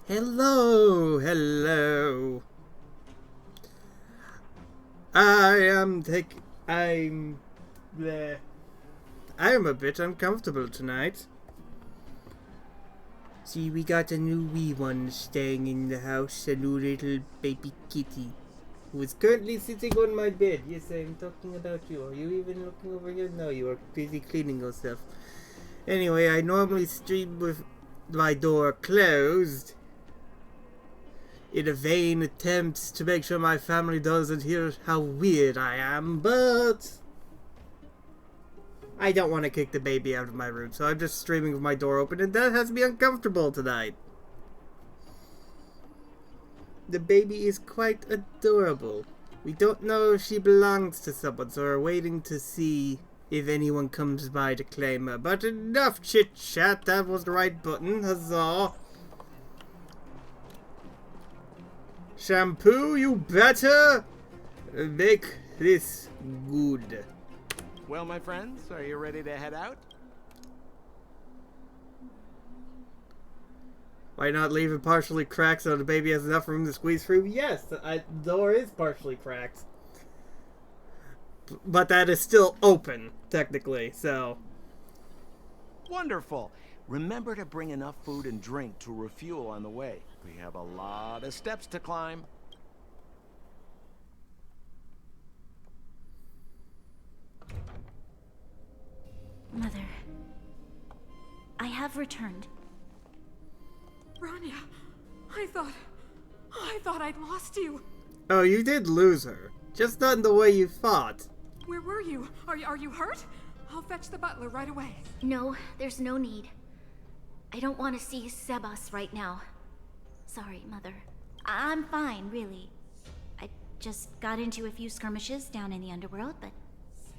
Hello, hello. I'm bleh. I am a bit uncomfortable tonight. See, we got a new wee one staying in the house, a new little baby kitty, who is currently sitting on my bed. Yes, I'm talking about you. Are you even looking over here? No, you are busy cleaning yourself. Anyway, I normally stream with my door closed, in a vain attempt to make sure my family doesn't hear how weird I am, but I don't want to kick the baby out of my room, so I'm just streaming with my door open, and that has me uncomfortable tonight. The baby is quite adorable. We don't know if she belongs to someone, so we're waiting to see if anyone comes by to claim her. But enough chit-chat, that was the right button, huzzah. Shampoo, you better make this good. Well, my friends, are you ready to head out? Why not leave it partially cracked so the baby has enough room to squeeze through? Yes, the door is partially cracked. But that is still open, technically, so... Wonderful. Remember to bring enough food and drink to refuel on the way. We have a lot of steps to climb. Mother, I have returned. Rania, I thought I'd lost you. Oh, you did lose her. Just not in the way you thought. Where were you? Are you hurt? I'll fetch the butler right away. No, there's no need. I don't want to see Sebas right now. Sorry, Mother. I'm fine, really. I just got into a few skirmishes down in the underworld, but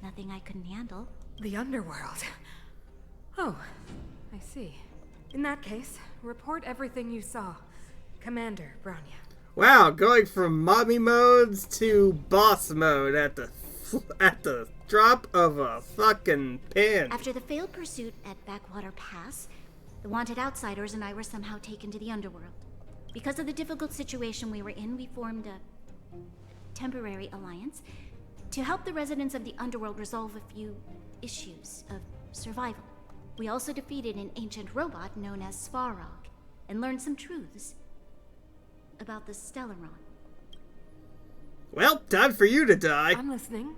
nothing I couldn't handle. The underworld. Oh, I see. In that case, report everything you saw. Commander Branya. Wow, going from mommy modes to boss mode at the drop of a fucking pin. After the failed pursuit at Backwater Pass, the wanted outsiders and I were somehow taken to the underworld. Because of the difficult situation we were in, we formed a temporary alliance to help the residents of the underworld resolve a few issues of survival. We also defeated an ancient robot known as Svarog and learned some truths about the Stellaron. Well, time for you to die. I'm listening.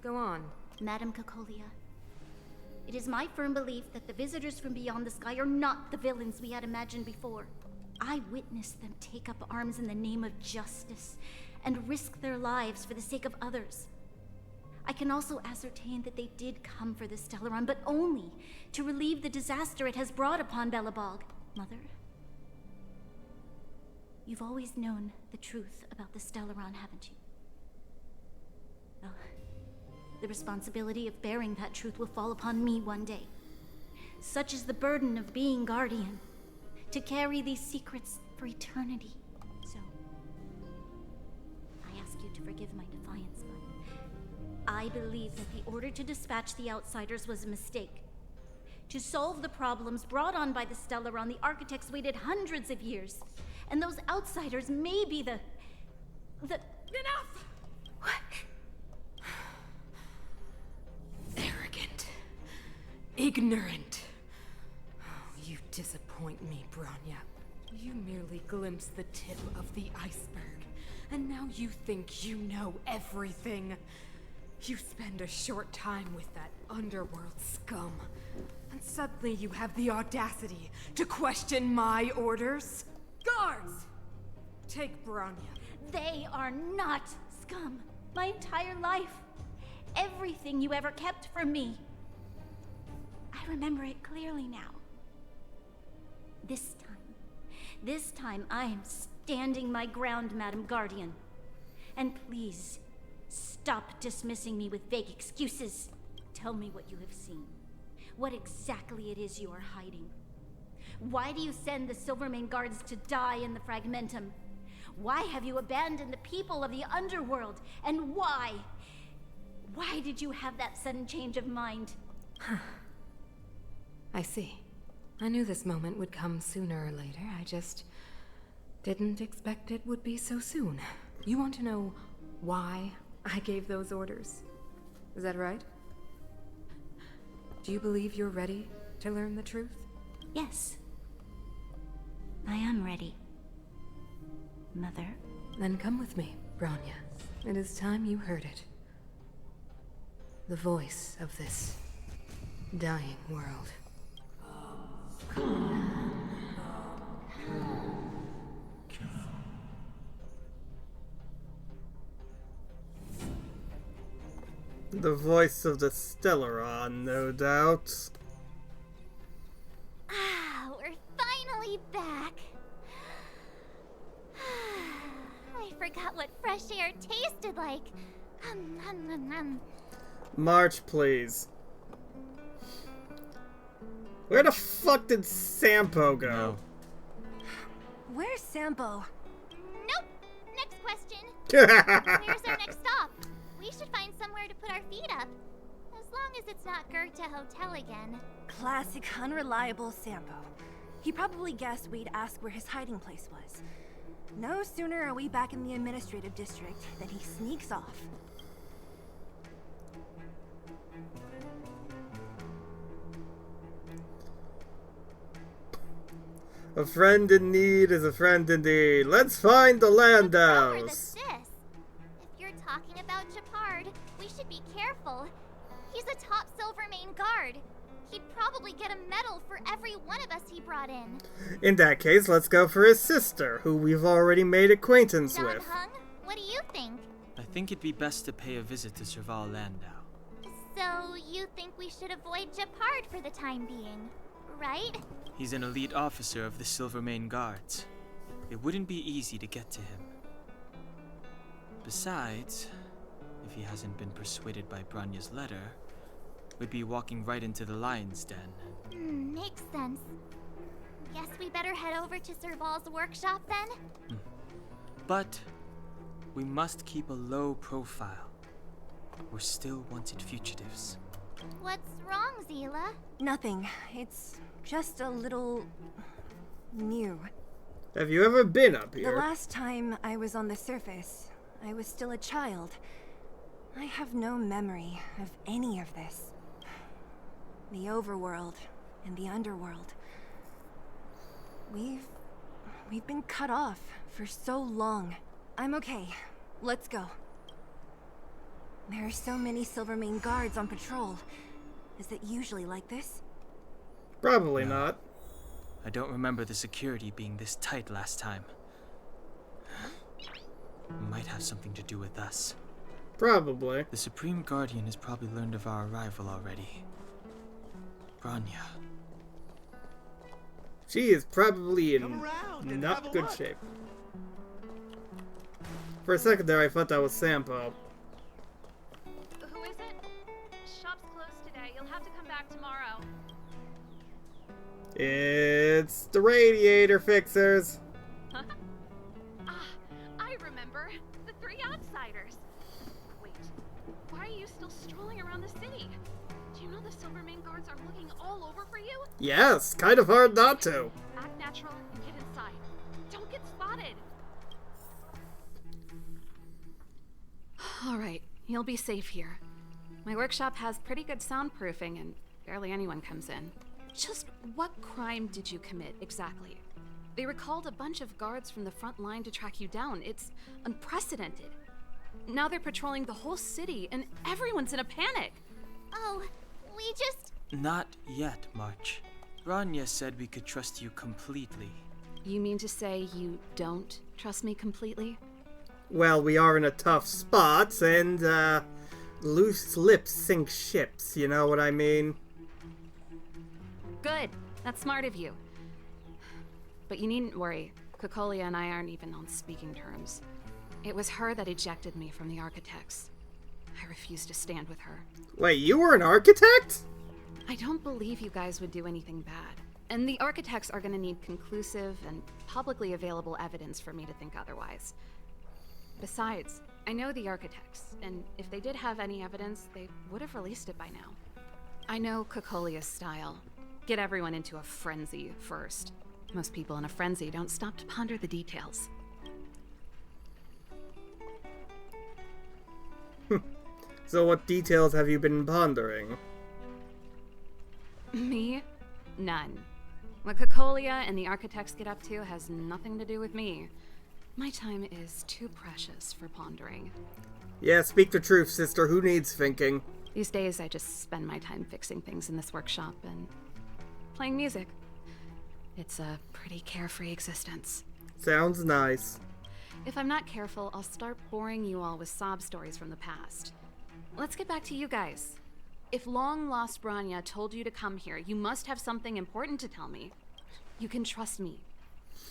Go on. Madam Cocolia, it is my firm belief that the visitors from beyond the sky are not the villains we had imagined before. I witnessed them take up arms in the name of justice and risk their lives for the sake of others. I can also ascertain that they did come for the Stellaron, but only to relieve the disaster it has brought upon Belobog. Mother, you've always known the truth about the Stellaron, haven't you? Well, the responsibility of bearing that truth will fall upon me one day. Such is the burden of being guardian, to carry these secrets for eternity. So, I ask you to forgive my defiance, but I believe that the order to dispatch the outsiders was a mistake. To solve the problems brought on by the Stellaron, the architects waited hundreds of years. And those outsiders may be the... Enough! What? Arrogant. Ignorant. Oh, you disappoint me, Branya. You merely glimpsed the tip of the iceberg, and now you think you know everything. You spend a short time with that underworld scum, and suddenly you have the audacity to question my orders? Guards! Take Branya. They are not scum. My entire life. Everything you ever kept from me. I remember it clearly now. This time I am standing my ground, Madam Guardian. And please, stop dismissing me with vague excuses. Tell me what you have seen. What exactly it is you are hiding. Why do you send the Silvermane guards to die in the Fragmentum? Why have you abandoned the people of the underworld? And why? Why did you have that sudden change of mind? I see. I knew this moment would come sooner or later. I just Didn't expect it would be so soon. You want to know why I gave those orders? Is that right? Do you believe you're ready to learn the truth? Yes. I am ready. Mother. Then come with me, Bronya. It is time you heard it. The voice of this dying world. The voice of the Stellaron, no doubt. Ah, we're finally back. I forgot what fresh air tasted like. March, please. Where the fuck did Sampo go? No. Where's Sampo? Nope. Next question. Where's our next stop? We should find somewhere to put our feet up. As long as it's not Goethe Hotel again. Classic unreliable Sampo. He probably guessed we'd ask where his hiding place was. No sooner are we back in the administrative district than he sneaks off. A friend in need is a friend indeed. Let's find the Over the Landaus. sis. If you're talking about Japard, we should be careful. He's a top Silvermane guard. He'd probably get a medal for every one of us he brought in. In that case, let's go for his sister, who we've already made acquaintance John with. Hung, what do you think? I think it'd be best to pay a visit to Serval Landau. So, you think we should avoid Japard for the time being, right? He's an elite officer of the Silvermane Guards. It wouldn't be easy to get to him. Besides, if he hasn't been persuaded by Branya's letter, we'd be walking right into the lion's den. Makes sense. Guess we better head over to Serval's workshop then? But we must keep a low profile. We're still wanted fugitives. What's wrong, Zila? Nothing. It's just a little new. Have you ever been up The here? last time I was on the surface, I was still a child. I have no memory of any of this. The overworld and the underworld. We've been cut off for so long. I'm okay. Let's go. There are so many Silvermane guards on patrol. Is it usually like this? Probably No. not. I don't remember the security being this tight last time. Might have something to do with us. Probably. The Supreme Guardian has probably learned of our arrival already. Branya. She is probably in Come around and have not a good look. shape. For a second there, I thought that was Sampo. Who is it? Shop's closed today. You'll have to come back tomorrow. It's the radiator fixers. Ah, I remember. The three outsiders. Wait, why are you still strolling around the city? Do you know the Silvermane guards are looking all over for you? Yes, kind of hard not to. Act natural and get inside. Don't get spotted. All right, you'll be safe here. My workshop has pretty good soundproofing and barely anyone comes in. Just what crime did you commit exactly? They recalled a bunch of guards from the front line to track you down. It's unprecedented. Now they're patrolling the whole city and everyone's in a panic. Oh, we just... Not yet, March. Branya said we could trust you completely. You mean to say you don't trust me completely? Well, we are in a tough spot, and, loose lips sink ships, you know what I mean? Good. That's smart of you. But you needn't worry. Kokolia and I aren't even on speaking terms. It was her that ejected me from the Architects. I refuse to stand with her. Wait, you were an architect? I don't believe you guys would do anything bad. And the Architects are gonna need conclusive and publicly available evidence for me to think otherwise. Besides, I know the Architects, and if they did have any evidence, they would have released it by now. I know Kokolia's style. Get everyone into a frenzy first. Most people in a frenzy don't stop to ponder the details. So what details have you been pondering? Me? None. What Cocolia and the architects get up to has nothing to do with me. My time is too precious for pondering. Yeah, speak the truth, sister. Who needs thinking? These days, I just spend my time fixing things in this workshop and playing music. It's a pretty carefree existence. Sounds nice. If I'm not careful, I'll start boring you all with sob stories from the past. Let's get back to you guys. If long-lost Bronya told you to come here, you must have something important to tell me. You can trust me.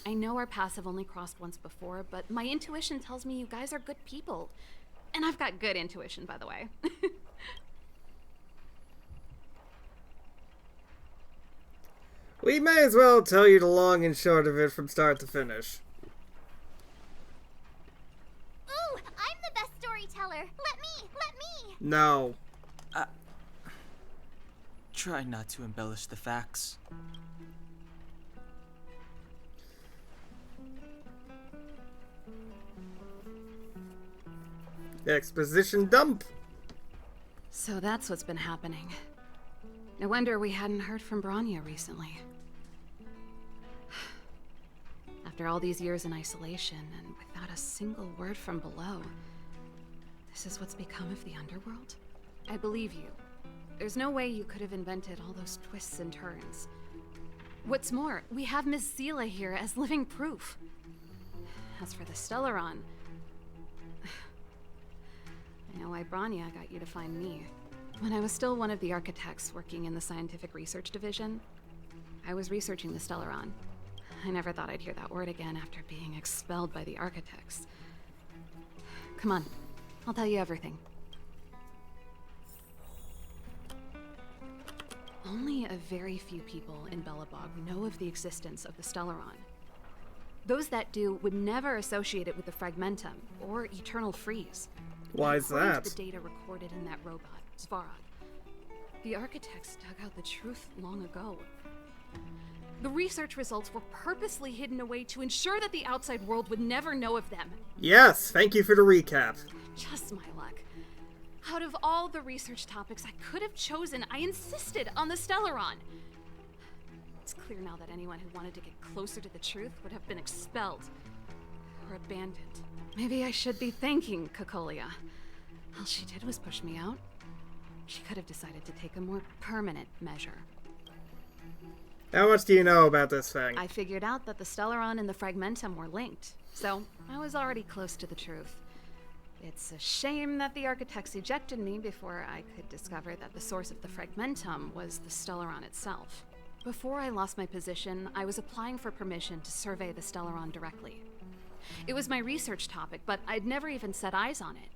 I know our paths have only crossed once before, but my intuition tells me you guys are good people. And I've got good intuition, by the way. We may as well tell you the long and short of it from start to finish. Ooh, I'm the best storyteller. Let me. No. Try not to embellish the facts. Exposition dump. So that's what's been happening. No wonder we hadn't heard from Bronya recently. After all these years in isolation and without a single word from below, this is what's become of the underworld? I believe you. There's no way you could have invented all those twists and turns. What's more, we have Miss Zila here as living proof. As for the Stellaron, I know why Bronya got you to find me. When I was still one of the architects working in the scientific research division, I was researching the Stellaron. I never thought I'd hear that word again after being expelled by the architects. Come on, I'll tell you everything. Only a very few people in Belobog know of the existence of the Stellaron. Those that do would never associate it with the Fragmentum or Eternal Freeze. Why is According that? to the data recorded in that robot, Svarog, the architects dug out the truth long ago. The research results were purposely hidden away to ensure that the outside world would never know of them. Yes, thank you for the recap. Just my luck. Out of all the research topics I could have chosen, I insisted on the Stellaron. It's clear now that anyone who wanted to get closer to the truth would have been expelled or abandoned. Maybe I should be thanking Cocolia. All she did was push me out. She could have decided to take a more permanent measure. How much do you know about this thing? I figured out that the Stellaron and the Fragmentum were linked, so I was already close to the truth. It's a shame that the architects ejected me before I could discover that the source of the Fragmentum was the Stellaron itself. Before I lost my position, I was applying for permission to survey the Stellaron directly. It was my research topic, but I'd never even set eyes on it.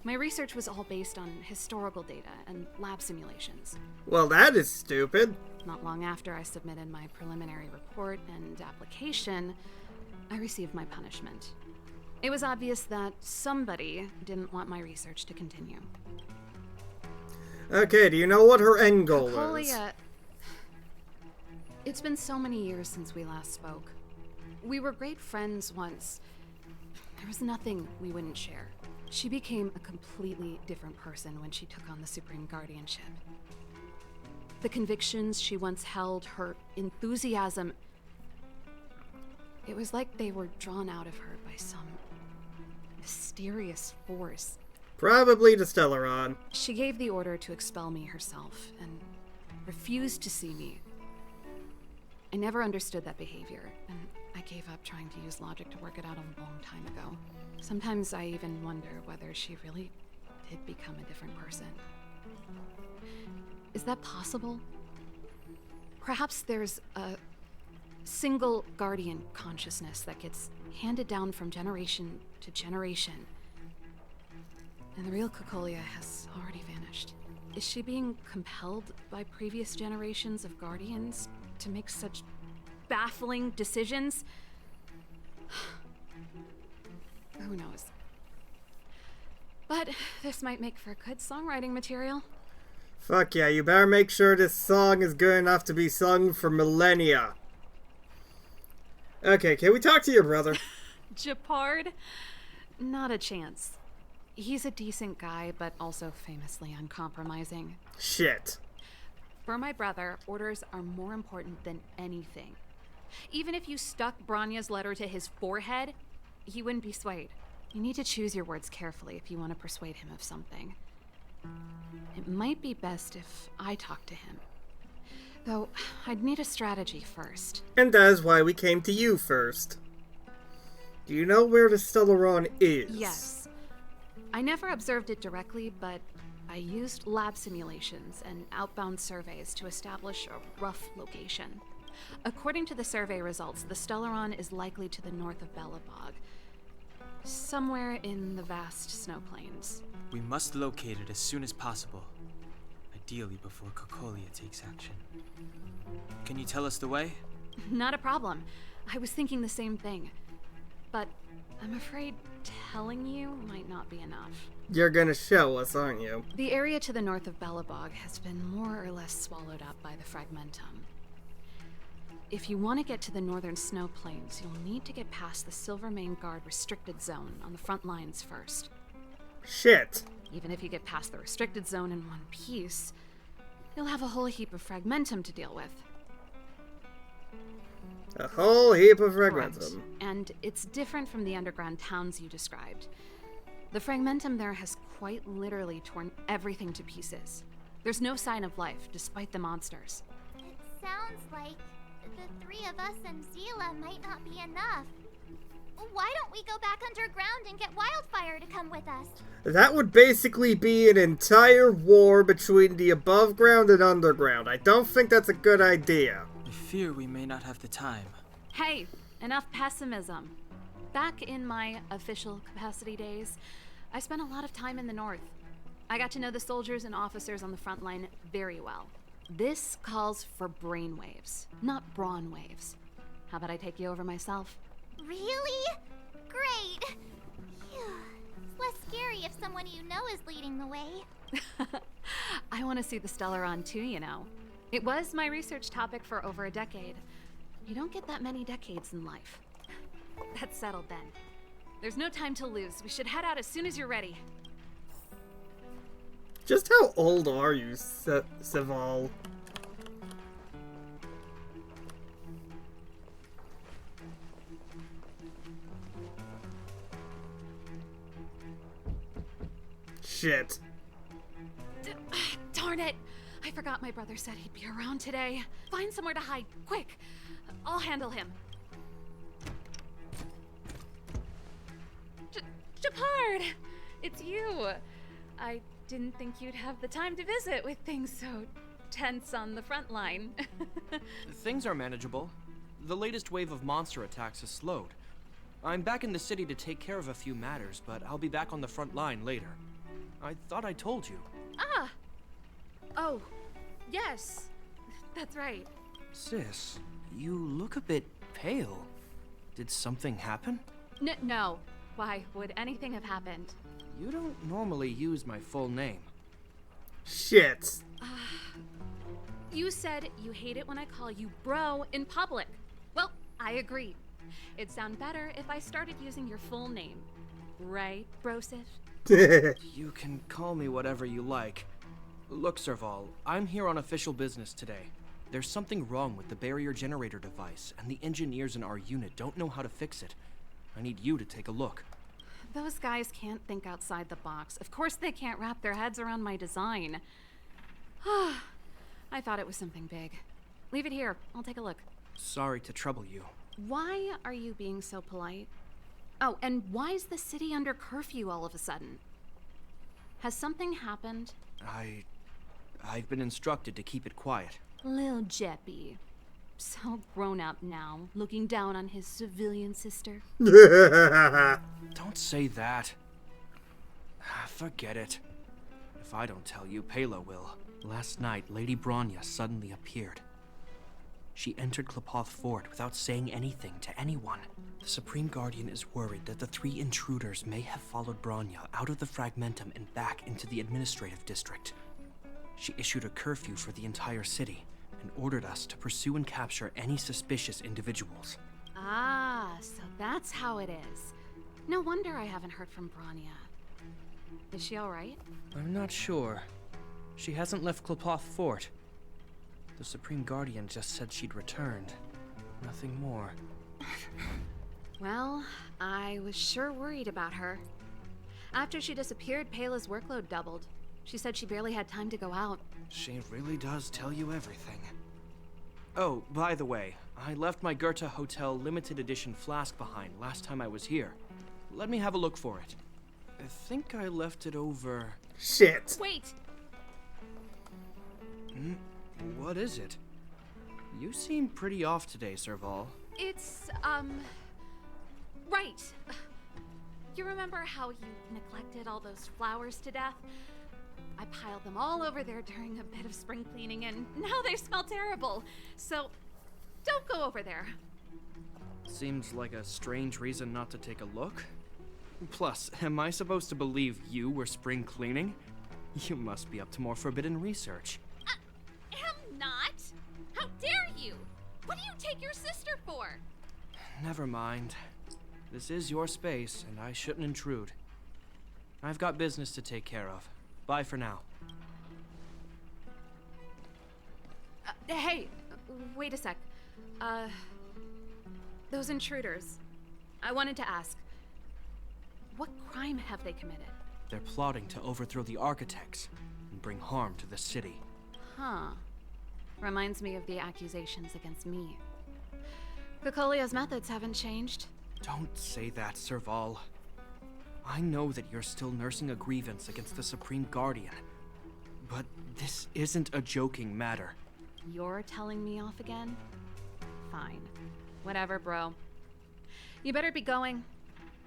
My research was all based on historical data and lab simulations. Well, that is stupid. Not long after I submitted my preliminary report and application, I received my punishment. It was obvious that somebody didn't want my research to continue. Okay, do you know what her end goal is? Cocolia, it's been so many years since we last spoke. We were great friends once. There was nothing we wouldn't share. She became a completely different person when she took on the Supreme Guardianship. The convictions she once held, her enthusiasm, it was like they were drawn out of her by some mysterious force. Probably the Stellaron. She gave the order to expel me herself and refused to see me. I never understood that behavior, and I gave up trying to use logic to work it out a long time ago. Sometimes I even wonder whether she really did become a different person. Is that possible? Perhaps there's a single guardian consciousness that gets handed down from generation to generation. And the real Cocolia has already vanished. Is she being compelled by previous generations of guardians to make such baffling decisions? Who knows? But this might make for good songwriting material. Fuck yeah, you better make sure this song is good enough to be sung for millennia. Okay, can we talk to your brother? Japard? Not a chance. He's a decent guy, but also famously uncompromising. Shit. For my brother, orders are more important than anything. Even if you stuck Bronya's letter to his forehead, he wouldn't be swayed. You need to choose your words carefully if you want to persuade him of something. It might be best if I talk to him. Though, I'd need a strategy first. And that is why we came to you first. Do you know where the Stellaron is? Yes. I never observed it directly, but I used lab simulations and outbound surveys to establish a rough location. According to the survey results, the Stellaron is likely to the north of Belobog, somewhere in the vast snow plains. We must locate it as soon as possible. Ideally before Cocolia takes action. Can you tell us the way? Not a problem. I was thinking the same thing. But I'm afraid telling you might not be enough. You're gonna show us, aren't you? The area to the north of Belobog has been more or less swallowed up by the Fragmentum. If you want to get to the northern snow plains, you'll need to get past the Silvermane Guard restricted zone on the front lines first. Shit. Even if you get past the restricted zone in one piece, you'll have a whole heap of Fragmentum to deal with. A whole heap of Correct. Fragmentum. And it's different from the underground towns you described. The Fragmentum there has quite literally torn everything to pieces. There's no sign of life, despite the monsters. It sounds like the three of us and Zila might not be enough. Why don't we go back underground and get Wildfire to come with us? That would basically be an entire war between the above ground and underground. I don't think that's a good idea. I fear we may not have the time. Hey, enough pessimism. Back in my official capacity days, I spent a lot of time in the north. I got to know the soldiers and officers on the front line very well. This calls for brainwaves, not brawn waves. How about I take you over myself? Really? Great. Phew. It's less scary if someone you know is leading the way. I want to see the Stellaron too, you know. It was my research topic for over a decade. You don't get that many decades in life. That's settled then. There's no time to lose. We should head out as soon as you're ready. Just how old are you, Saval? Shit. Darn it! I forgot my brother said he'd be around today. Find somewhere to hide, quick! I'll handle him. Japard! It's you! I didn't think you'd have the time to visit with things so tense on the front line. Things are manageable. The latest wave of monster attacks has slowed. I'm back in the city to take care of a few matters, but I'll be back on the front line later. I thought I told you. Ah! Oh, yes. That's right. Sis, you look a bit pale. Did something happen? No. Why would anything have happened? You don't normally use my full name. Shit. You said you hate it when I call you bro in public. Well, I agree. It'd sound better if I started using your full name. Right, Brosif? You can call me whatever you like. Look, Serval, I'm here on official business today. There's something wrong with the barrier generator device, and the engineers in our unit don't know how to fix it. I need you to take a look. Those guys can't think outside the box. Of course they can't wrap their heads around my design. I thought it was something big. Leave it here. I'll take a look. Sorry to trouble you. Why are you being so polite? Oh, and why is the city under curfew all of a sudden? Has something happened? I've been instructed to keep it quiet. Lil Jeppy. So grown up now, looking down on his civilian sister. Don't say that. Forget it. If I don't tell you, Pela will. Last night, Lady Bronya suddenly appeared. She entered Klapoth Fort without saying anything to anyone. The Supreme Guardian is worried that the three intruders may have followed Bronya out of the Fragmentum and back into the administrative district. She issued a curfew for the entire city and ordered us to pursue and capture any suspicious individuals. Ah, so that's how it is. No wonder I haven't heard from Bronya. Is she alright? I'm not sure. She hasn't left Klippoth Fort. The Supreme Guardian just said she'd returned. Nothing more. Well, I was sure worried about her. After she disappeared, Pela's workload doubled. She said she barely had time to go out. She really does tell you everything. Oh, by the way, I left my Goethe Hotel limited edition flask behind last time I was here. Let me have a look for it. I think I left it over... Shit. Wait! What is it? You seem pretty off today, Serval. It's, right. You remember how you neglected all those flowers to death? I piled them all over there during a bit of spring cleaning, and now they smell terrible. So, don't go over there. Seems like a strange reason not to take a look. Plus, am I supposed to believe you were spring cleaning? You must be up to more forbidden research. Am not? How dare you? What do you take your sister for? Never mind. This is your space, and I shouldn't intrude. I've got business to take care of. Bye for now. Hey, wait a sec. Those intruders. I wanted to ask, what crime have they committed? They're plotting to overthrow the architects and bring harm to the city. Huh. Reminds me of the accusations against me. Kokolia's methods haven't changed. Don't say that, Serval. I know that you're still nursing a grievance against the Supreme Guardian. But this isn't a joking matter. You're telling me off again? Fine. Whatever, bro. You better be going.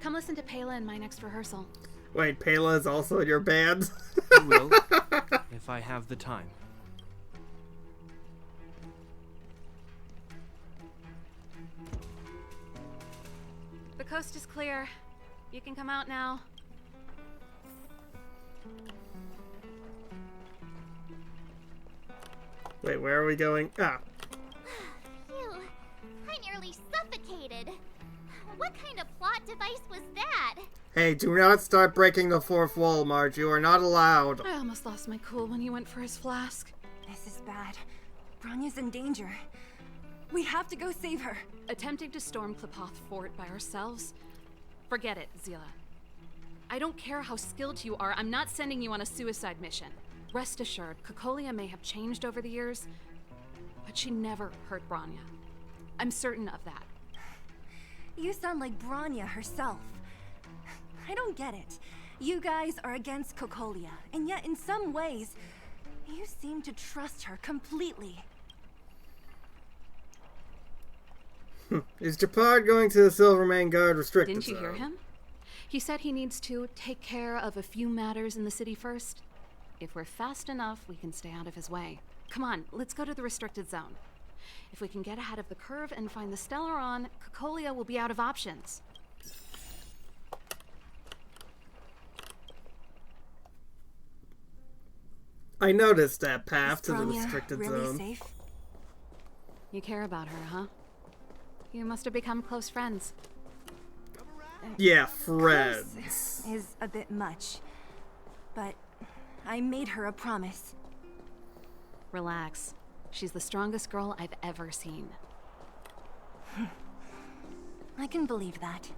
Come listen to Pela in my next rehearsal. Wait, Pela is also in your band? I will, if I have the time. The coast is clear. You can come out now. Wait, where are we going? Ah. Phew, I nearly suffocated. What kind of plot device was that? Hey, do not start breaking the fourth wall, Marge. You are not allowed. I almost lost my cool when he went for his flask. This is bad. Bronya's in danger. We have to go save her. Attempting to storm Klippoth Fort by ourselves? Forget it, Zila. I don't care how skilled you are, I'm not sending you on a suicide mission. Rest assured, Kokolia may have changed over the years, but she never hurt Bronya. I'm certain of that. You sound like Bronya herself. I don't get it. You guys are against Kokolia, and yet in some ways, you seem to trust her completely. Is Japad going to the Silvermane Guard restricted Didn't you zone? hear him? He said he needs to take care of a few matters in the city first. If we're fast enough, we can stay out of his way. Come on, let's go to the restricted zone. If we can get ahead of the curve and find the Stellaron, Kokolia will be out of options. I noticed that path Is to the Bronya restricted really zone. safe? You care about her, huh? You must have become close friends. Yeah, Close friends. is a bit much, but I made her a promise. Relax. She's the strongest girl I've ever seen. I can believe that.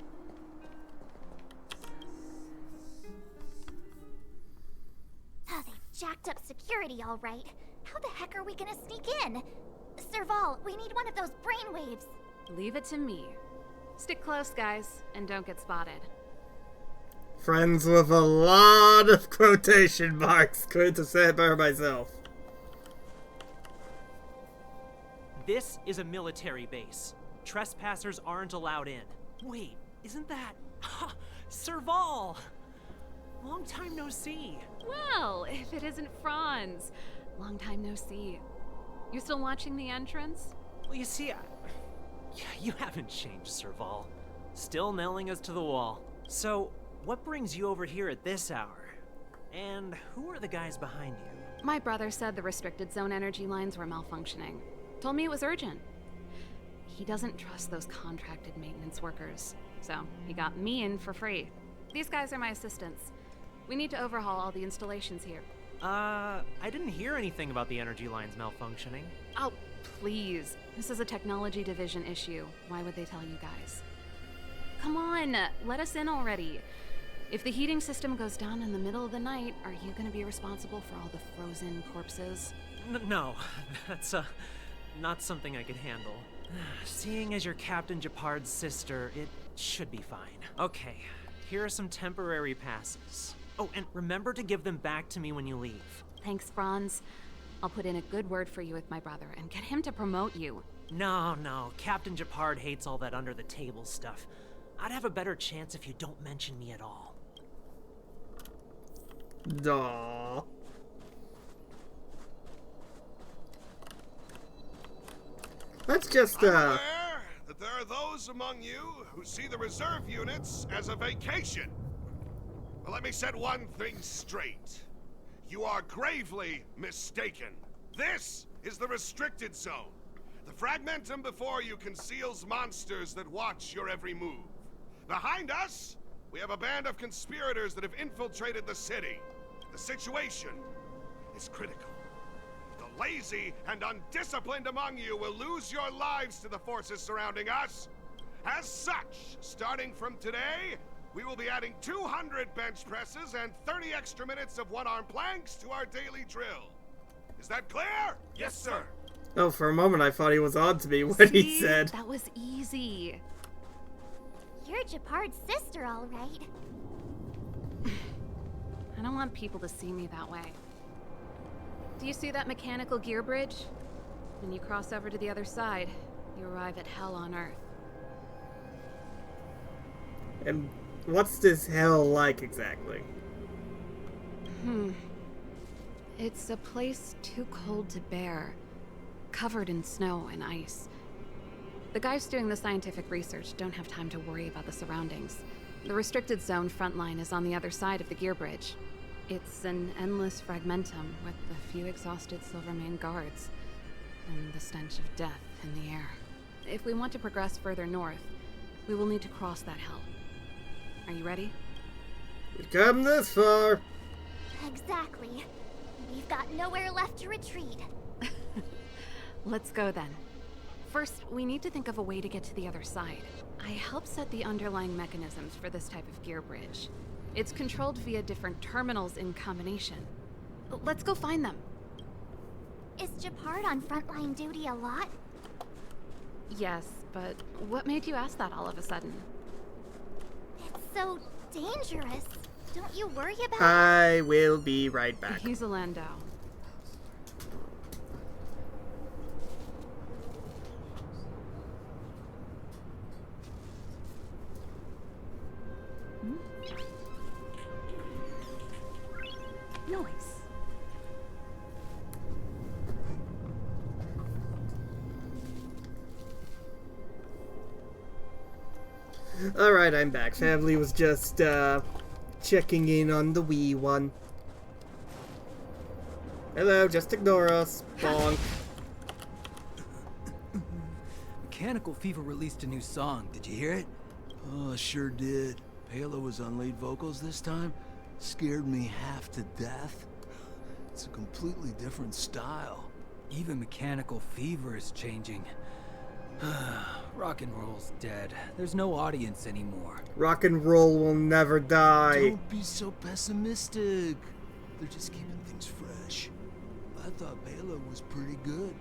Oh, they've jacked up security all right. How the heck are we gonna sneak in? Serval, we need one of those brainwaves. Leave it to me. Stick close, guys, and don't get spotted. Friends with a lot of quotation marks. Couldn't have said it better myself. This is a military base. Trespassers aren't allowed in. Wait, isn't that... Serval! Long time no see. Well, if it isn't Franz. Long time no see. You still watching the entrance? Well, you see, you haven't changed, Serval. Still nailing us to the wall. So, what brings you over here at this hour? And who are the guys behind you? My brother said the restricted zone energy lines were malfunctioning. Told me it was urgent. He doesn't trust those contracted maintenance workers, so he got me in for free. These guys are my assistants. We need to overhaul all the installations here. I didn't hear anything about the energy lines malfunctioning. Oh, please. This is a technology division issue. Why would they tell you guys? Come on, let us in already. If the heating system goes down in the middle of the night, are you gonna be responsible for all the frozen corpses? No, that's, not something I could handle. Seeing as you're Captain Japard's sister, it should be fine. Okay, here are some temporary passes. Oh, and remember to give them back to me when you leave. Thanks, Franz. I'll put in a good word for you with my brother and get him to promote you. No, Captain Japard hates all that under-the-table stuff. I'd have a better chance if you don't mention me at all. Aww. Let's just, I'm aware that there are those among you who see the reserve units as a vacation. Well, let me set one thing straight. You are gravely mistaken. This is the restricted zone. The fragmentum before you conceals monsters that watch your every move. Behind us, we have a band of conspirators that have infiltrated the city. The situation is critical. The lazy and undisciplined among you will lose your lives to the forces surrounding us. As such, starting from today, we will be adding 200 bench presses and 30 extra minutes of one-arm planks to our daily drill. Is that clear? Yes, sir. Oh, for a moment I thought he was on to me when he said. That was easy. You're Japard's sister, all right. I don't want people to see me that way. Do you see that mechanical gear bridge? When you cross over to the other side, you arrive at hell on Earth. And what's this hell like exactly? It's a place too cold to bear, covered in snow and ice. The guys doing the scientific research don't have time to worry about the surroundings. The restricted zone front line is on the other side of the gear bridge. It's an endless fragmentum with a few exhausted Silvermane guards and the stench of death in the air. If we want to progress further north, we will need to cross that hell. Are you ready? We've come this far. Exactly. We've got nowhere left to retreat. Let's go then. First, we need to think of a way to get to the other side. I helped set the underlying mechanisms for this type of gear bridge. It's controlled via different terminals in combination. Let's go find them. Is Japard on frontline duty a lot? Yes, but what made you ask that all of a sudden? It's so dangerous. Don't you worry about I will be right back. He's a Landau. Noise. Alright, I'm back. Family was just, checking in on the wee one. Hello, just ignore us. Bonk. Mechanical Fever released a new song. Did you hear it? Oh, sure did. Palo was on lead vocals this time. Scared me half to death. It's a completely different style. Even Mechanical Fever is changing. Rock and roll's dead. There's no audience anymore. Rock and roll will never die. Don't be so pessimistic. They're just keeping things fresh. I thought Palo was pretty good.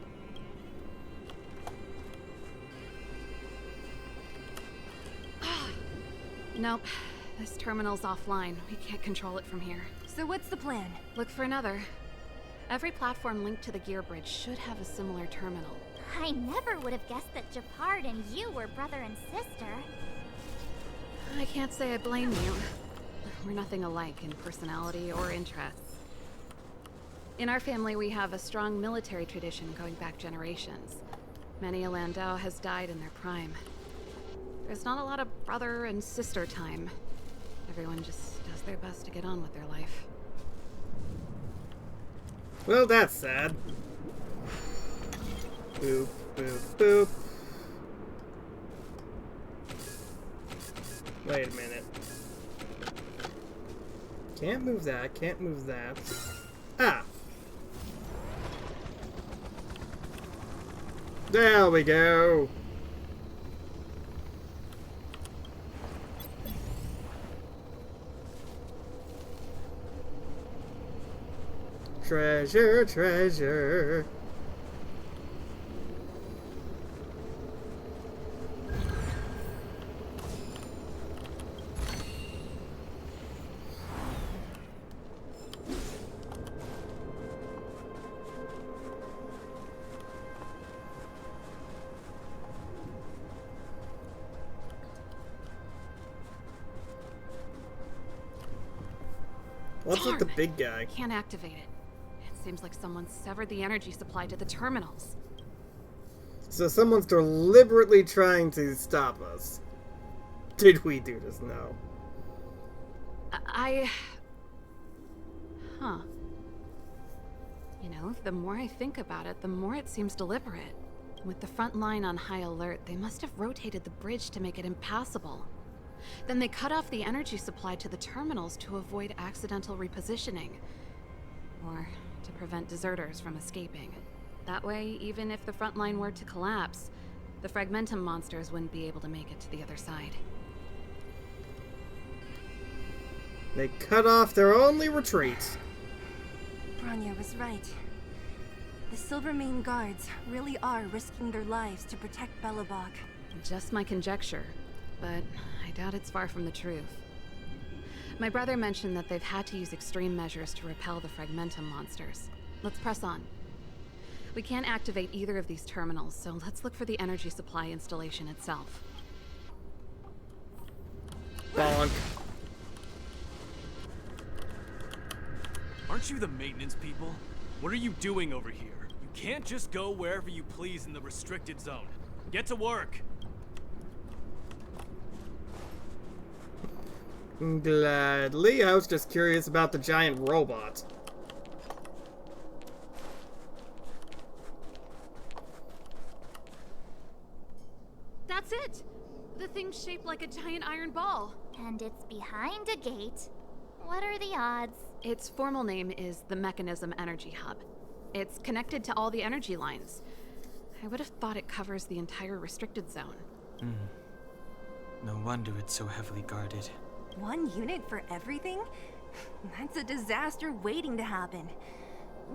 Nope. This terminal's offline. We can't control it from here. So what's the plan? Look for another. Every platform linked to the gear bridge should have a similar terminal. I never would have guessed that Japard and you were brother and sister. I can't say I blame you. We're nothing alike in personality or interests. In our family, we have a strong military tradition going back generations. Many a Landau has died in their prime. There's not a lot of brother and sister time. Everyone just does their best to get on with their life. Well, that's sad. Boop, boop, boop. Wait a minute. Can't move that, can't move that. Ah! There we go! Treasure, treasure. What's with the big guy? Can't activate it. It seems like someone severed the energy supply to the terminals. So someone's deliberately trying to stop us. Did we do this? No. Huh. You know, the more I think about it, the more it seems deliberate. With the front line on high alert, they must have rotated the bridge to make it impassable. Then they cut off the energy supply to the terminals to avoid accidental repositioning. Or to prevent deserters from escaping. That way, even if the front line were to collapse, the Fragmentum monsters wouldn't be able to make it to the other side. They cut off their only retreat. Bronya was right. The Silvermane guards really are risking their lives to protect Belobog. Just my conjecture, but I doubt it's far from the truth. My brother mentioned that they've had to use extreme measures to repel the Fragmentum monsters. Let's press on. We can't activate either of these terminals, so let's look for the energy supply installation itself. Bonk. Aren't you the maintenance people? What are you doing over here? You can't just go wherever you please in the restricted zone. Get to work! Gladly. I was just curious about the giant robot. That's it! The thing's shaped like a giant iron ball. And it's behind a gate. What are the odds? Its formal name is the Mechanism Energy Hub. It's connected to all the energy lines. I would have thought it covers the entire restricted zone. No wonder it's so heavily guarded. One unit for everything? That's a disaster waiting to happen.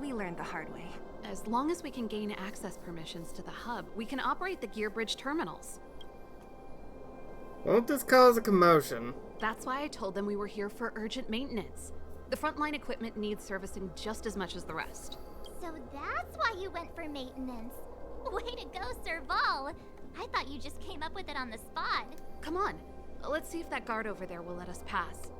We learned the hard way. As long as we can gain access permissions to the hub, we can operate the gear bridge terminals. Won't this cause a commotion? That's why I told them we were here for urgent maintenance. The frontline equipment needs servicing just as much as the rest. So that's why you went for maintenance. Way to go, Serval. I thought you just came up with it on the spot. Come on, let's see if that guard over there will let us pass.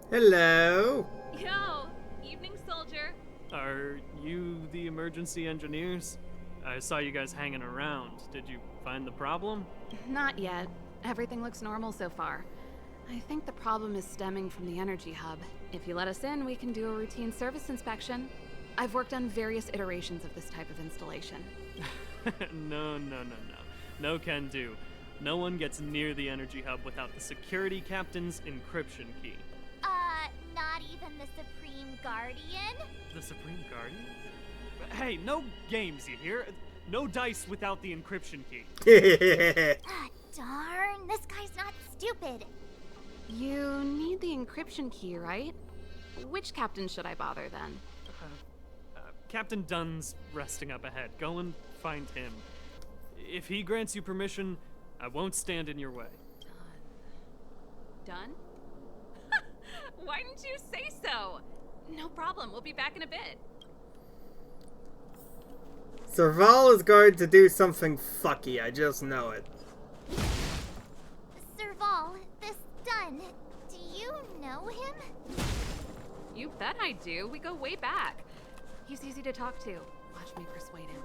Hello. Yo, evening, soldier. Are you the emergency engineers? I saw you guys hanging around. Did you find the problem? Not yet. Everything looks normal so far. I think the problem is stemming from the energy hub. If you let us in, we can do a routine service inspection. I've worked on various iterations of this type of installation. No. No can do. No one gets near the energy hub without the security captain's encryption key. Not even the Supreme Guardian? The Supreme Guardian? Hey, no games, you hear? No dice without the encryption key. Darn, this guy's not stupid. You need the encryption key, right? Which captain should I bother then? Captain Dunn's resting up ahead. Go and find him. If he grants you permission, I won't stand in your way. Done? Why didn't you say so? No problem, we'll be back in a bit. Serval is going to do something fucky, I just know it. Serval, this Dunn, do you know him? You bet I do. We go way back. He's easy to talk to. Watch me persuade him.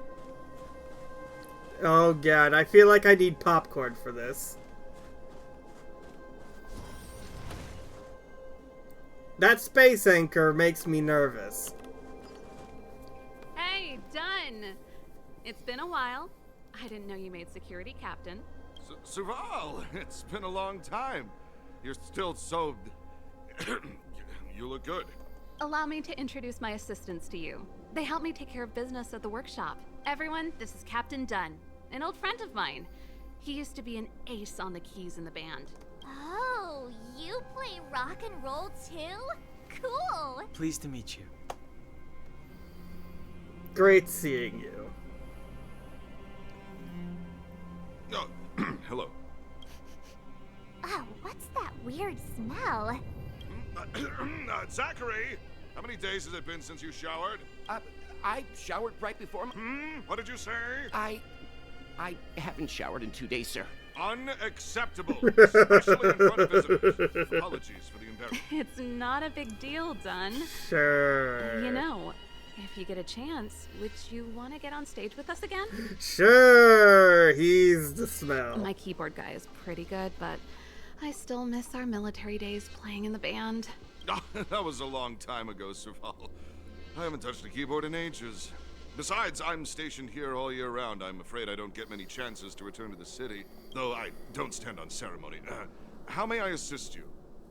Oh god, I feel like I need popcorn for this. That space anchor makes me nervous. Hey, Dunn! It's been a while. I didn't know you made security, Captain. Serval, it's been a long time. You're still so... You look good. Allow me to introduce my assistants to you. They help me take care of business at the workshop. Everyone, this is Captain Dunn, an old friend of mine. He used to be an ace on the keys in the band. Oh, you play rock and roll too? Cool! Pleased to meet you. Great seeing you. Oh, hello. Oh, what's that weird smell? Zachary, how many days has it been since you showered? I showered right before my... What did you say? I haven't showered in 2 days, sir. Unacceptable, especially in front of visitors. Apologies for the embarrassment. It's not a big deal, Dunn. Sure. You know, if you get a chance, would you want to get on stage with us again? Sure, he's the smell. My keyboard guy is pretty good, but I still miss our military days playing in the band. That was a long time ago, Serval. I haven't touched a keyboard in ages. Besides, I'm stationed here all year round. I'm afraid I don't get many chances to return to the city, though I don't stand on ceremony. How may I assist you?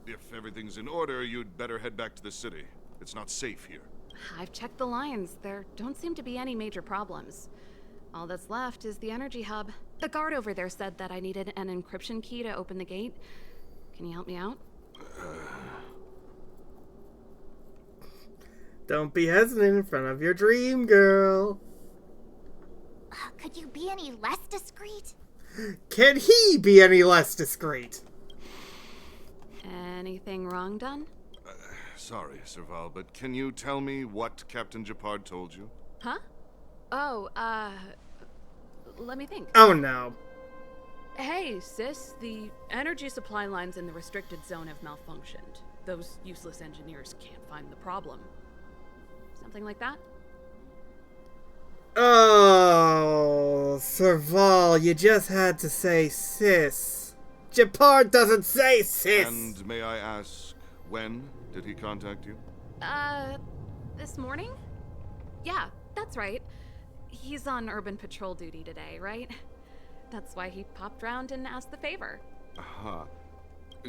If everything's in order, you'd better head back to the city. It's not safe here. I've checked the lines. There don't seem to be any major problems. All that's left is the energy hub. The guard over there said that I needed an encryption key to open the gate. Can you help me out? Don't be hesitant in front of your dream, girl. Could you be any less discreet? Can he be any less discreet? Anything wrong, Dunn? Sorry, Serval, but can you tell me what Captain Japard told you? Huh? Oh, let me think. Oh no. Hey, sis, the energy supply lines in the restricted zone have malfunctioned. Those useless engineers can't find the problem. Something like that? Oh, Serval, you just had to say sis. Japard doesn't say sis! And may I ask, when did he contact you? This morning? Yeah, that's right. He's on urban patrol duty today, right? That's why he popped round and asked the favor. Aha.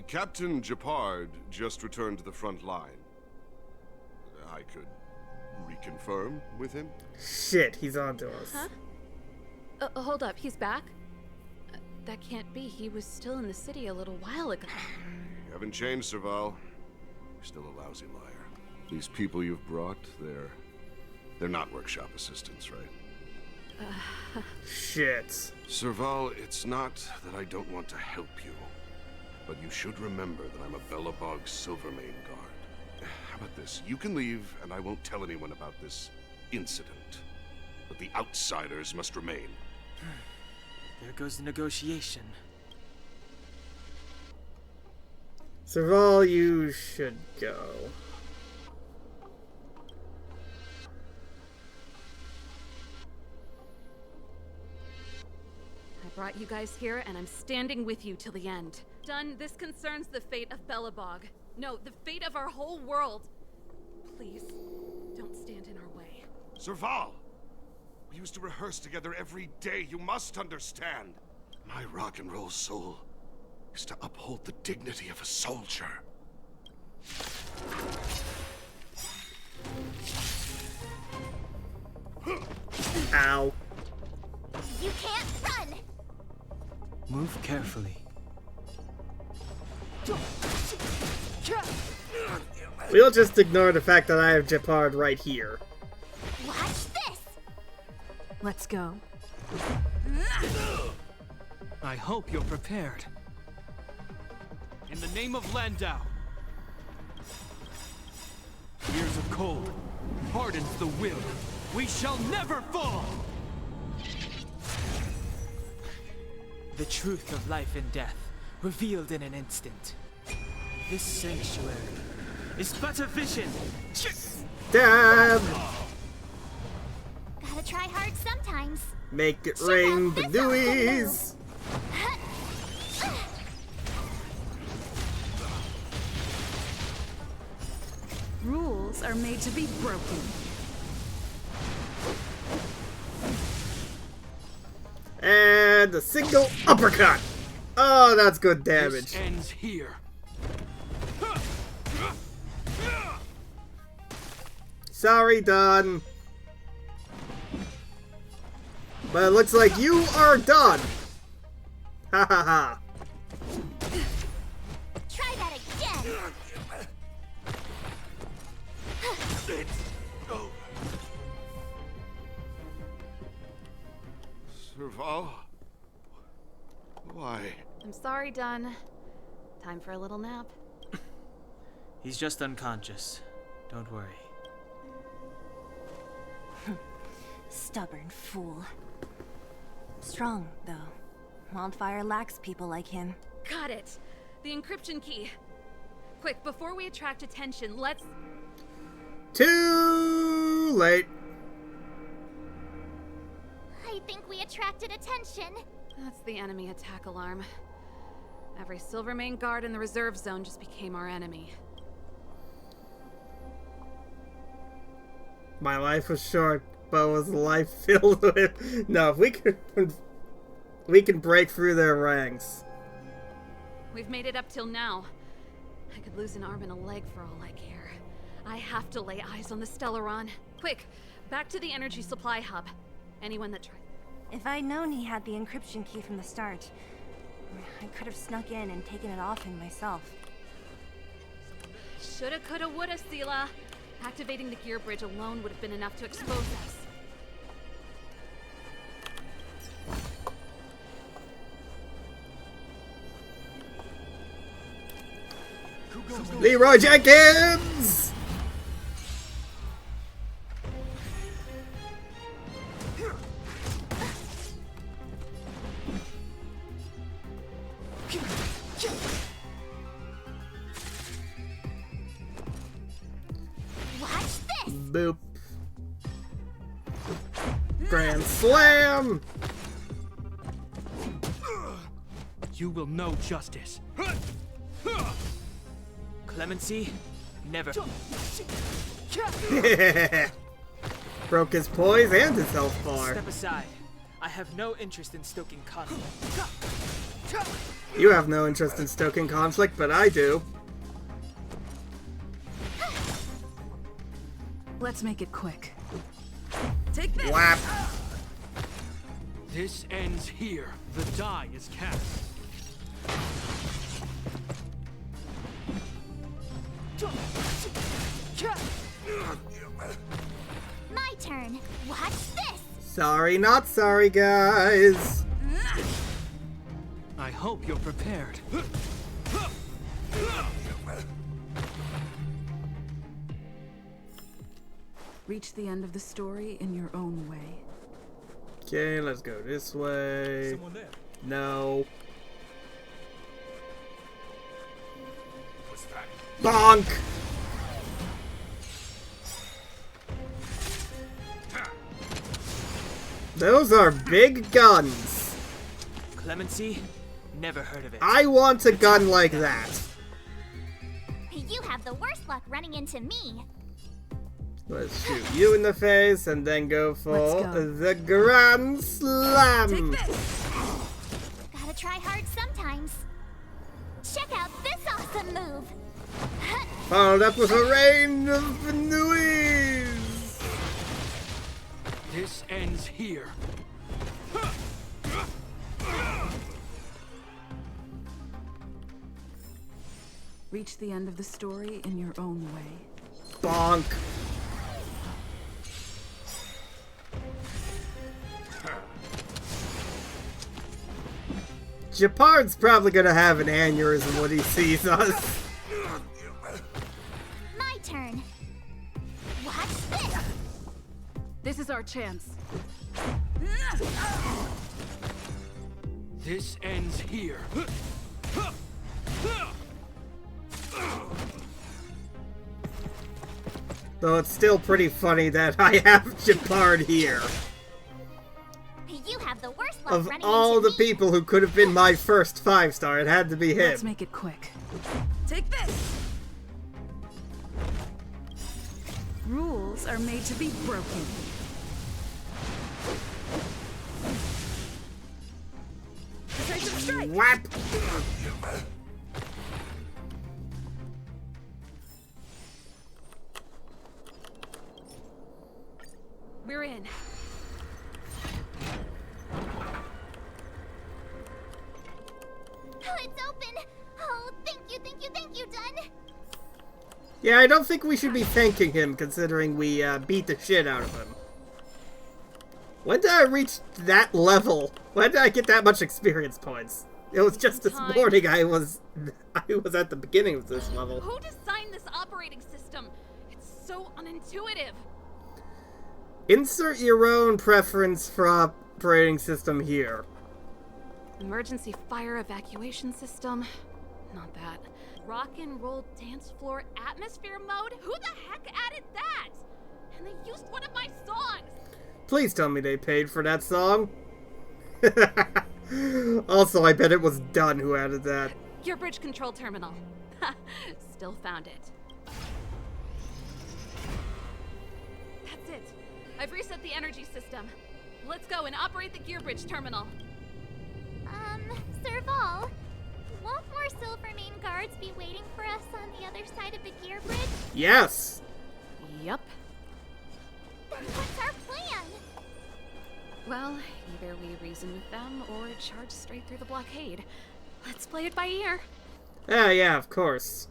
Captain Japard just returned to the front line. I could reconfirm with him? Shit, he's on to us. Huh? Hold up, he's back? That can't be. He was still in the city a little while ago. You haven't changed, Serval. You're still a lousy liar. These people you've brought, they're not workshop assistants, right? Shit. Serval, it's not that I don't want to help you, but you should remember that I'm a Belobog Silvermane guard. How about this? You can leave, and I won't tell anyone about this incident. But the outsiders must remain. There goes the negotiation. Serval, you should go. I brought you guys here, and I'm standing with you till the end. Dunn, this concerns the fate of Belobog. No, the fate of our whole world. Please, don't stand in our way. Serval! We used to rehearse together every day. You must understand. My rock and roll soul is to uphold the dignity of a soldier. Ow. You can't run! Move carefully. We'll just ignore the fact that I have Japard right here. Watch this! Let's go. I hope you're prepared. In the name of Landau. Years of cold hardens the will. We shall never fall! The truth of life and death, revealed in an instant. This sanctuary is but a vision. Damn! Gotta try hard sometimes. Make it rain, Badooies! Rules are made to be broken. and a single uppercut. Oh, that's good damage. This ends here. Sorry, Don. But it looks like you are done. Ha ha ha. Try that again. Serval? Why? I'm sorry, Dunn. Time for a little nap. He's just unconscious. Don't worry. Stubborn fool. Strong, though. Wildfire lacks people like him. Got it. The encryption key. Quick, before we attract attention, let's... Too late. I think we attracted attention. That's the enemy attack alarm. Every Silvermane guard in the reserve zone just became our enemy. My life was short, but was a life filled with... No, if we can break through their ranks. We've made it up till now. I could lose an arm and a leg for all I care. I have to lay eyes on the Stellaron. Quick, back to the energy supply hub. Anyone that tries... If I'd known he had the encryption key from the start, I could have snuck in and taken it off him myself. Shoulda, coulda, woulda, Sela. Activating the gear bridge alone would have been enough to expose us. Leroy Jenkins! Watch this! Boop. Grand Slam! You will know justice. Clemency? Never. Broke his poise and his health bar. Step aside. I have no interest in stoking conflict. You have no interest in stoking conflict, but I do. Let's make it quick. Take this! Whap! This ends here. The die is cast. My turn. Watch this! Sorry, not sorry, guys. I hope you're prepared. Reach the end of the story in your own way. Okay, let's go this way. Someone there. No. What's that? Bonk! Those are big guns. Clemency? Never heard of it. I want a gun like that. You have the worst luck running into me. Let's shoot you in the face and then go for Let's go. the Grand Slam. Gotta try hard sometimes. Check out this awesome move. Followed up with a rain of noise. This ends here. Reach the end of the story in your own way. Bonk. Japard's probably gonna have an aneurysm when he sees us. My turn. Watch this. This is our chance. This ends here. Though it's still pretty funny that I have Japard here. You have the worst luck Of running all into the me. people who could have been my first 5-star, it had to be him. Let's make it quick. Take this! Rules are made to be broken. Whap! We're in. Oh, it's open! Oh, thank you, Dun! Yeah, I don't think we should be thanking him, considering we beat the shit out of him. When did I reach that level? When did I get that much experience points? It was just this morning I was at the beginning of this level. Who designed this operating system? It's so unintuitive. Insert your own preference for operating system here. Emergency fire evacuation system? Not that. Rock and roll dance floor atmosphere mode? Who the heck added that? And they used one of my songs! Please tell me they paid for that song. Also, I bet it was Dunn who added that. Gear bridge control terminal. Still found it. That's it. I've reset the energy system. Let's go and operate the gear bridge terminal. Serval, won't more Silvermane guards be waiting for us on the other side of the gear bridge? Yes! Yup. Then what's our plan? Well, either we reason with them or charge straight through the blockade. Let's play it by ear. Yeah, of course.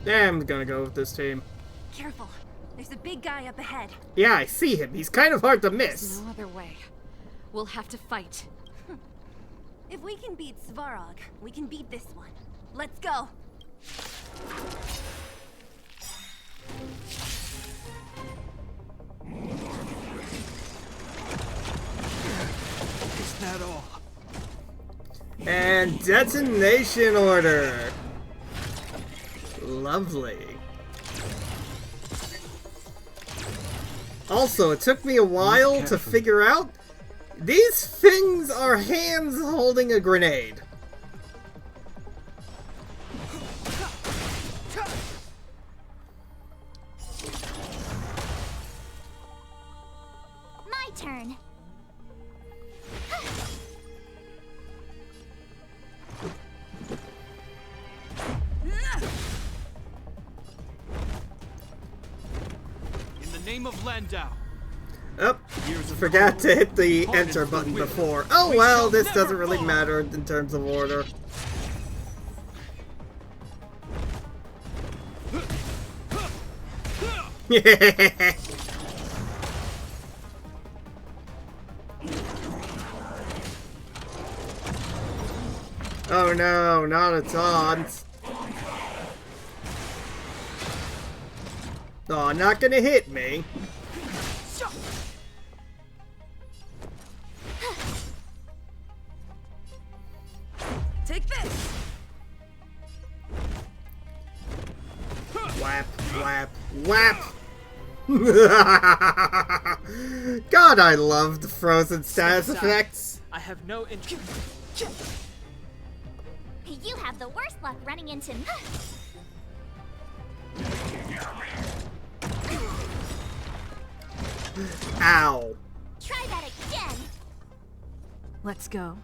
I'm gonna go with this team. Careful. There's a big guy up ahead. Yeah, I see him. He's kind of hard to miss. There's no other way. We'll have to fight. If we can beat Svarog, we can beat this one. Let's go. Is that all? And detonation order. Lovely. Also, it took me a while to figure out these things are hands holding a grenade. My turn. In the name of Landau. Oh, forgot to hit the enter button before. Oh well, this doesn't really matter in terms of order. Oh no, not a taunt. Oh, not gonna hit me. Take this. Whap, whap, whap. God, I love the frozen status effects. I have no interest. You have the worst luck running into me. Ow. Try that again. Let's go.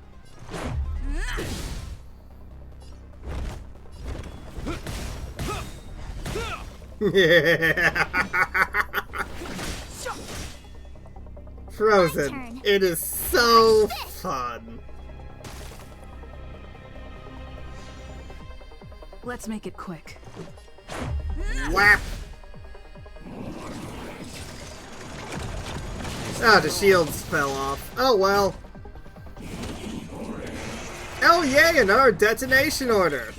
Frozen. It is so fun. Let's make it quick. Whap. Ah, the shields fell off. Oh well. Oh yay, another detonation order.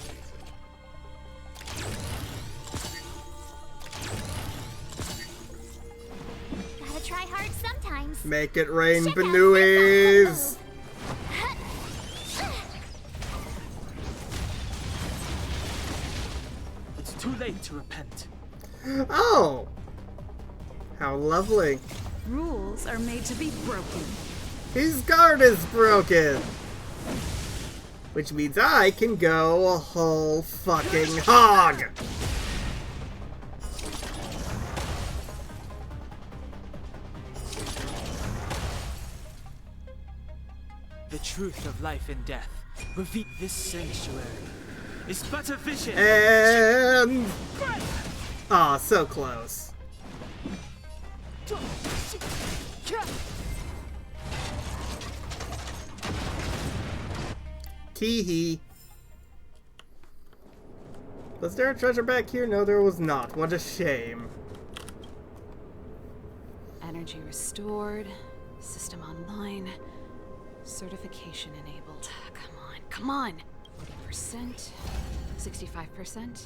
Gotta try hard sometimes. Make it rain, Benuis. It's too late to repent. Oh. How lovely. Rules are made to be broken. His guard is broken. Which means I can go a whole fucking hog. truth of life and death. Reveal this sanctuary is but a vision. And ah, so close. Teehee. Was there a treasure back here? No, there was not. What a shame. Energy restored. System online. Certification enabled. Come on, come on! 40%. 65%.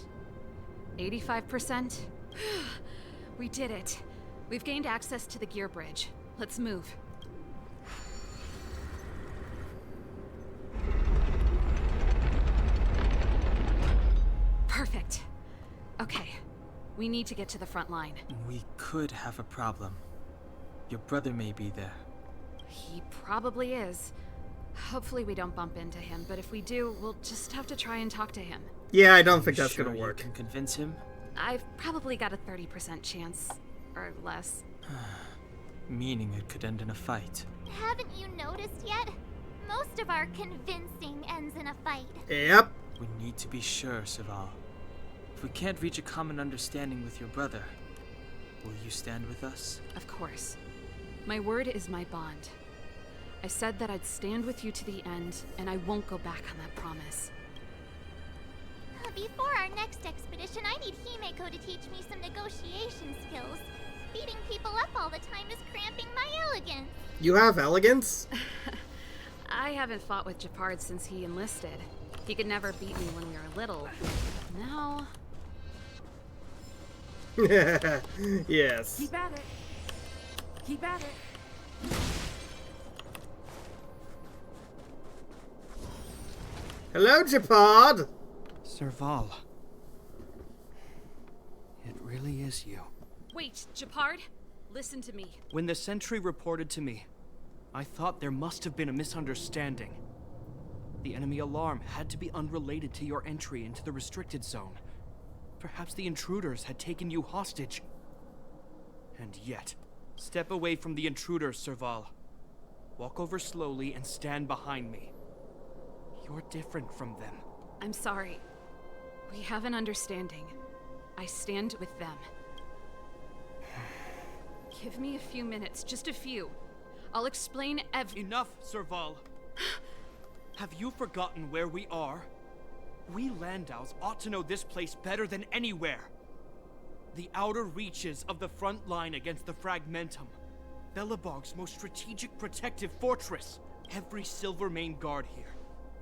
85%. We did it. We've gained access to the gear bridge. Let's move. Perfect. Okay. We need to get to the front line. We could have a problem. Your brother may be there. He probably is. Hopefully we don't bump into him, but if we do, we'll just have to try and talk to him. Yeah, I don't think that's gonna work. You can convince him? I've probably got a 30% chance. Or less. Meaning it could end in a fight. Haven't you noticed yet? Most of our convincing ends in a fight. Yep. We need to be sure, Saval. If we can't reach a common understanding with your brother, will you stand with us? Of course. My word is my bond. I said that I'd stand with you to the end, and I won't go back on that promise. Before our next expedition, I need Himeko to teach me some negotiation skills. Beating people up all the time is cramping my elegance. You have elegance? I haven't fought with Japard since he enlisted. He could never beat me when we were little. Now... Yes. Keep at it. Keep at it. Hello, Japard! Serval. It really is you. Wait, Japard? Listen to me. When the sentry reported to me, I thought there must have been a misunderstanding. The enemy alarm had to be unrelated to your entry into the restricted zone. Perhaps the intruders had taken you hostage. And yet, step away from the intruders, Serval. Walk over slowly and stand behind me. You're different from them. I'm sorry. We have an understanding. I stand with them. Give me a few minutes, just a few. I'll explain Enough, Serval. Have you forgotten where we are? We Landaus ought to know this place better than anywhere. The outer reaches of the front line against the Fragmentum. Belobog's most strategic protective fortress. Every Silvermane guard here,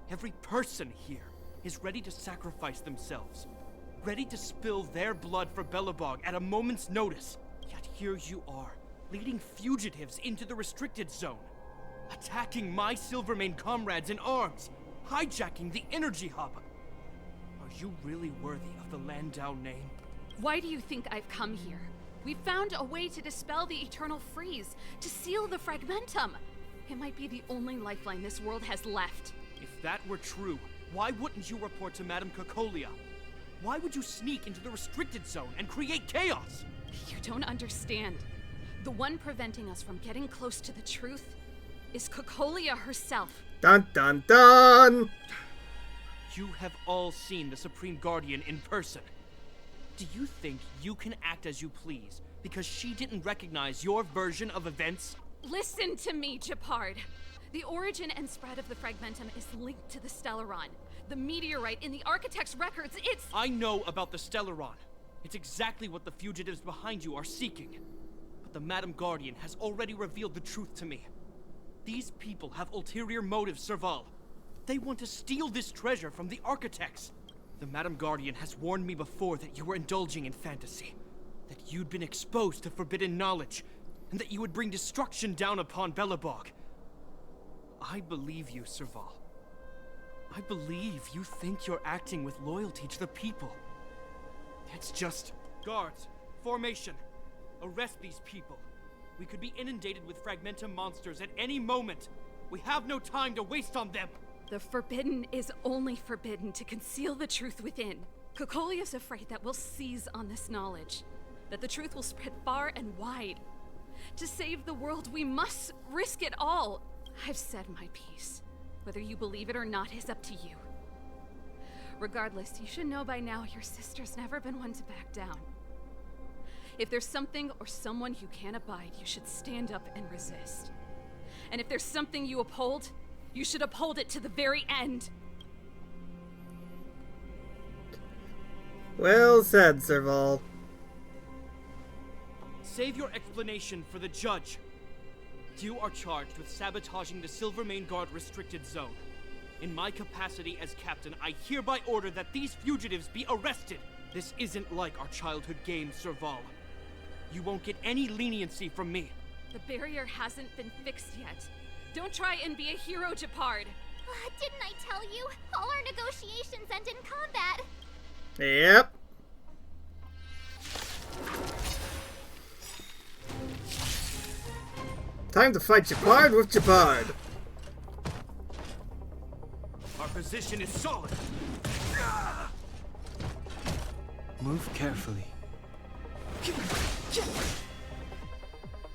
every person here, is ready to sacrifice themselves. Ready to spill their blood for Belobog at a moment's notice. Yet here you are, leading fugitives into the restricted zone. Attacking my Silvermane comrades in arms. Hijacking the energy hub. Are you really worthy of the Landau name? Why do you think I've come here? We found a way to dispel the eternal freeze, to seal the Fragmentum. It might be the only lifeline this world has left. If that were true, why wouldn't you report to Madame Cocolia? Why would you sneak into the restricted zone and create chaos? You don't understand. The one preventing us from getting close to the truth is Cocolia herself. Dun dun dun! You have all seen the Supreme Guardian in person. Do you think you can act as you please because she didn't recognize your version of events? Listen to me, Japard. The origin and spread of the Fragmentum is linked to the Stellaron. The meteorite in the Architect's records, it's... I know about the Stellaron. It's exactly what the fugitives behind you are seeking. But the Madam Guardian has already revealed the truth to me. These people have ulterior motives, Serval. They want to steal this treasure from the Architects. The Madam Guardian has warned me before that you were indulging in fantasy. That you'd been exposed to forbidden knowledge. And that you would bring destruction down upon Belobog. I believe you, Serval. I believe you think you're acting with loyalty to the people. It's just... Guards, formation. Arrest these people. We could be inundated with Fragmentum monsters at any moment. We have no time to waste on them. The forbidden is only forbidden to conceal the truth within. Cocolia's afraid that we'll seize on this knowledge. That the truth will spread far and wide. To save the world, we must risk it all. I've said my piece. Whether you believe it or not is up to you. Regardless, you should know by now your sister's never been one to back down. If there's something or someone you can't abide, you should stand up and resist. And if there's something you uphold, you should uphold it to the very end. Well said, Serval. Save your explanation for the judge. You are charged with sabotaging the Silvermane Guard restricted zone. In my capacity as captain, I hereby order that these fugitives be arrested. This isn't like our childhood game, Serval. You won't get any leniency from me. The barrier hasn't been fixed yet. Don't try and be a hero, Japard. Didn't I tell you? All our negotiations end in combat. Yep. Time to fight Japard with Japard. Our position is solid. Move carefully.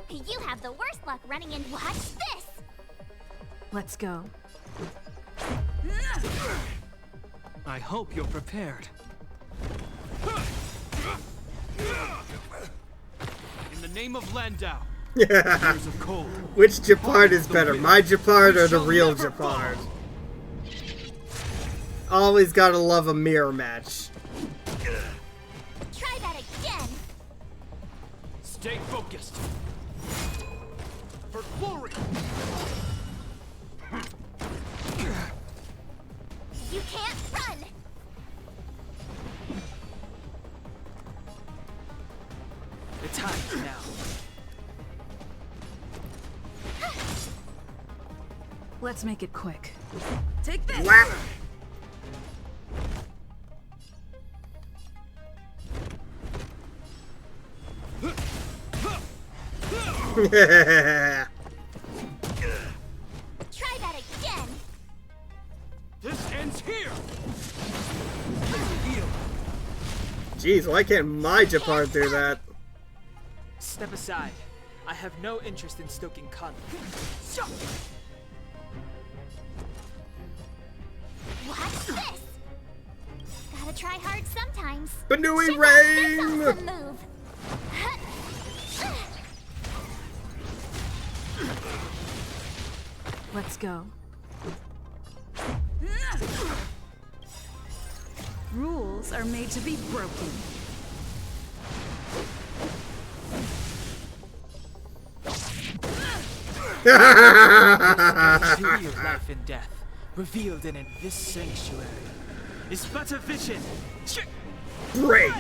You have the worst luck running in. Watch this! Let's go. I hope you're prepared. In the name of Landau. Years of cold. Which Japard is better, my Japard or the real Japard? Always gotta love a mirror match. Try that again! Stay focused. For glory! You can't run! The time's now. Let's make it quick. Take this! Whap. Try that again! This ends here! Jeez, why can't my Japard do that? Step aside. I have no interest in stoking conflict. Watch this! Gotta try hard sometimes. Banui Check out Rain! this awesome move! Let's go. Rules are made to be broken. Theory of life and death, revealed in this sanctuary, is but a vision. Break!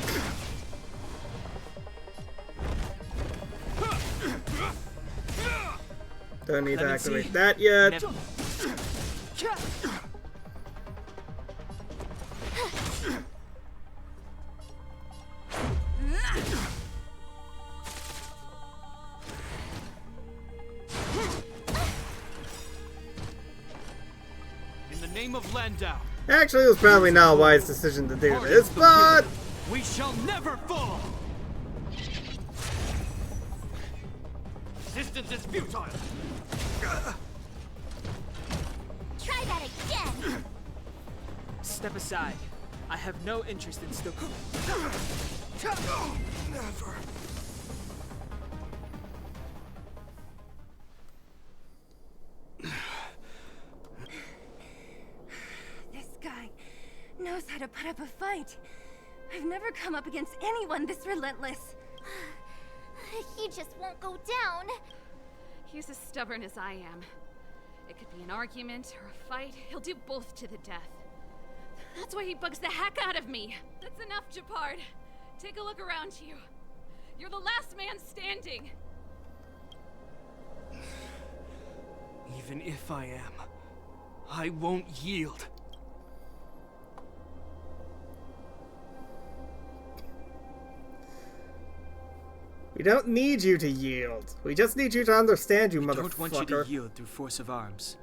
Don't need to activate that yet. In the name of Landau. Actually, it was probably not a wise decision to do this, but... We shall never fall! Resistance is futile! Try that again! Step aside. I have no interest in stoking. Never. This guy knows how to put up a fight. I've never come up against anyone this relentless. He just won't go down. He's as stubborn as I am. It could be an argument or a fight. He'll do both to the death. That's why he bugs the heck out of me. That's enough, Japard. Take a look around you. You're the last man standing. Even if I am, I won't yield. We don't need you to yield. We just need you to understand, you I motherfucker. don't want you to yield through force of arms.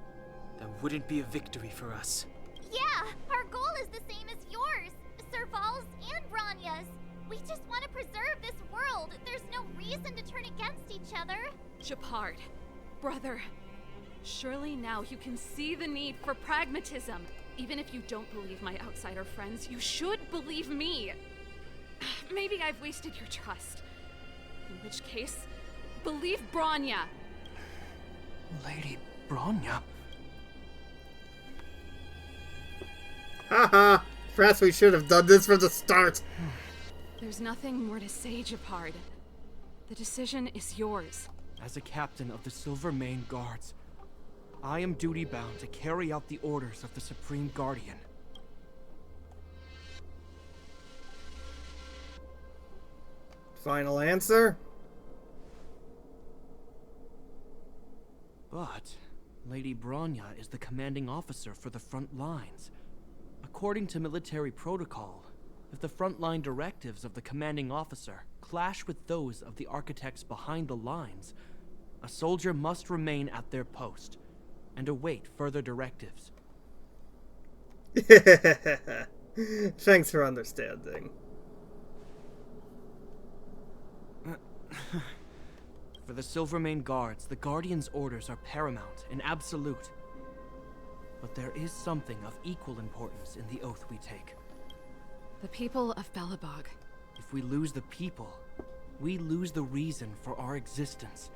That wouldn't be a victory for us. Yeah, our goal is the same as yours, Serval's and Bronya's. We just want to preserve this world. There's no reason to turn against each other. Japard, brother, Surely now you can see the need for pragmatism. Even if you don't believe my outsider friends, you should believe me. Maybe I've wasted your trust. In which case, believe Bronya. Lady Bronya? Haha! Perhaps we should have done this from the start. There's nothing more to say, Japard. The decision is yours. As a captain of the Silvermane Guards, I am duty-bound to carry out the orders of the Supreme Guardian. Final answer? But Lady Bronya is the commanding officer for the front lines. According to military protocol, if the frontline directives of the commanding officer clash with those of the architects behind the lines, a soldier must remain at their post and await further directives. Thanks for understanding. For the Silvermane Guards, the Guardian's orders are paramount and absolute. But there is something of equal importance in the oath we take. The people of Belobog. If we lose the people, we lose the reason for our existence.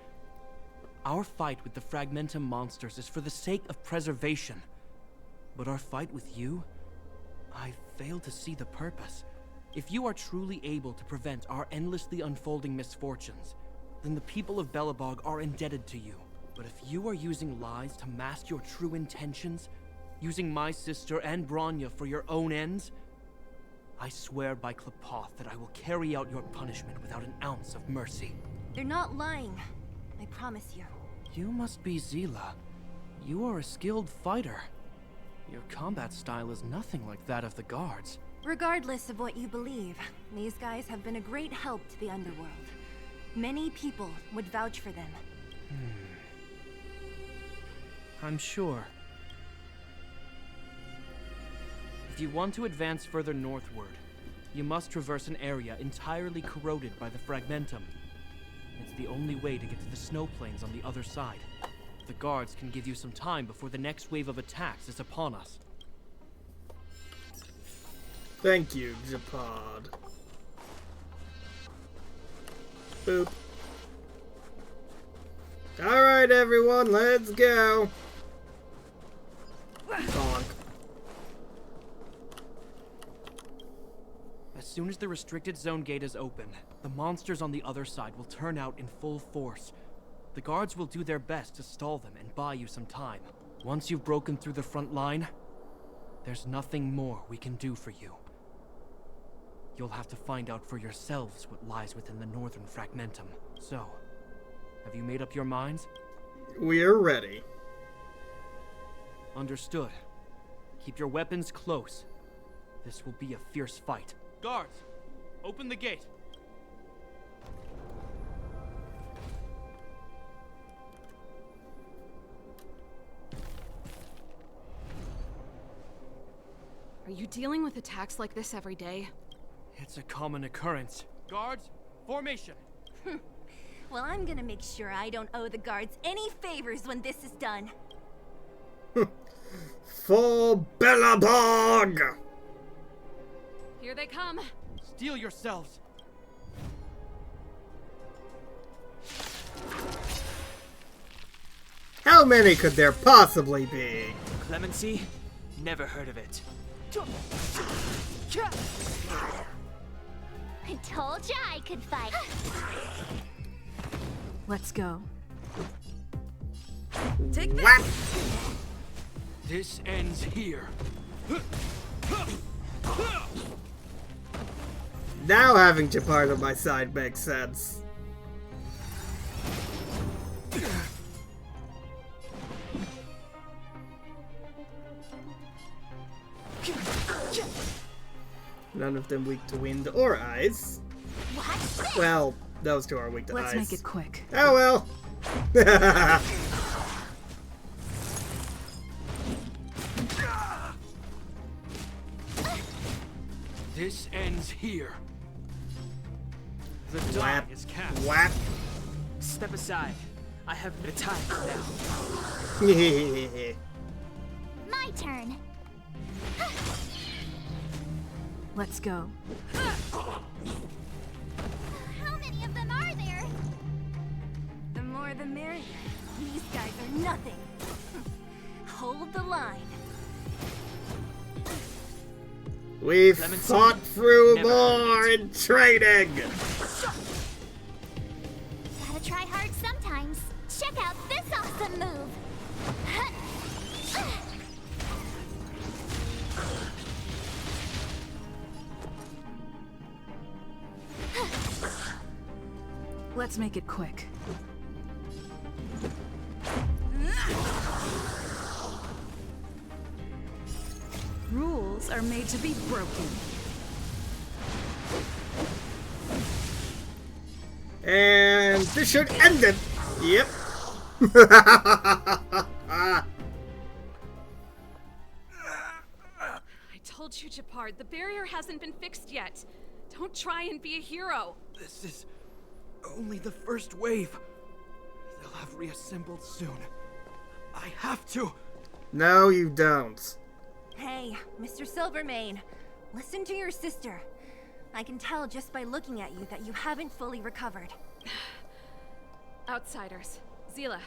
Our fight with the Fragmentum monsters is for the sake of preservation. But our fight with you? I fail to see the purpose. If you are truly able to prevent our endlessly unfolding misfortunes, then the people of Belobog are indebted to you. But if you are using lies to mask your true intentions, using my sister and Bronya for your own ends, I swear by Klapoth that I will carry out your punishment without an ounce of mercy. They're not lying. I promise you. You must be Zila. You are a skilled fighter. Your combat style is nothing like that of the guards. Regardless of what you believe, these guys have been a great help to the underworld. Many people would vouch for them. I'm sure. If you want to advance further northward, you must traverse an area entirely corroded by the Fragmentum. It's the only way to get to the snow plains on the other side. The guards can give you some time before the next wave of attacks is upon us. Thank you, Japard. Boop. Alright, everyone, let's go. Bonk. As soon as the restricted zone gate is open, the monsters on the other side will turn out in full force. The guards will do their best to stall them and buy you some time. Once you've broken through the front line, there's nothing more we can do for you. You'll have to find out for yourselves what lies within the northern Fragmentum. So, have you made up your minds? We're ready. Understood. Keep your weapons close. This will be a fierce fight. Guards, open the gate. Are you dealing with attacks like this every day? It's a common occurrence. Guards, formation. Well, I'm gonna make sure I don't owe the guards any favors when this is done. For Belobog! Here they come. Steel yourselves. How many could there possibly be? Clemency? Never heard of it. I told ya I could fight. Let's go. Take this. Whack! This ends here. Now having Japard on my side makes sense. None of them weak to wind or ice. What? Well, those two are weak to ice. Let's make it quick. Oh well. This ends here. The die Whap, is cast. whap. Step aside. I have the time now. My turn. Let's go. How many of them are there? The more the merrier. These guys are nothing. Hold the line. We've Clementine, fought through never more in training! Gotta try hard sometimes. Check out this awesome move. Let's make it quick. Rules are made to be broken. And this should end it! Yep. I told you, Japard, the barrier hasn't been fixed yet. Don't try and be a hero. This is only the first wave. They'll have reassembled soon. I have to. No, you don't. Hey, Mr. Silvermane, listen to your sister. I can tell just by looking at you that you haven't fully recovered. Outsiders. Zila,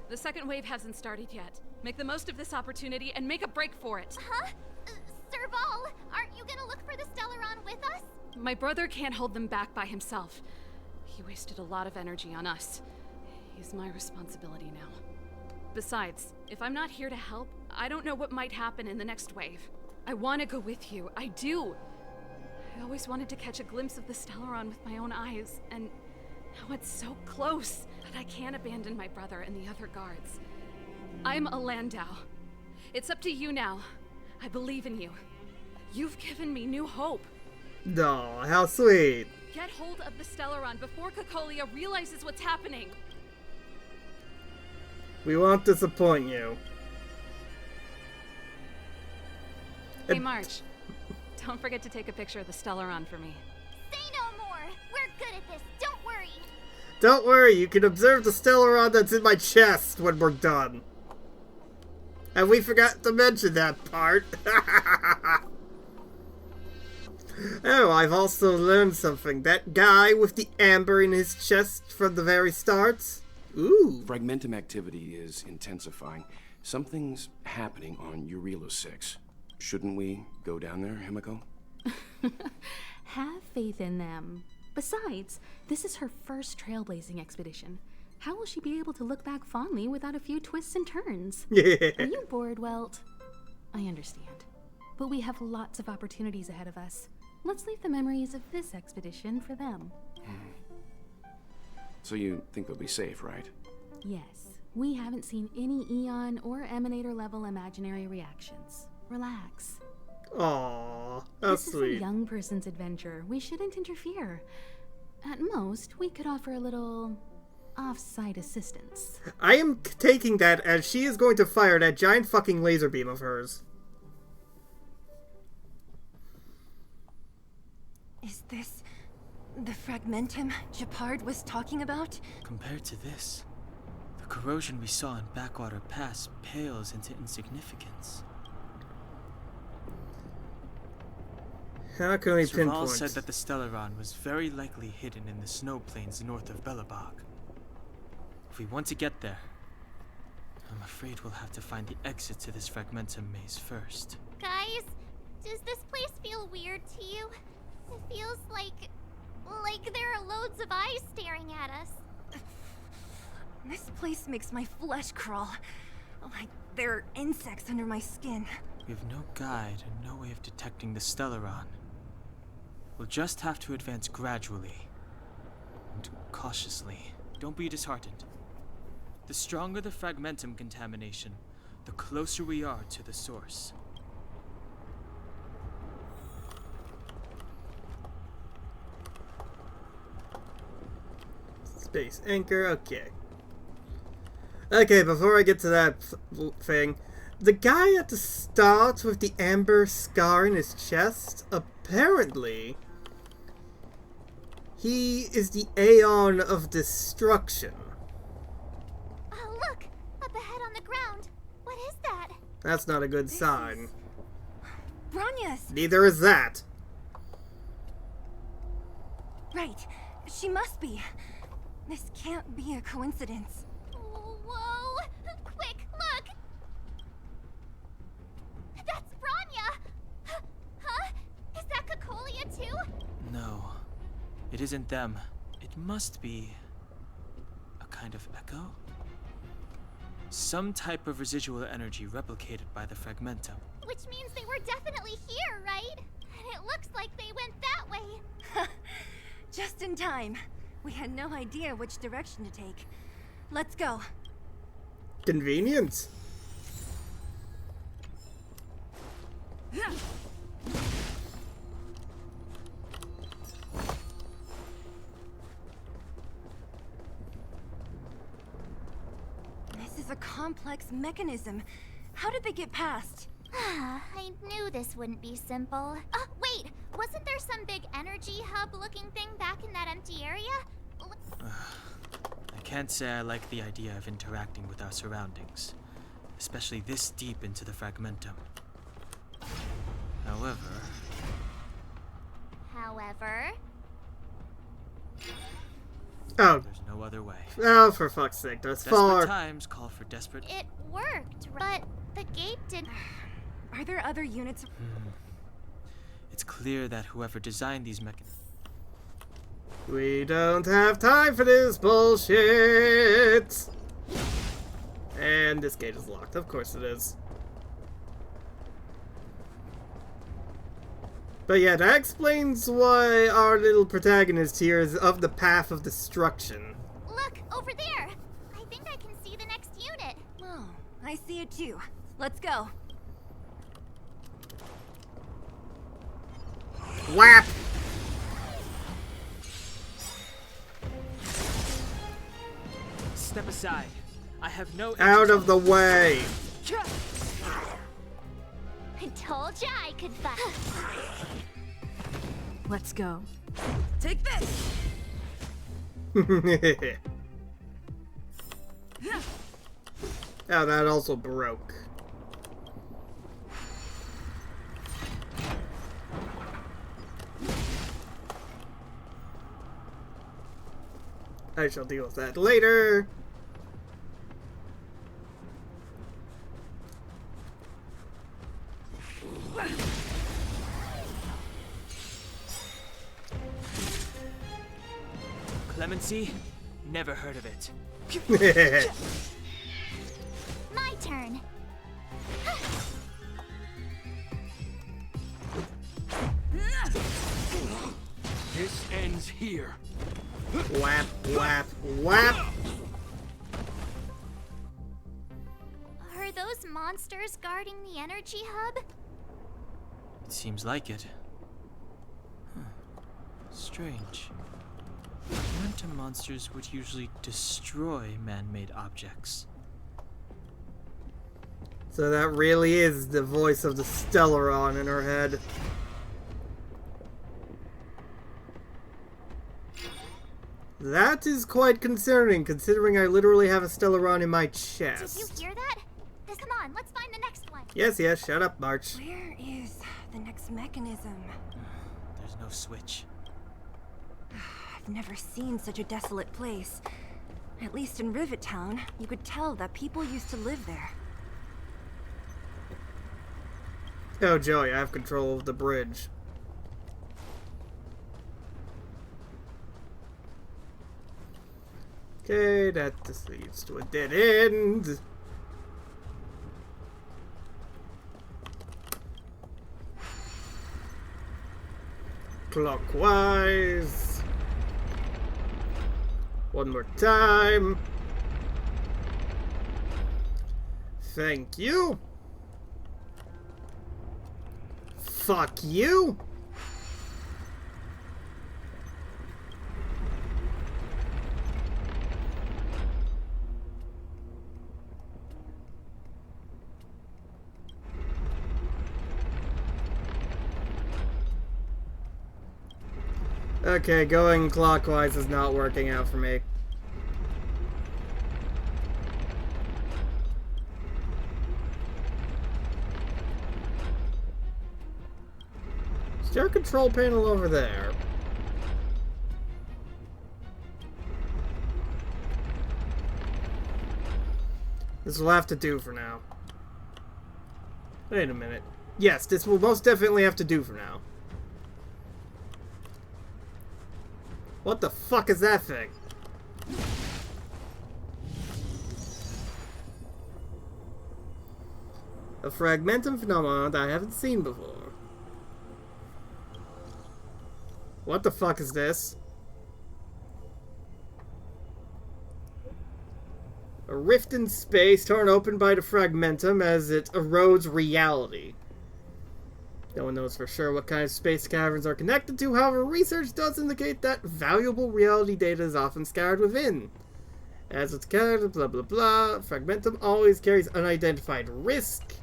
the second wave hasn't started yet. Make the most of this opportunity and make a break for it. Huh? Serval, aren't you gonna look for the Stellaron with us? My brother can't hold them back by himself. He wasted a lot of energy on us. He's my responsibility now. Besides, if I'm not here to help, I don't know what might happen in the next wave. I want to go with you. I do. I always wanted to catch a glimpse of the Stellaron with my own eyes, and now it's so close. But I can't abandon my brother and the other guards. I'm a Landau. It's up to you now. I believe in you. You've given me new hope. Aw, how sweet. Get hold of the Stellaron before Cocolia realizes what's happening. We won't disappoint you. Hey, March. Don't forget to take a picture of the Stellaron for me. Say no more. We're good at this. Don't worry. Don't worry, you can observe the Stellaron that's in my chest when we're done. And we forgot to mention that part. Oh, I've also learned something. That guy with the amber in his chest from the very start. Ooh. Fragmentum activity is intensifying. Something's happening on Urilo 6. Shouldn't we go down there, Himiko? Have faith in them. Besides, this is her first trailblazing expedition. How will she be able to look back fondly without a few twists and turns? Are you bored, Welt? I understand. But we have lots of opportunities ahead of us. Let's leave the memories of this expedition for them. So you think they'll be safe, right? Yes. We haven't seen any Eon or Emanator level imaginary reactions. Relax. Aww, that's This sweet. is a young person's adventure. We shouldn't interfere. At most, we could offer a little off-site assistance. I am taking that as she is going to fire that giant fucking laser beam of hers. Is this the Fragmentum Japard was talking about? Compared to this, the corrosion we saw in Backwater Pass pales into insignificance. How can we Serval pinpoint? said that the Stellaron was very likely hidden in the snow plains north of Belobog. If we want to get there, I'm afraid we'll have to find the exit to this Fragmentum maze first. Guys, does this place feel weird to you? It feels like there are loads of eyes staring at us. This place makes my flesh crawl. Like there are insects under my skin. We have no guide and no way of detecting the Stellaron. We'll just have to advance gradually and cautiously. Don't be disheartened. The stronger the Fragmentum contamination, the closer we are to the source. Space anchor, okay. Okay, before I get to that thing, the guy at the start with the amber scar in his chest, apparently, he is the Aeon of Destruction. is that? That's not a good sign. Bronya's! Neither is that. Right. She must be. This can't be a coincidence. Whoa! Quick, look! That's Bronya! Huh? Is that Cocolia too? No, it isn't them. It must be a kind of echo? Some type of residual energy replicated by the fragmentum. Which means they were definitely here, right? And it looks like they went that way. Just in time. We had no idea which direction to take. Let's go. Convenient. This is a complex mechanism. How did they get past? I knew this wouldn't be simple. Wait! Wasn't there some big energy hub-looking thing back in that empty area? I can't say I like the idea of interacting with our surroundings, especially this deep into the fragmentum. However... Oh. There's no other way. Oh, for fuck's sake, that's far. Desperate times call for desperate... It worked, but the gate didn't... Are there other units? It's clear that whoever designed these mechanisms... We don't have time for this bullshit! And this gate is locked. Of course it is. But yeah, that explains why our little protagonist here is of the path of destruction. Look, over there! I think I can see the next unit. Oh, I see it too. Let's go. Whap! Step aside. I have no... Out of the way! I told ya I could fight. Let's go. Take this! Oh, that also broke. I shall deal with that later. Clemency? Never heard of it. My turn. This ends here. Whap, whap, whap! Are those monsters guarding the energy hub? It seems like it. Huh. Strange. Fragmentum monsters would usually destroy man-made objects. So that really is the voice of the Stellaron in her head. That is quite concerning, considering I literally have a Stellaron in my chest. Did you hear that? Come on, let's find the next one. Yes, yes, shut up, March. Where is the next mechanism? There's no switch. I've never seen such a desolate place. At least in Rivet Town, you could tell that people used to live there. Oh, Joey, I have control of the bridge. Okay, that just leads to a dead end. Clockwise. One more time. Thank you. Fuck you. Okay, going clockwise is not working out for me. Is there a control panel over there? This will have to do for now. Wait a minute. Yes, this will most definitely have to do for now. What the fuck is that thing? A fragmentum phenomenon that I haven't seen before. What the fuck is this? A rift in space torn open by the fragmentum as it erodes reality. No one knows for sure what kind of space caverns are connected to, however, research does indicate that valuable reality data is often scattered within. As it's scattered, blah blah blah, fragmentum always carries unidentified risk.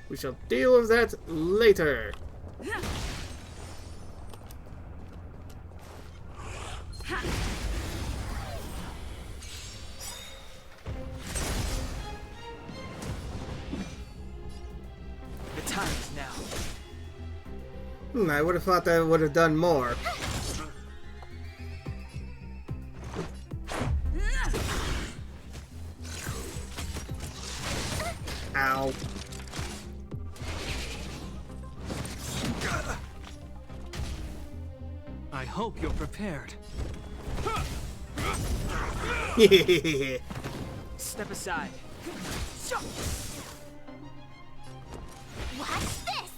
We shall deal with that later. The time is now. I would have thought that would have done more. Ow. I hope you're prepared. Step aside. Watch this!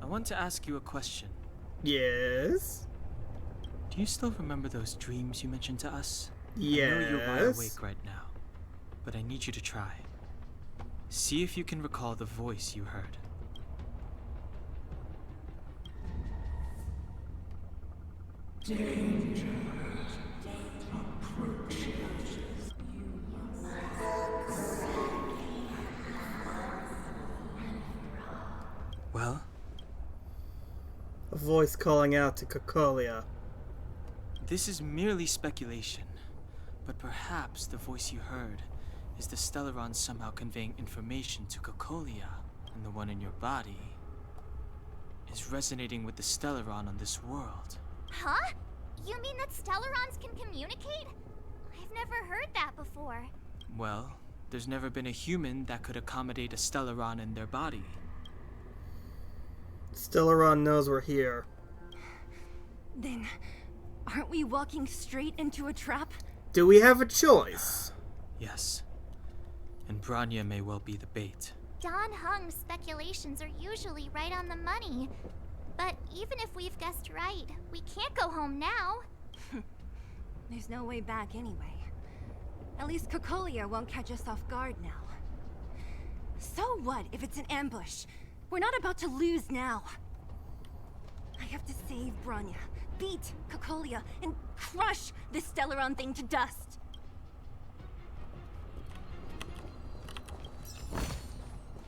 I want to ask you a question. Yes? Do you still remember those dreams you mentioned to us? Yes. I know you're wide awake right now, but I need you to try. See if you can recall the voice you heard. Danger approaches. Well? A voice calling out to Cocolia. This is merely speculation, but perhaps the voice you heard is the Stellaron somehow conveying information to Cocolia, and the one in your body is resonating with the Stellaron on this world. Huh? You mean that Stellarons can communicate? I've never heard that before. Well, there's never been a human that could accommodate a Stellaron in their body. Stellaron knows we're here. Then, aren't we walking straight into a trap? Do we have a choice? Yes. And Bronya may well be the bait. Don Hung's speculations are usually right on the money. But even if we've guessed right, we can't go home now. There's no way back anyway. At least Cocolia won't catch us off guard now. So what if it's an ambush? We're not about to lose now. I have to save Bronya, beat Cocolia, and crush this Stellaron thing to dust.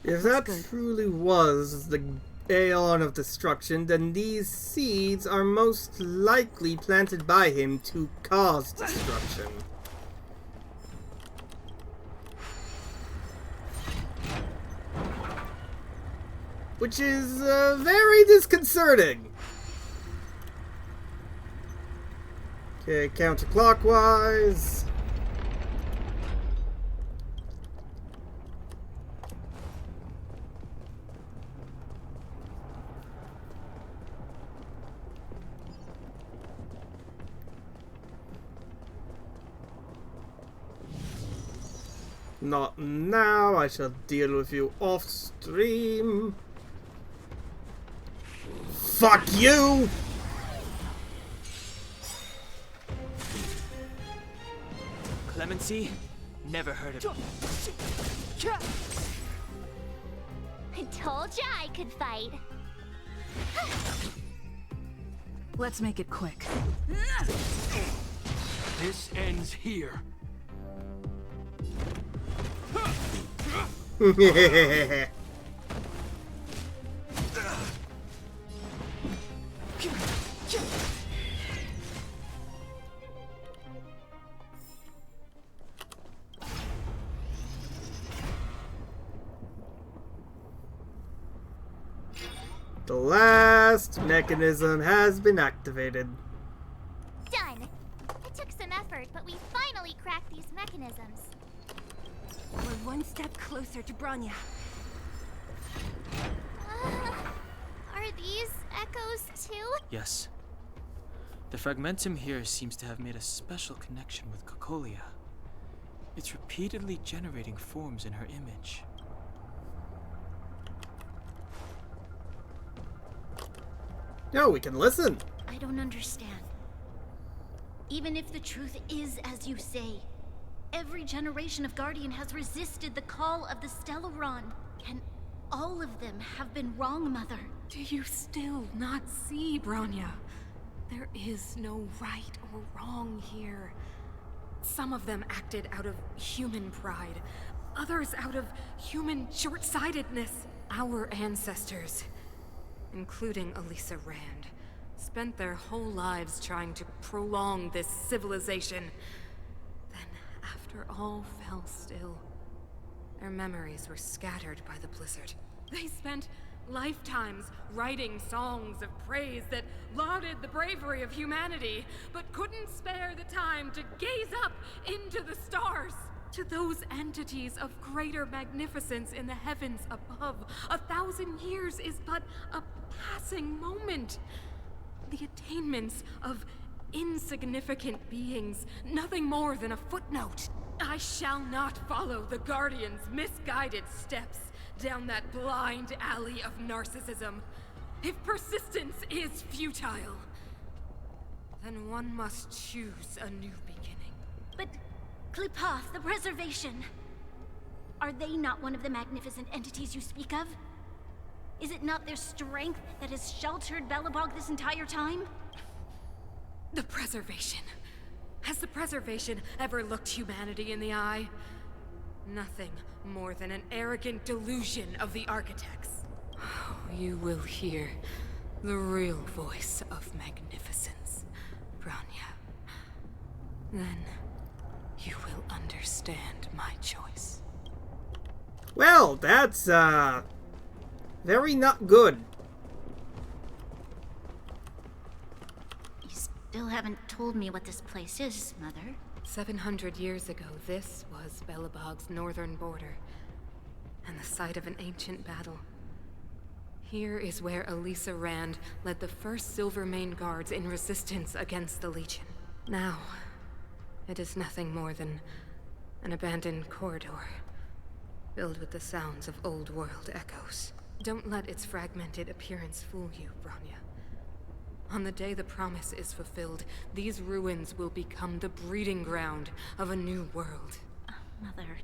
If that truly was the Aeon of Destruction, then these seeds are most likely planted by him to cause destruction. Which is very disconcerting. Okay, counterclockwise. Not now, I shall deal with you off stream. Fuck you! Clemency? Never heard of it. I told ya I could fight. Let's make it quick. This ends here. The last mechanism has been activated. Done. It took some effort, but we finally cracked these mechanisms. We're one step closer to Bronya. Are these echoes too? Yes. The fragmentum here seems to have made a special connection with Cocolia. It's repeatedly generating forms in her image. No, we can listen. I don't understand. Even if the truth is as you say, every generation of Guardian has resisted the call of the Stellaron. And all of them have been wrong, Mother. Do you still not see, Bronya? There is no right or wrong here. Some of them acted out of human pride, others out of human short-sightedness. Our ancestors, including Elisa Rand, spent their whole lives trying to prolong this civilization. Then, after all fell still, their memories were scattered by the blizzard. They spent lifetimes writing songs of praise that lauded the bravery of humanity, but couldn't spare the time to gaze up into the stars. To those entities of greater magnificence in the heavens above, 1,000 years is but a passing moment. The attainments of insignificant beings, nothing more than a footnote. I shall not follow the Guardian's misguided steps down that blind alley of narcissism. If persistence is futile, then one must choose a new beginning. But Klipoth, the Preservation, are they not one of the magnificent entities you speak of? Is it not their strength that has sheltered Belobog this entire time? The Preservation. Has the Preservation ever looked humanity in the eye? Nothing more than an arrogant delusion of the architects. Oh, you will hear the real voice of magnificence, Bronya. Then you will understand my choice. Well, that's, very not good. You still haven't told me what this place is, Mother. 700 years ago, this was Belobog's northern border, and the site of an ancient battle. Here is where Elisa Rand led the first Silvermane Guards in resistance against the Legion. Now, it is nothing more than an abandoned corridor, filled with the sounds of old-world echoes. Don't let its fragmented appearance fool you, Bronya. On the day the promise is fulfilled, these ruins will become the breeding ground of a new world. Mother,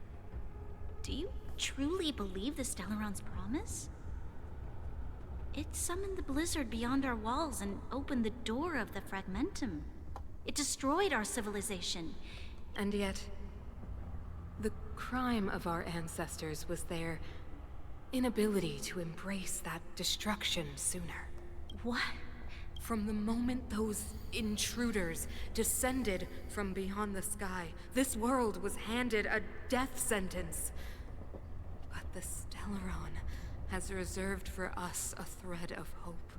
do you truly believe the Stellaron's promise? It summoned the blizzard beyond our walls and opened the door of the Fragmentum. It destroyed our civilization. And yet, the crime of our ancestors was their inability to embrace that destruction sooner. What? From the moment those intruders descended from beyond the sky, this world was handed a death sentence. But the Stellaron has reserved for us a thread of hope.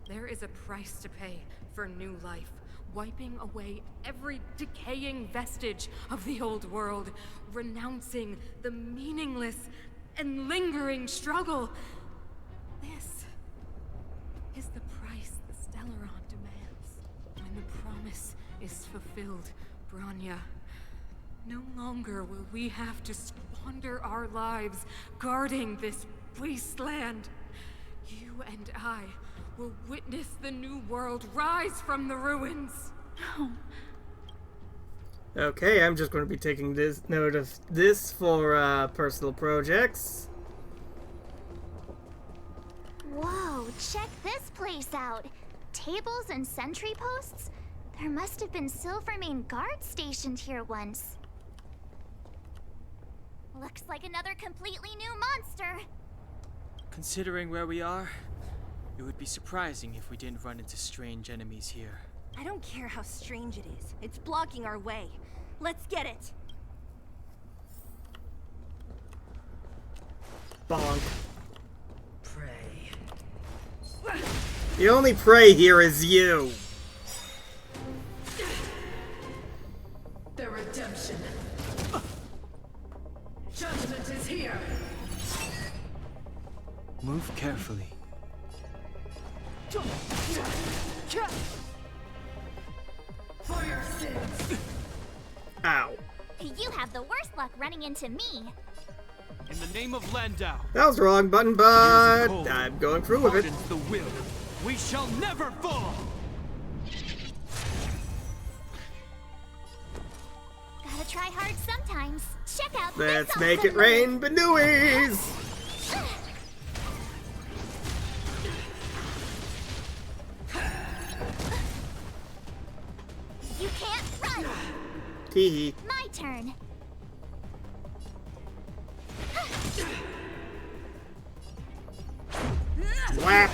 There is a price to pay for new life, wiping away every decaying vestige of the old world, renouncing the meaningless and lingering struggle. This is the price the Stellaron demands. When the promise is fulfilled, Bronya, no longer will we have to squander our lives guarding this wasteland. You and I will witness the new world rise from the ruins. No. Okay, I'm just going to be taking this note of this for personal projects. Whoa, check this place out. Tables and sentry posts? There must have been Silvermane guards stationed here once. Looks like another completely new monster. Considering where we are, it would be surprising if we didn't run into strange enemies here. I don't care how strange it is. It's blocking our way. Let's get it. Bonk. Pray. The only prey here is you. The redemption. Judgment is here. Move carefully. For your sins. Ow. You have the worst luck running into me. In the name of Landau. That was the wrong button, but I'm going through with it. Pardons the will. We shall never fall. Gotta try hard sometimes. Check out Let's this make it awesome rain, Banooies! You can't run. Teehee. My turn. Whap.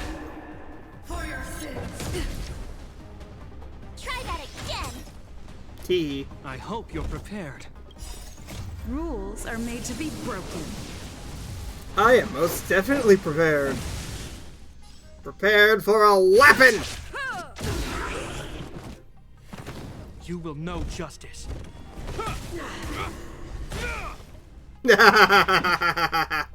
For your sins. Try that again. Teehee. I hope you're prepared. Rules are made to be broken. I am most definitely prepared. Prepared for a weapon! You will know justice. The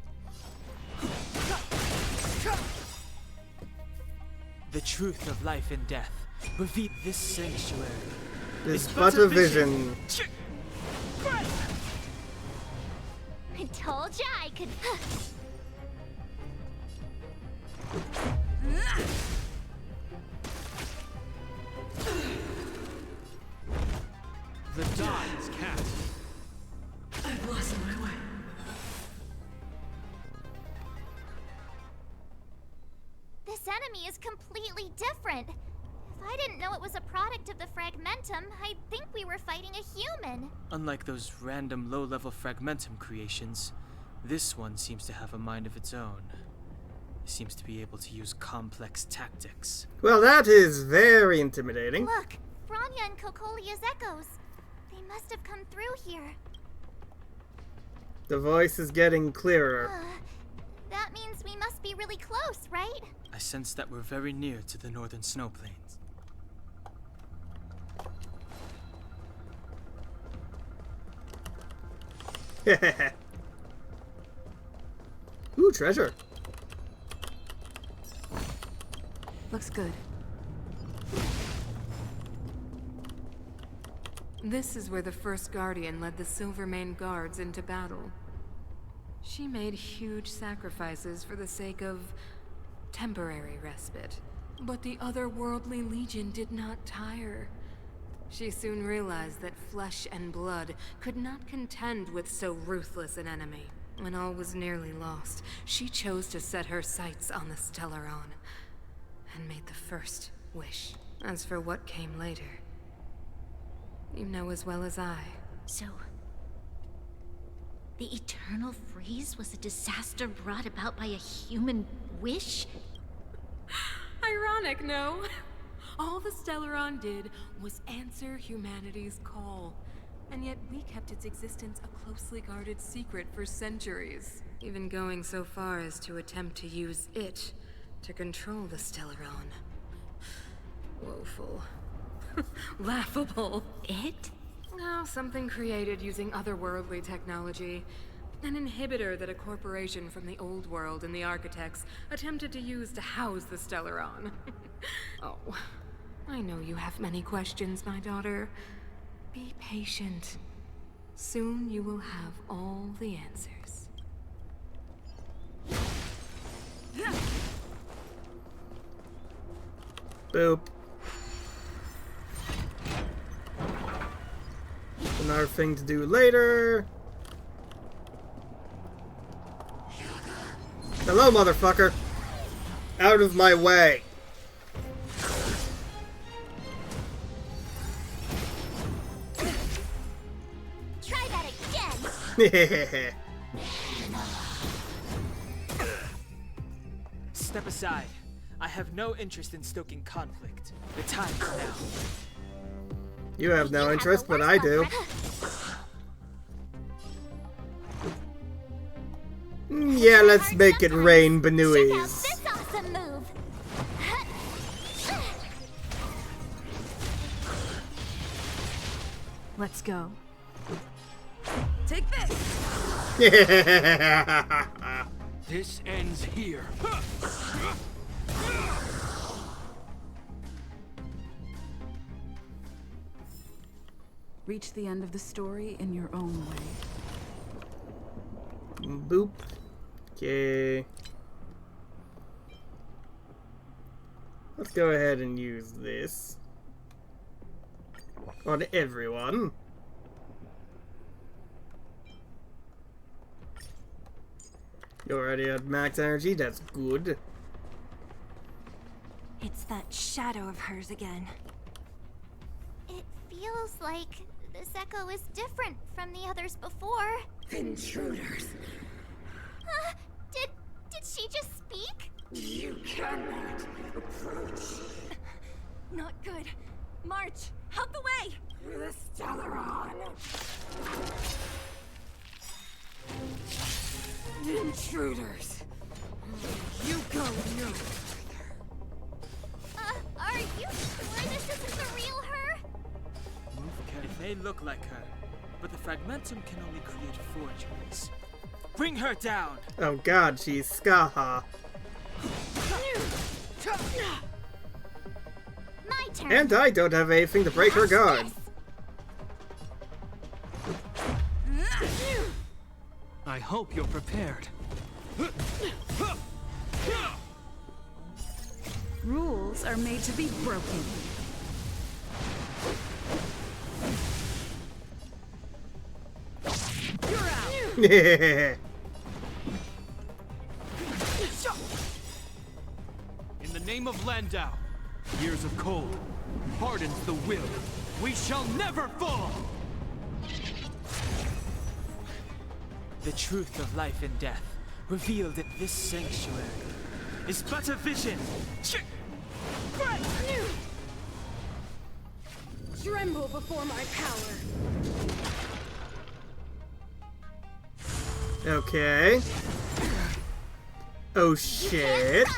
truth of life and death. Reveal this sanctuary. Is but a vision. I told ya I could. The die is cast. I've lost my way. This enemy is completely different. If I didn't know it was a product of the Fragmentum, I'd think we were fighting a human. Unlike those random low-level Fragmentum creations, this one seems to have a mind of its own. It seems to be able to use complex tactics. Well, that is very intimidating. Look, Bronya and Kokolia's echoes. They must have come through here. The voice is getting clearer. That means we must be really close, right? I sense that we're very near to the northern snow plains. Ooh, treasure. Looks good. This is where the first Guardian led the Silvermane Guards into battle. She made huge sacrifices for the sake of temporary respite. But the otherworldly Legion did not tire. She soon realized that flesh and blood could not contend with so ruthless an enemy. When all was nearly lost, she chose to set her sights on the Stellaron and made the first wish. As for what came later, you know as well as I. So, the Eternal Freeze was a disaster brought about by a human wish? Ironic, no? All the Stellaron did was answer humanity's call. And yet we kept its existence a closely guarded secret for centuries. Even going so far as to attempt to use it to control the Stellaron. Woeful. Laughable. It? No, something created using otherworldly technology. An inhibitor that a corporation from the old world and the Architects attempted to use to house the Stellaron. Oh, I know you have many questions, my daughter. Be patient. Soon you will have all the answers. Boop. Another thing to do later. Hello, motherfucker. Out of my way. Try that again. step aside. I have no interest in stoking conflict. The time is now. You have no interest, but I do. Yeah, let's make it rain, Banuis. This awesome move. Let's go. Take this. This ends here. Reach the end of the story in your own way. Boop. Okay. Let's go ahead and use this on everyone. You already had max energy, that's good. It's that shadow of hers again. It feels like this echo is different from the others before. Intruders. Did she just speak? You cannot approach. Not good. March, out the way! The Stellaron. Intruders. You go no. Are you sure this isn't the real her? It may look like her, but the fragmentum can only create forgeries. Bring her down! Oh god, she's Skaha. My turn. And I don't have anything to break her guard. I hope you're prepared. Rules are made to be broken. You're out. In the name of Landau, years of cold hardens the will. We shall never fall! The truth of life and death, revealed in this sanctuary, is but a vision. Tremble before my power. Okay. Oh shit.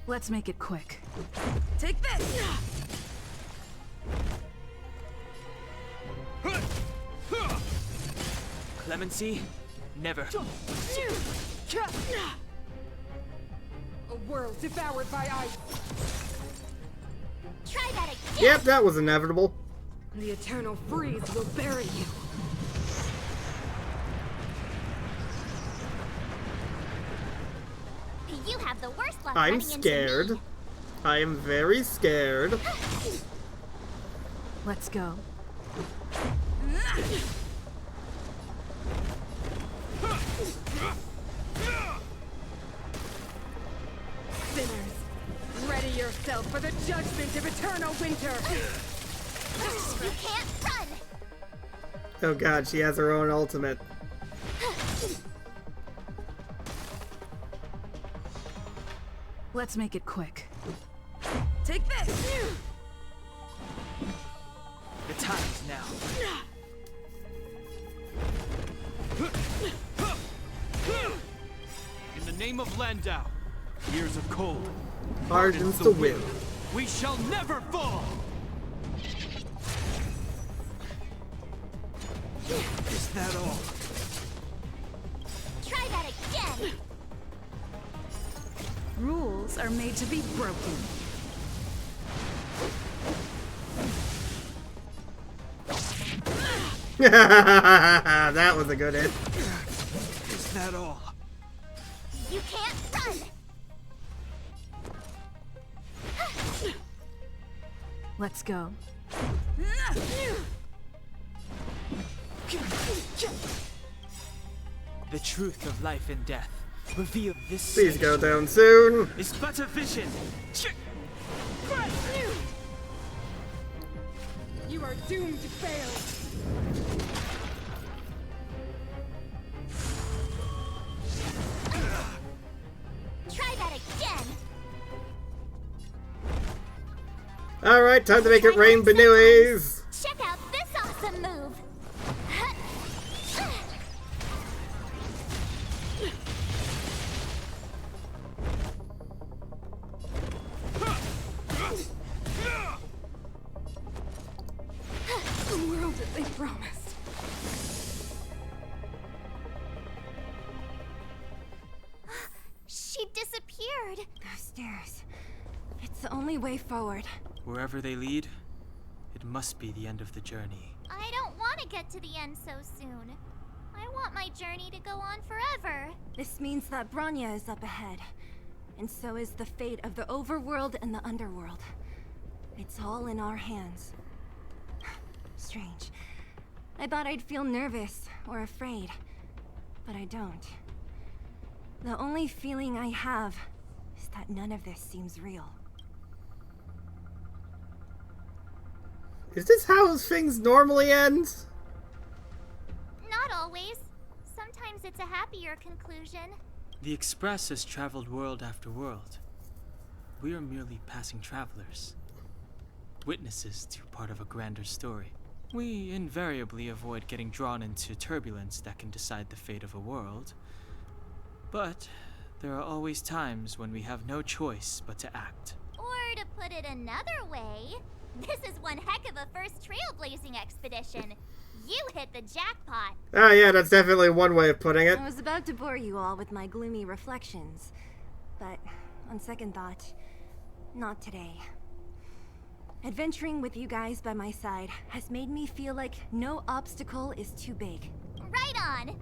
Let's make it quick. Take this. Clemency? Never. A world devoured by ice. Try that again. Yep, that was inevitable. The eternal freeze will bury you. You have the worst luck I'm running into scared. me. I am very scared. Let's go. Sinners, ready yourself for the judgment of eternal winter. You can't run. Oh god, she has her own ultimate. Let's make it quick. Take this. The time is now. In the name of Landau, years of cold Hardens the will. We shall never fall! Is that all? Try that again. Rules are made to be broken. That was a good hit. Is that all? You can't run. Let's go. The truth of life and death, revealed this Please go down soon. is but a vision. You are doomed to fail. Alright, time to make it rain Banuis! Check out this awesome move! The world that they promised. She disappeared. Those stairs. It's the only way forward. Wherever they lead, it must be the end of the journey. I don't want to get to the end so soon. I want my journey to go on forever. This means that Bronya is up ahead. And so is the fate of the overworld and the underworld. It's all in our hands. Strange. I thought I'd feel nervous or afraid, but I don't. The only feeling I have is that none of this seems real. Is this how things normally end? Not always. Sometimes it's a happier conclusion. The Express has traveled world after world. We are merely passing travelers. Witnesses to part of a grander story. We invariably avoid getting drawn into turbulence that can decide the fate of a world. But there are always times when we have no choice but to act. Or to put it another way, this is one heck of a first trailblazing expedition. You hit the jackpot. Ah, yeah, that's definitely one way of putting it. I was about to bore you all with my gloomy reflections, but on second thought, not today. Adventuring with you guys by my side has made me feel like no obstacle is too big. Right on.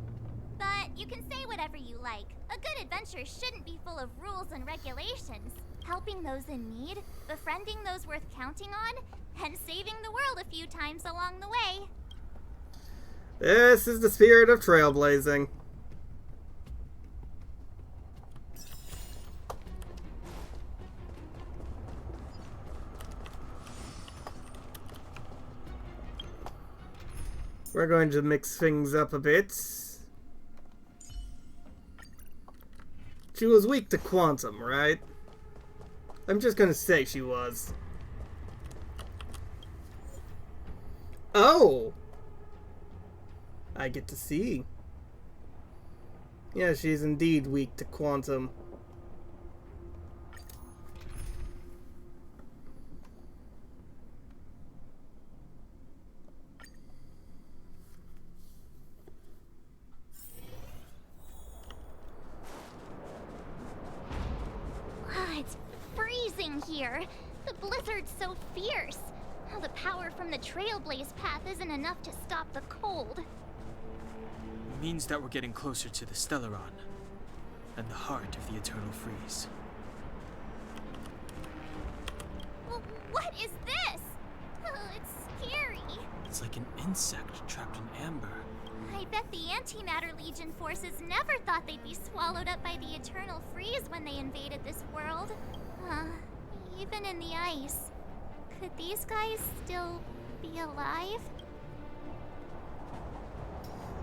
But you can say whatever you like. A good adventure shouldn't be full of rules and regulations. Helping those in need, befriending those worth counting on, and saving the world a few times along the way. This is the spirit of trailblazing. We're going to mix things up a bit. She was weak to quantum, right? I'm just gonna say she was. Oh! I get to see. Yeah, she's indeed weak to quantum. It's freezing here. The blizzard's so fierce. Oh, the power from the Trailblaze path isn't enough to stop the cold. It means that we're getting closer to the Stellaron, and the heart of the Eternal Freeze. What is this? Oh, it's scary. It's like an insect trapped in amber. I bet the Antimatter Legion forces never thought they'd be swallowed up by the Eternal Freeze when they invaded this world. Even in the ice. Could these guys still be alive?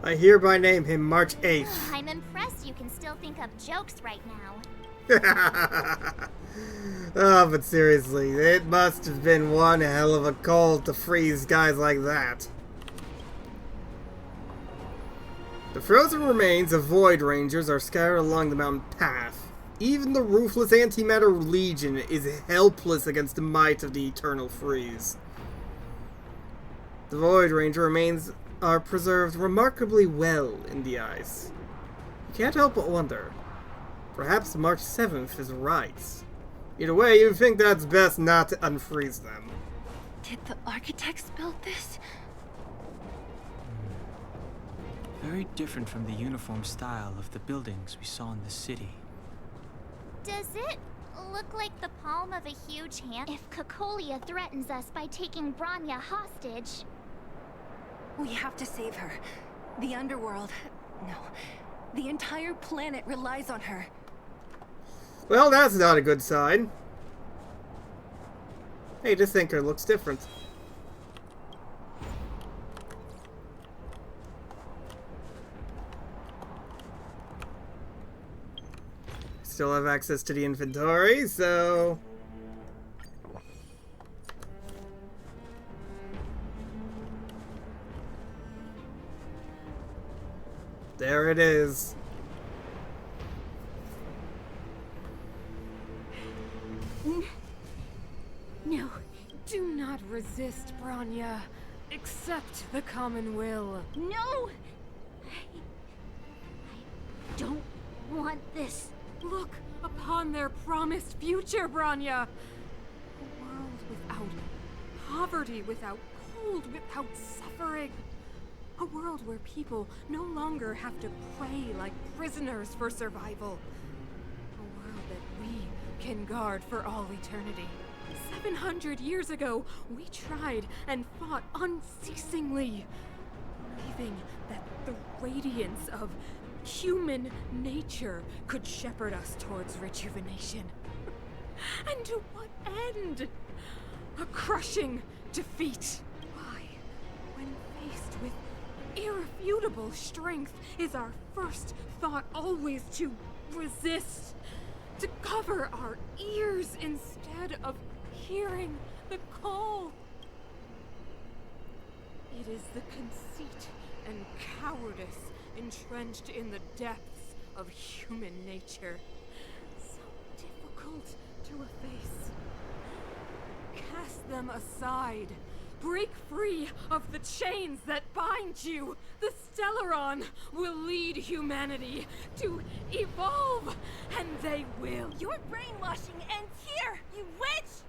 I hereby name him March 8th. I'm impressed you can still think up jokes right now. Oh, but seriously, it must have been one hell of a cold to freeze guys like that. The frozen remains of Void Rangers are scattered along the mountain path. Even the ruthless Antimatter Legion is helpless against the might of the Eternal Freeze. The Void Ranger remains are preserved remarkably well in the ice. You can't help but wonder. Perhaps March 7th is right. Either way, you think that's best not to unfreeze them. Did the architects build this? Very different from the uniform style of the buildings we saw in the city. Does it look like the palm of a huge hand? If Cocolia threatens us by taking Bronya hostage... We have to save her. The underworld... No. The entire planet relies on her. Well, that's not a good sign. Hey, this anchor looks different. Still have access to the inventory, so... There it is. No. Do not resist, Bronya. Accept the common will. No! I don't want this. Look upon their promised future, Bronya. A world without poverty, without cold, without suffering. A world where people no longer have to pray like prisoners for survival. A world that we can guard for all eternity. 700 years ago, we tried and fought unceasingly, believing that the radiance of human nature could shepherd us towards rejuvenation. And to what end? A crushing defeat. Why, when faced with irrefutable strength, is our first thought always to resist, to cover our ears instead of hearing the call? It is the conceit and cowardice entrenched in the depths of human nature, so difficult to efface. Cast them aside. Break free of the chains that bind you. The Stellaron will lead humanity to evolve, and they will. Your brainwashing ends here, you witch!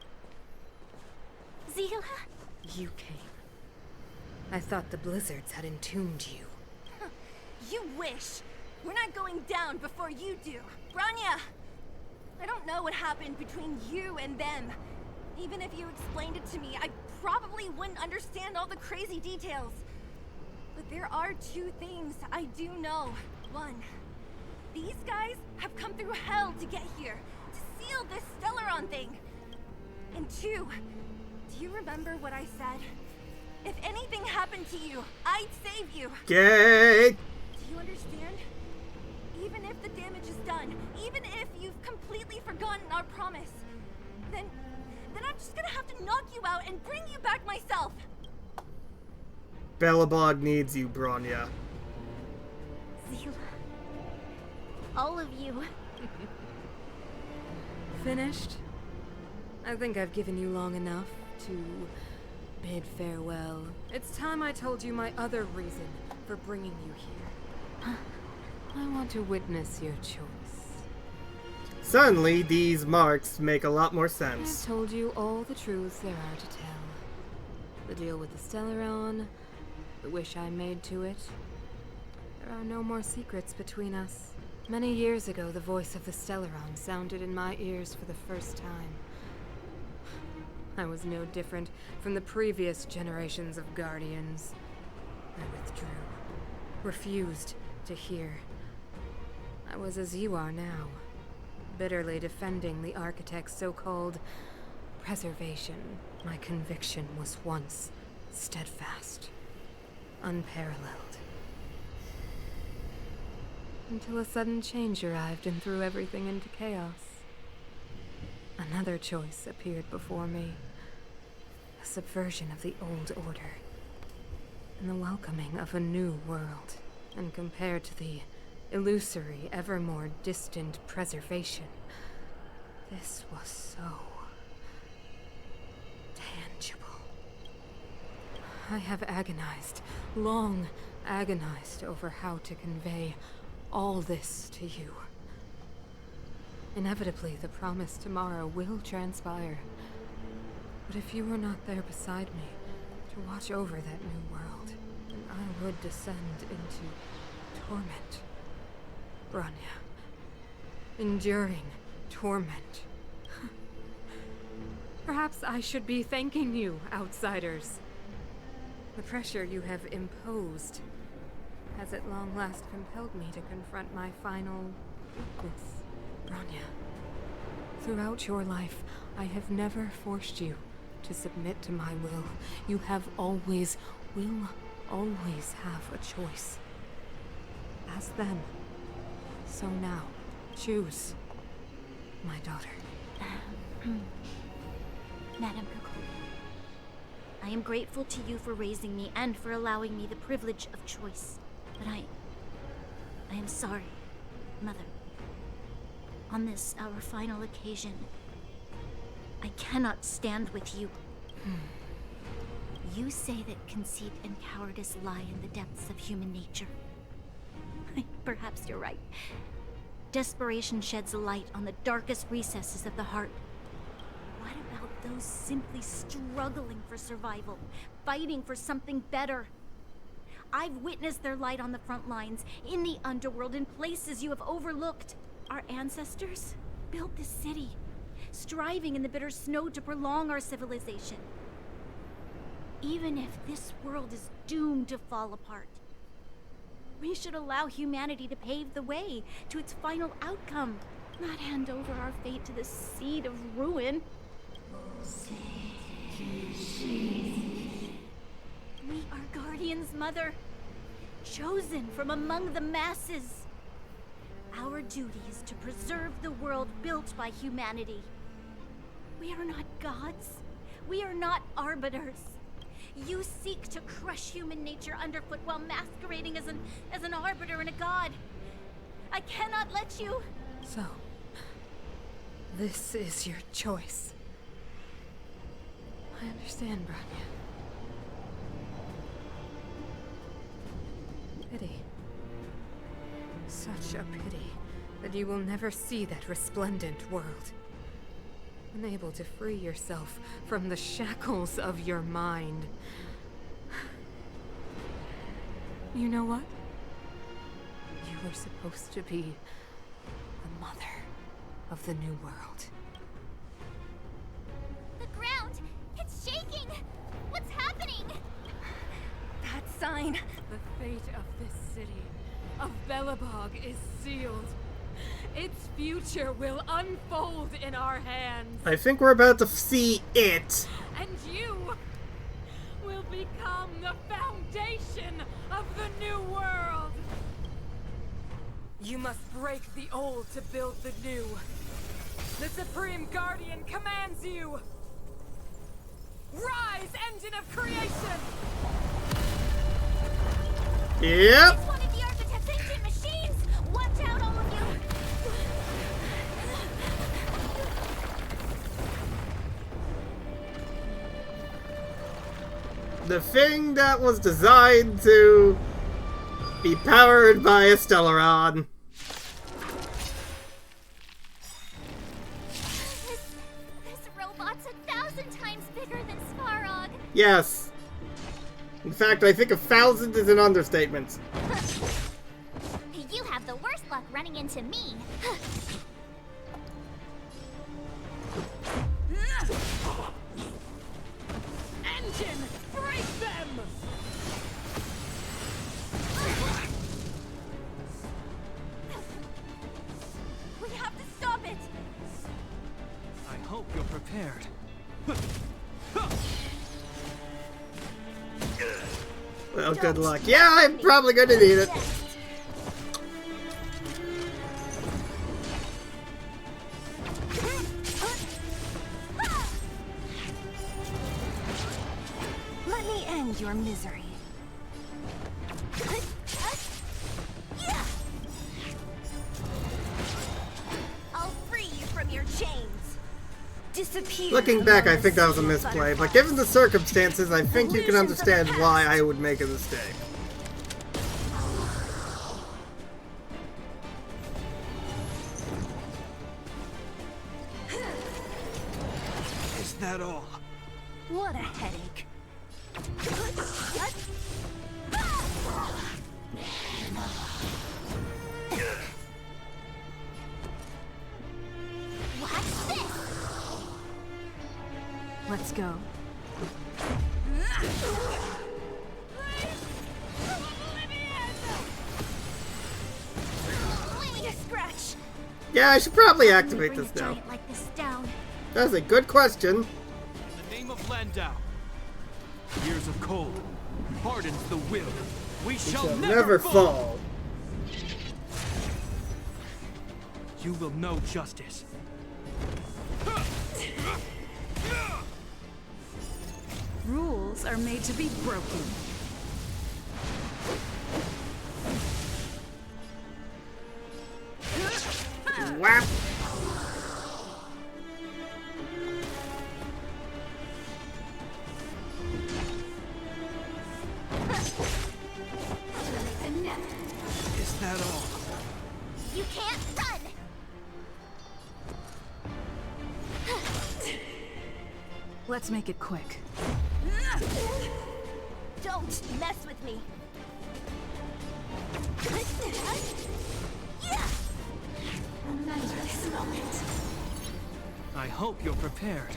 Zila? You came. I thought the blizzards had entombed you. You wish. We're not going down before you do. Bronya! I don't know what happened between you and them. Even if you explained it to me, I probably wouldn't understand all the crazy details. But there are two things I do know. One, these guys have come through hell to get here, to seal this Stellaron thing. And two, do you remember what I said? If anything happened to you, I'd save you. Okay. Do you understand? Even if the damage is done, even if you've completely forgotten our promise, then I'm just gonna have to knock you out and bring you back myself. Belobog needs you, Bronya. Zila. All of you. Finished? I think I've given you long enough to bid farewell. It's time I told you my other reason for bringing you here. I want to witness your choice. Suddenly, these marks make a lot more sense. I've told you all the truths there are to tell. The deal with the Stellaron, the wish I made to it. There are no more secrets between us. Many years ago, the voice of the Stellaron sounded in my ears for the first time. I was no different from the previous generations of Guardians. I withdrew, refused to hear. I was as you are now, bitterly defending the Architect's so-called preservation. My conviction was once steadfast, unparalleled. Until a sudden change arrived and threw everything into chaos. Another choice appeared before me. A subversion of the old order, and the welcoming of a new world. And compared to the illusory, ever more distant preservation, this was so tangible. I have agonized, long agonized over how to convey all this to you. Inevitably, the promised tomorrow will transpire. But if you were not there beside me to watch over that new world, then I would descend into torment. Bronya. Enduring torment. Perhaps I should be thanking you, outsiders. The pressure you have imposed has at long last compelled me to confront my final weakness. Bronya, throughout your life, I have never forced you to submit to my will. You have always, will always have a choice. As then, so now, choose, my daughter. Madame Cuckoo, I am grateful to you for raising me and for allowing me the privilege of choice. But I am sorry, Mother. On this, our final occasion, I cannot stand with you. You say that conceit and cowardice lie in the depths of human nature. Perhaps you're right. Desperation sheds a light on the darkest recesses of the heart. What about those simply struggling for survival, fighting for something better? I've witnessed their light on the front lines, in the underworld, in places you have overlooked. Our ancestors built this city, striving in the bitter snow to prolong our civilization. Even if this world is doomed to fall apart, we should allow humanity to pave the way to its final outcome, not hand over our fate to the seed of ruin. We are guardians, Mother, chosen from among the masses. Our duty is to preserve the world built by humanity. We are not gods. We are not arbiters. You seek to crush human nature underfoot while masquerading as an arbiter and a god. I cannot let you... So, this is your choice. I understand, Bronya. Pity. Such a pity that you will never see that resplendent world. Unable to free yourself from the shackles of your mind. You know what? You were supposed to be the mother of the new world. The ground! It's shaking! What's happening? That sign. The fate of this city, of Belobog, is sealed. Its future will unfold in our hands. I think we're about to see it. And you will become the foundation of the new world. You must break the old to build the new. The Supreme Guardian commands you. Rise, engine of creation! Yep. It's one of the architect's ancient machines! Watch out, all of you! The thing that was designed to be powered by a Stellaron. This robot's 1,000 times bigger than Svarog. Yes. In fact, I think 1,000 is an understatement. You have the worst luck running into me. Engine, break them! We have to stop it! I hope you're prepared. Well, good luck. Yeah, I'm probably gonna need it. Let me end your misery. I'll free you from your chains. Disappear. Looking back, I think that was a misplay, but given the circumstances, I think you can understand why I would make a mistake. Is that all? What a headache. Watch this! Let's go. Only a scratch. Yeah, I should probably activate this now. Giant like this down. That's a good question. In the name of Landau, years of cold hardens the will. We shall Never fall. You will know justice. Rules are made to be broken. Whap! Is that all? You can't run! Let's make it quick. Don't mess with me. This moment. I hope you're prepared.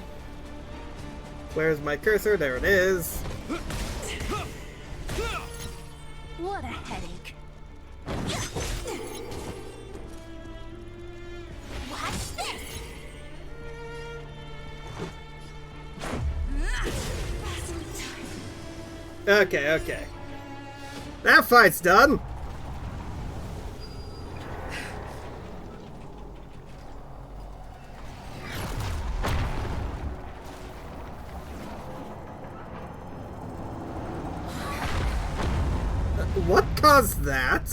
Where's my cursor? There it is. What a headache. Watch this. Okay, okay. That fight's done. What caused that?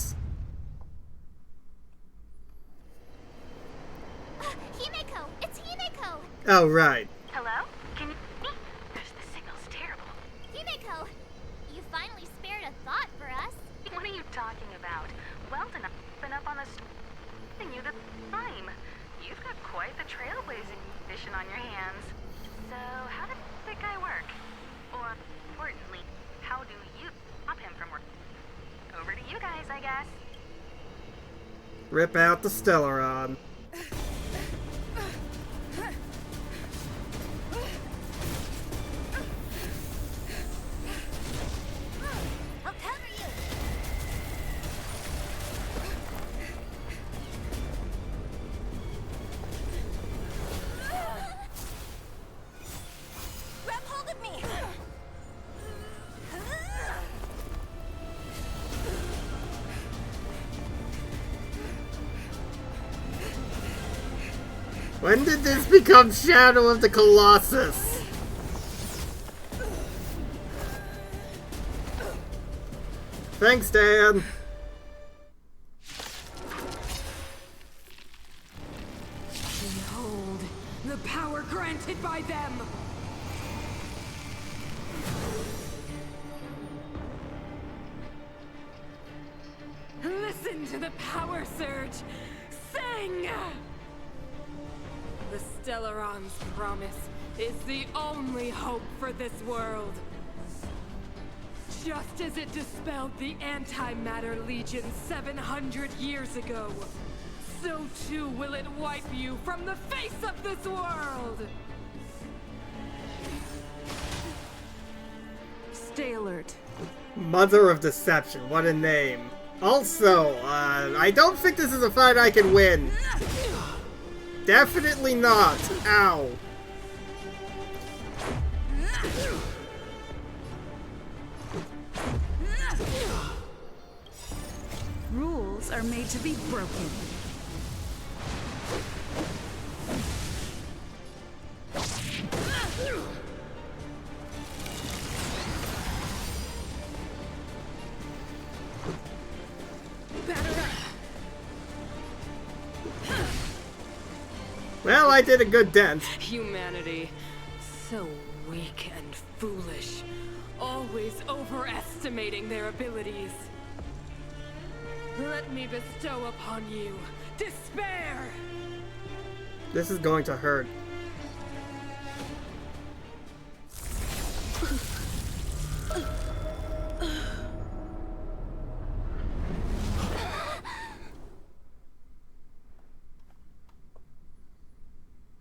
Himeko! It's Himeko! Oh, right. Hello? Can you hear me? The signal's terrible. Himeko! You finally spared a thought for us. What are you talking about? Weldon, I've been up on the and you the time. You've got quite the trailblazing mission on your hands. So, how does that guy work? Or, importantly, how do you stop him from working? Over to you guys, I guess. Rip out the Stellaron. I'll cover you. Grab hold of me. When did this become Shadow of the Colossus? Thanks, Dan. Behold, the power granted by them! Listen to the power surge! Sing! The Stellaron's promise is the only hope for this world. Just as it dispelled the Antimatter Legion 700 years ago, so too will it wipe you from the face of this world! Stay alert. Mother of Deception, what a name. Also, I don't think this is a fight I can win. Definitely not. Ow. Rules are made to be broken. Well, I did a good dent. Humanity, so weak and foolish, always overestimating their abilities. Let me bestow upon you despair! This is going to hurt.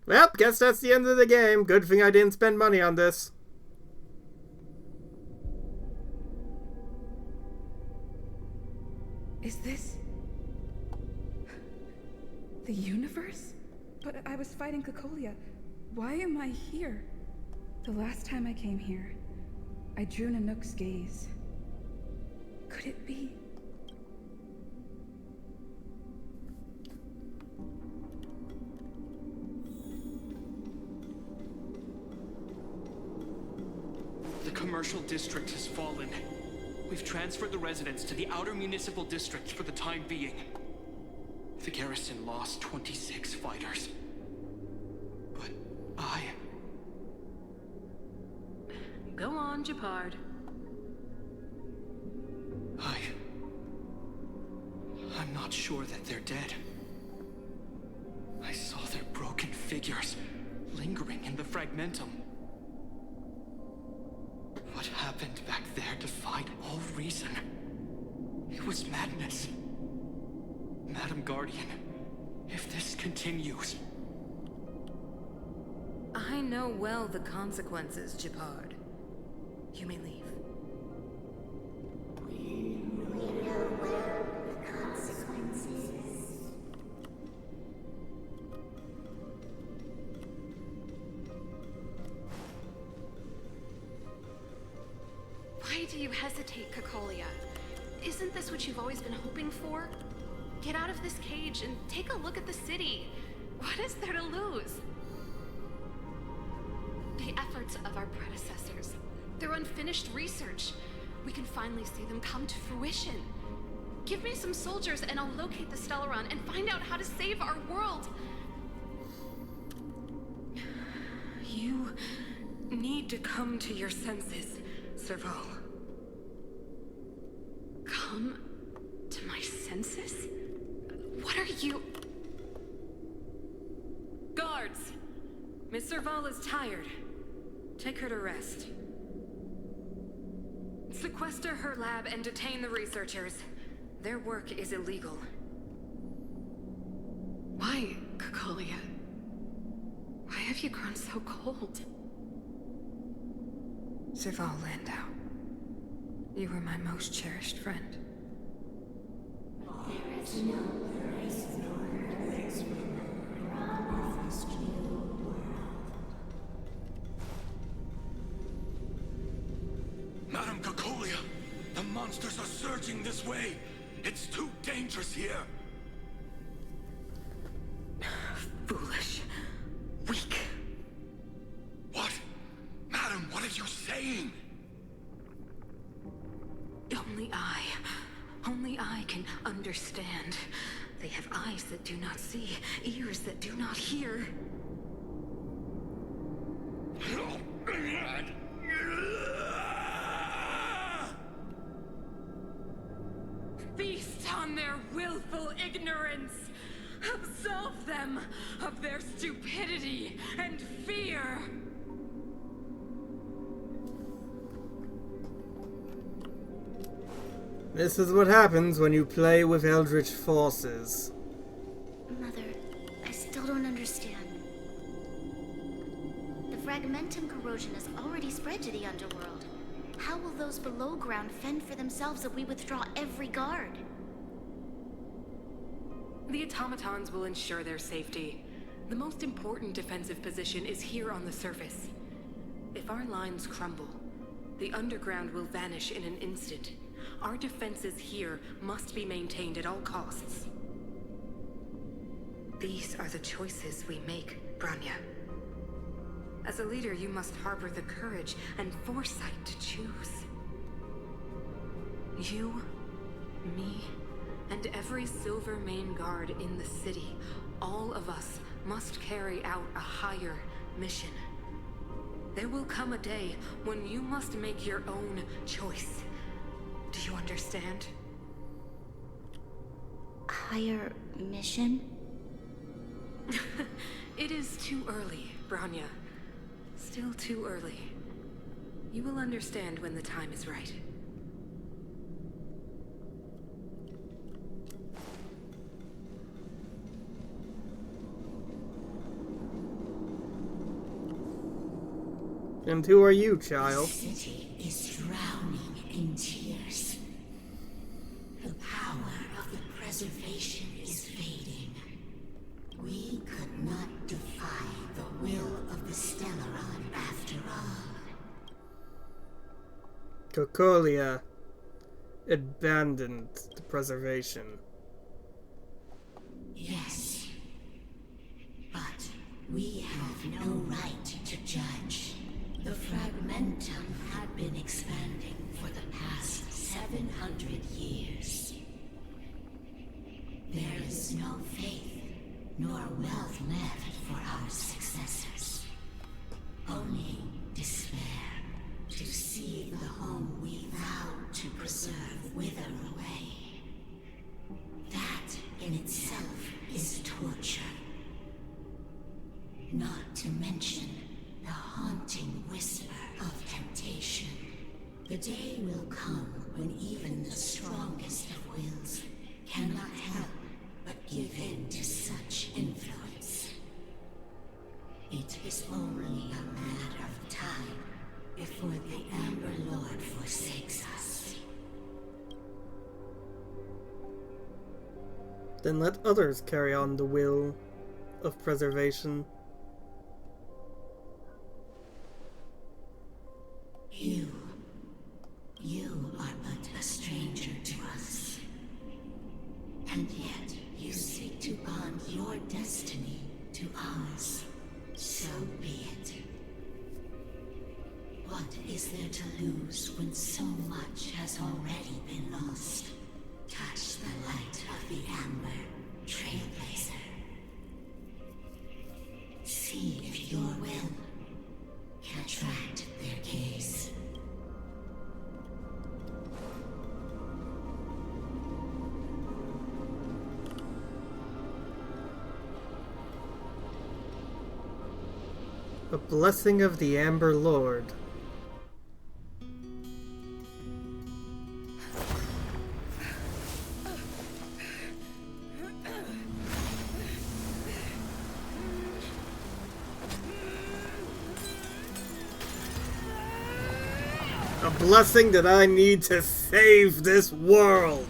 Well, guess that's the end of the game. Good thing I didn't spend money on this. Is this the universe? But I was fighting Cocolia. Why am I here? The last time I came here, I drew Nanook's gaze. Could it be? The commercial district has fallen. We've transferred the residents to the outer municipal districts for the time being. The garrison lost 26 fighters. But Go on, Japard. I'm not sure that they're dead. I saw their broken figures lingering in the fragmentum. What happened back there defied all reason. It was madness. Madam Guardian, if this continues... I know well the consequences, Japard. You may leave. We know well the consequences. Why do you hesitate, Cacolia? Isn't this what you've always been hoping for? Get out of this cage and take a look at the city. What is there to lose? The efforts of our predecessors, their unfinished research. We can finally see them come to fruition. Give me some soldiers and I'll locate the Stellaron and find out how to save our world. You need to come to your senses, Serval. Come to my senses? What are you... Guards! Miss Serval is tired. Take her to rest. Sequester her lab and detain the researchers. Their work is illegal. Why, Cacolia? Why have you grown so cold? Serval Landau. You were my most cherished friend. There is no place nor place for this cruel world. Madam Cacolia, the monsters are surging this way. It's too dangerous here. Foolish. Weak. What? Madam, what are you saying? Only I can understand. They have eyes that do not see, ears that do not hear. Feast on their willful ignorance! Absolve them of their stupidity and fear! This is what happens when you play with Eldritch forces. Mother, I still don't understand. The fragmentum corrosion has already spread to the underworld. How will those below ground fend for themselves if we withdraw every guard? The automatons will ensure their safety. The most important defensive position is here on the surface. If our lines crumble, the underground will vanish in an instant. Our defenses here must be maintained at all costs. These are the choices we make, Branya. As a leader, you must harbor the courage and foresight to choose. You, me, and every Silvermane guard in the city, all of us must carry out a higher mission. There will come a day when you must make your own choice. Do you understand? Higher mission? It is too early, Branya. Still too early. You will understand when the time is right. And who are you, child? The city is drowning in tears. The power of the preservation is fading. We could not defy the will of the Stellaron after all. Cacolia abandoned the preservation. Yes. But we have no right to judge. The fragmentum had been expanding for the past 700 years. There is no fate nor wealth left for our successors. Only despair to see the home we vowed to preserve wither away. That in itself is torture. Not to mention the haunting whisper of temptation. The day will come when even the strongest of wills cannot help but give in to such influence. It is only a matter of time before the Amber Lord forsakes us. Then let others carry on the will of preservation. You are but a stranger to us. And yet you seek to bond your destiny to ours. So be it. What is there to lose when so much has already been lost? Touch the light of the Amber, Trailblazer. See if your will can attract their gaze. A blessing of the Amber Lord. A blessing that I need to save this world.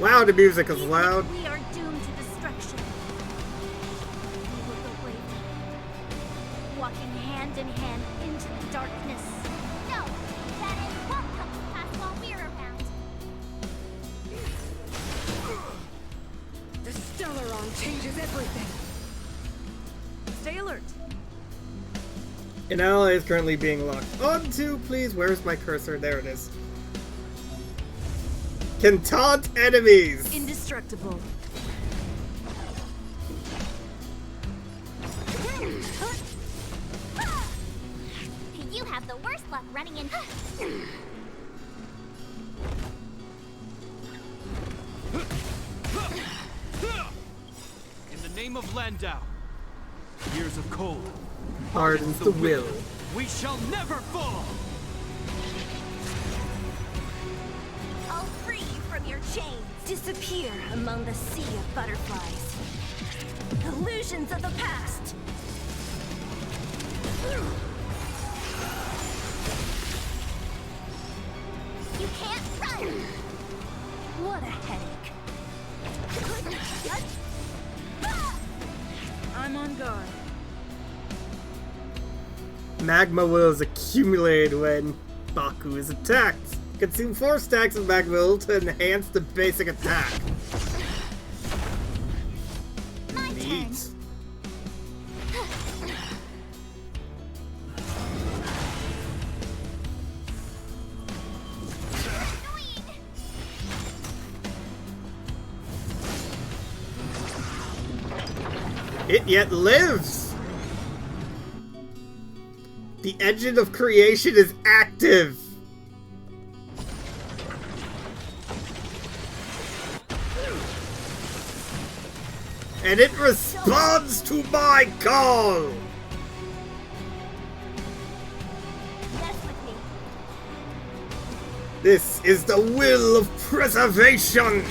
Wow, the music is loud. We are doomed to destruction. We will go bravely, walking hand in hand into the darkness. No, that end won't come to pass while we're around. The Stellaron changes everything. Stay alert. An ally is currently being locked onto. Please, where's my cursor? There it is. Can taunt enemies. Indestructible. You have the worst luck running in. In the name of Landau, years of cold hardens the will. We shall never fall. I'll free you from your chains. Disappear among the sea of butterflies. Illusions of the past. You can't run. What a headache. I'm on guard. Magma will is accumulated when Baku is attacked. Consume 4 stacks of magma will to enhance the basic attack. Neat. It yet lives! The engine of creation is active! And it responds to my call! This is the will of preservation!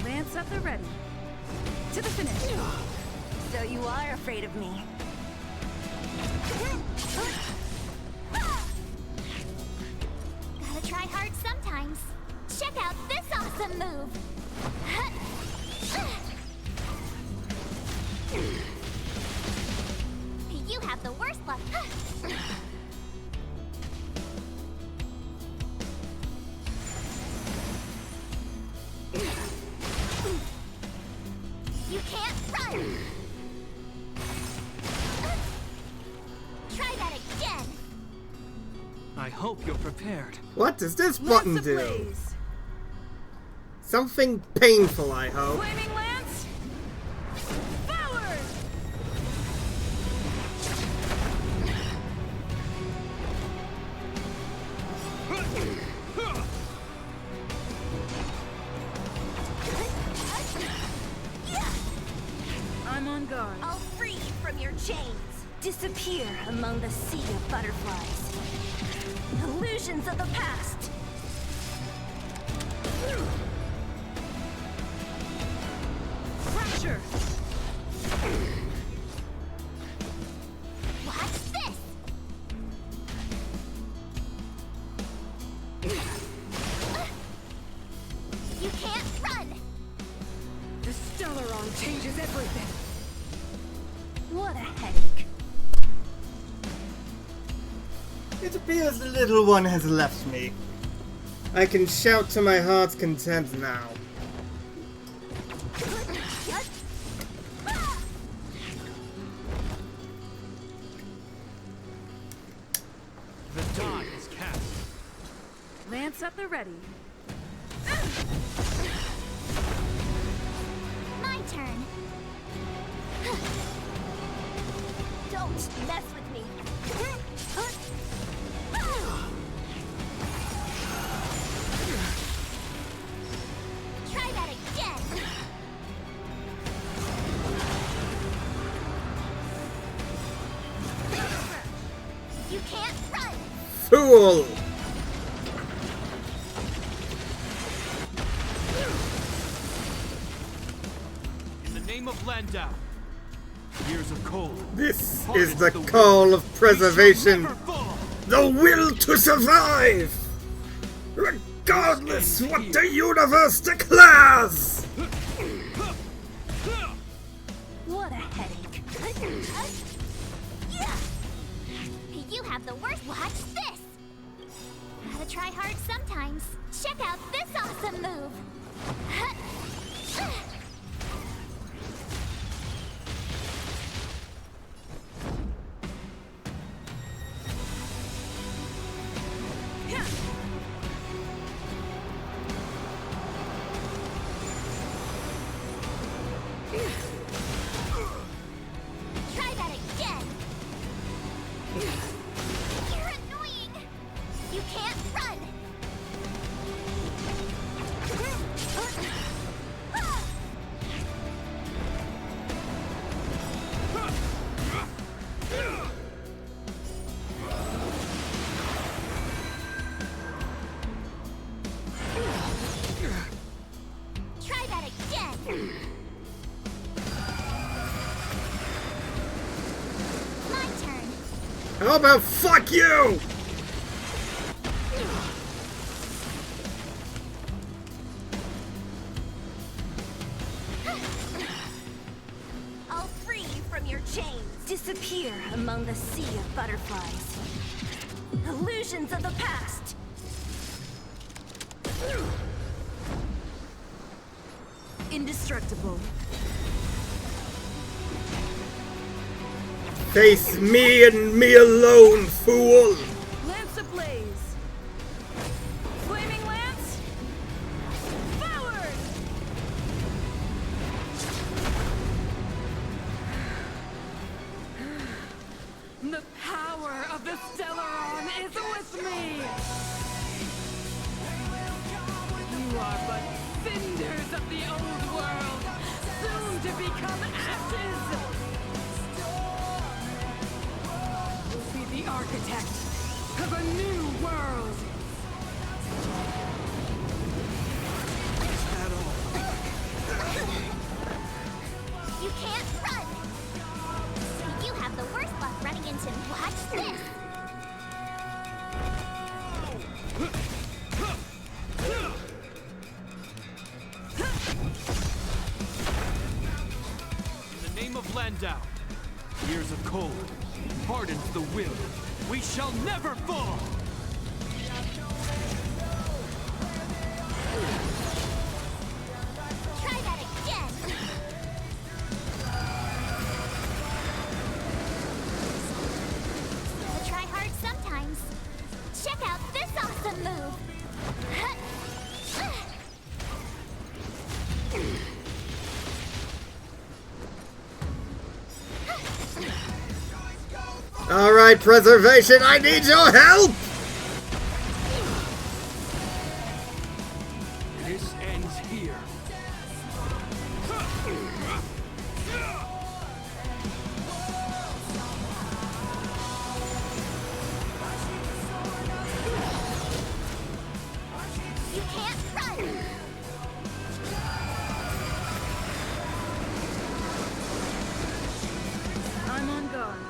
Lance at the ready. afraid of me. Gotta try hard sometimes. Check out this awesome move. You have the worst luck. You can't run. Try that again. I hope you're prepared. What does this button do? Something painful, I hope. Flaming lance. Forward. I'm on guard. I'll free you from your chains. Disappear among the sea of butterflies. Illusions of the past. Pressure. Watch this. You can't run. The Stellaron changes everything. What a headache. It appears the little one has left me. I can shout to my heart's content now. The die is cast. Lance at the ready. My turn. Don't mess with me. Try that again. You can't run. Fool! In the name of Landau. Years of cold. This is the call of preservation. The will to survive! Regardless what the universe declares! What a headache. You have the worst. Watch this. Gotta try hard sometimes. Check out this awesome move. Try that again. You're annoying. You can't run. Try that again. My turn. How about fuck you? I'll free you from your chains. Disappear among the sea of butterflies. Illusions of the past. Indestructible. Face me and me alone, fool! Lance ablaze. Flaming lance. Forward. The power of the Stellaron is with me. You are but cinders of the old world, soon to become ashes. Be the architect of a new world. You can't run. In the name of Landau, years of cold hardens the will. We shall never fall! Try that again! Gotta try hard sometimes. Check out this awesome move! Alright, Preservation, I need your help! This ends here. You can't run! I'm on guard.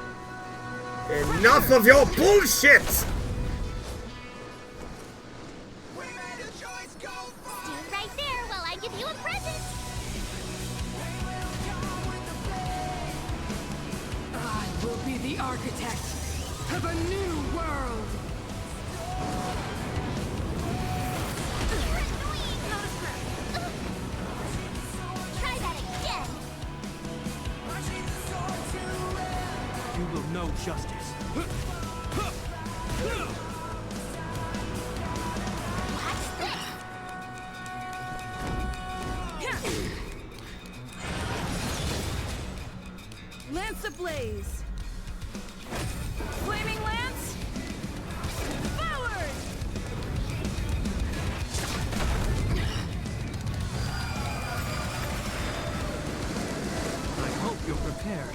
Enough of your bullshit! Stay right there while I give you a present! I will be the architect of a new world. Try that again! You will know justice. Lance ablaze. Flaming lance. Forward. I hope you're prepared.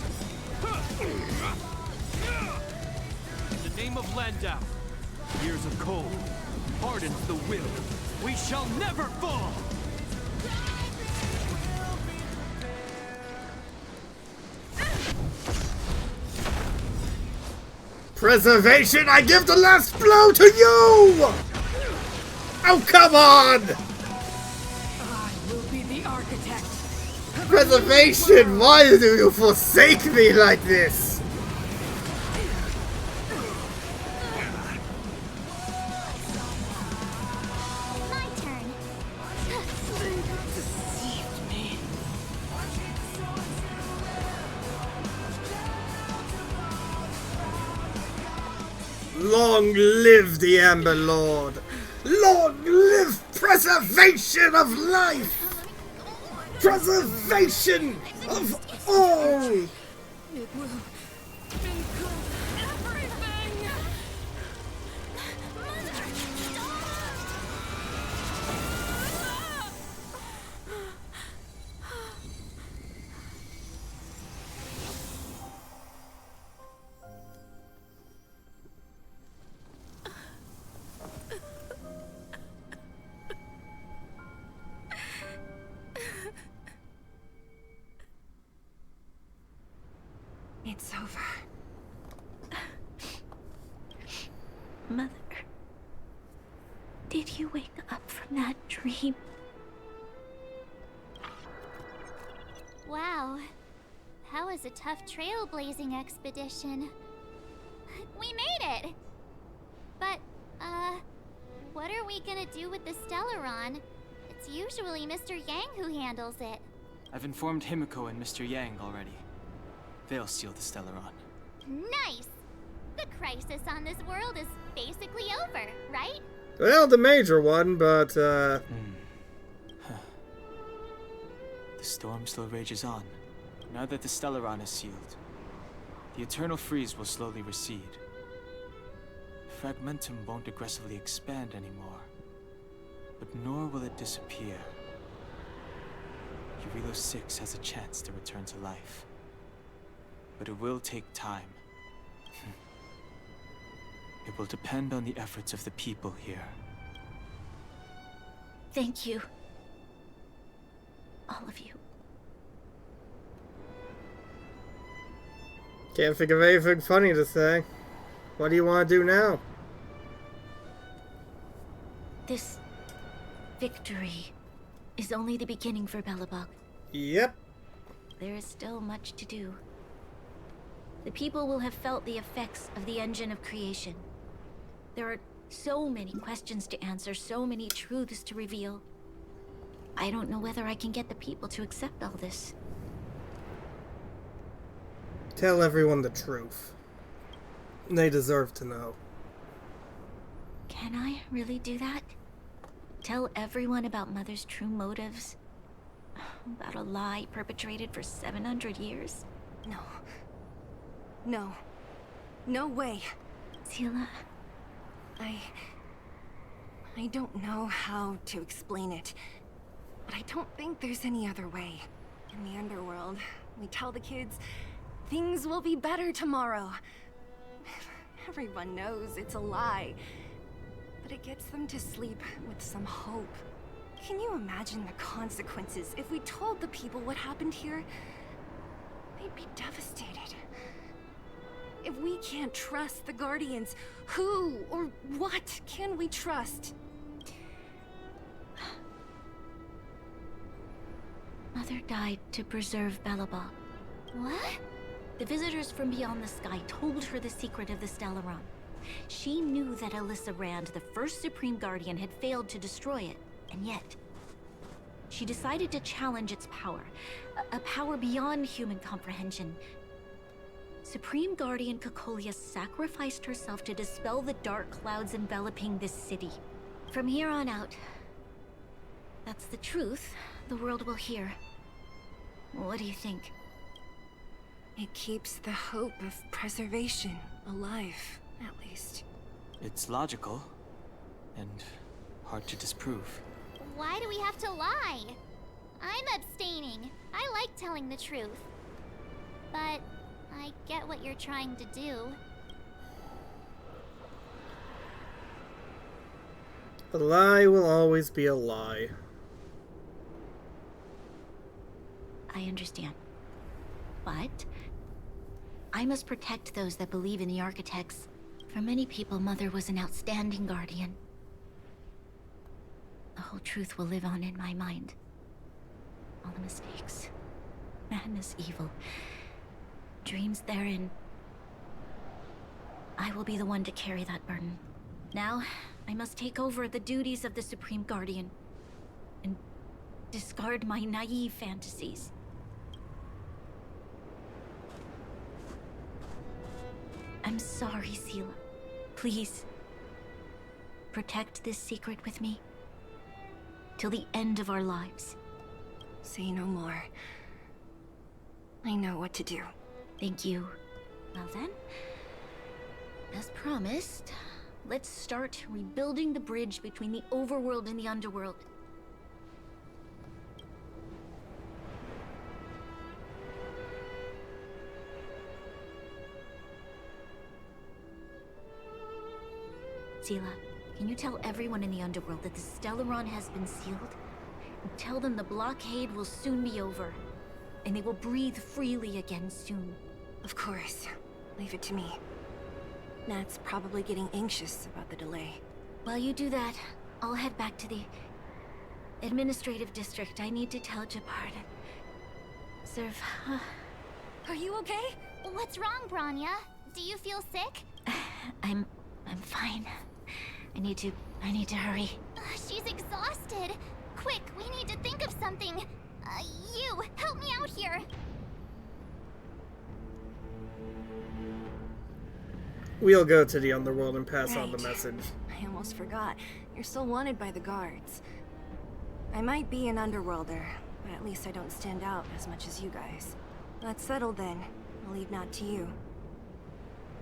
In the name of Landau, years of cold hardens the will. We shall never fall! Preservation, I give the last blow to you! Oh, come on! I will be the architect. Preservation, why do you forsake me like this? My turn. Deceived me. Long live the Amber Lord! Long live preservation of life! Preservation of all! It will include everything. It's over. Mother, did you wake up from that dream? Wow. That was a tough trailblazing expedition. We made it! But, what are we gonna do with the Stellaron? It's usually Mr. Yang who handles it. I've informed Himiko and Mr. Yang already. They'll steal the Stellaron. Nice! The crisis on this world is basically over, right? Well, the major one, but, The storm still rages on. Now that the Stellaron is sealed, the eternal freeze will slowly recede. Fragmentum won't aggressively expand anymore, but nor will it disappear. Eurilo 6 has a chance to return to life. But it will take time. It will depend on the efforts of the people here. Thank you. All of you. can't think of anything funny to say. What do you want to do now? This victory is only the beginning for Belobog. Yep. There is still much to do. The people will have felt the effects of the engine of creation. There are so many questions to answer, so many truths to reveal. I don't know whether I can get the people to accept all this. Tell everyone the truth. They deserve to know. Can I really do that? Tell everyone about Mother's true motives? About a lie perpetrated for 700 years? No. No. No way. Seele. I don't know how to explain it, but I don't think there's any other way. In the underworld, we tell the kids, things will be better tomorrow. Everyone knows it's a lie, but it gets them to sleep with some hope. Can you imagine the consequences if we told the people what happened here? They'd be devastated. If we can't trust the Guardians, who or what can we trust? Mother died to preserve Belobog. What? The visitors from beyond the sky told her the secret of the Stellaron. She knew that Alyssa Rand, the first Supreme Guardian, had failed to destroy it, and yet she decided to challenge its power, a power beyond human comprehension. Supreme Guardian Cocolia sacrificed herself to dispel the dark clouds enveloping this city. From here on out, that's the truth the world will hear. What do you think? It keeps the hope of preservation alive, at least. It's logical, and hard to disprove. Why do we have to lie? I'm abstaining. I like telling the truth. But I get what you're trying to do. A lie will always be a lie. I understand. But I must protect those that believe in the architects. For many people, Mother was an outstanding guardian. The whole truth will live on in my mind. All the mistakes, madness, evil, dreams therein. I will be the one to carry that burden. Now, I must take over the duties of the Supreme Guardian and discard my naive fantasies. I'm sorry, Seele. Please, protect this secret with me till the end of our lives. Say no more. I know what to do. Thank you. Well then, as promised, let's start rebuilding the bridge between the overworld and the underworld. Seele, can you tell everyone in the underworld that the Stellaron has been sealed? And tell them the blockade will soon be over, and they will breathe freely again soon. Of course. Leave it to me. Nat's probably getting anxious about the delay. While you do that, I'll head back to the administrative district. I need to tell Jabard. Serve. Are you okay? What's wrong, Bronya? Do you feel sick? I'm fine. I need to hurry. She's exhausted. Quick, we need to think of something. You, help me out here. We'll go to the underworld and pass on the Right. message. I almost forgot. You're still wanted by the guards. I might be an underworlder, but at least I don't stand out as much as you guys. That's settled then. I'll leave Nat to you.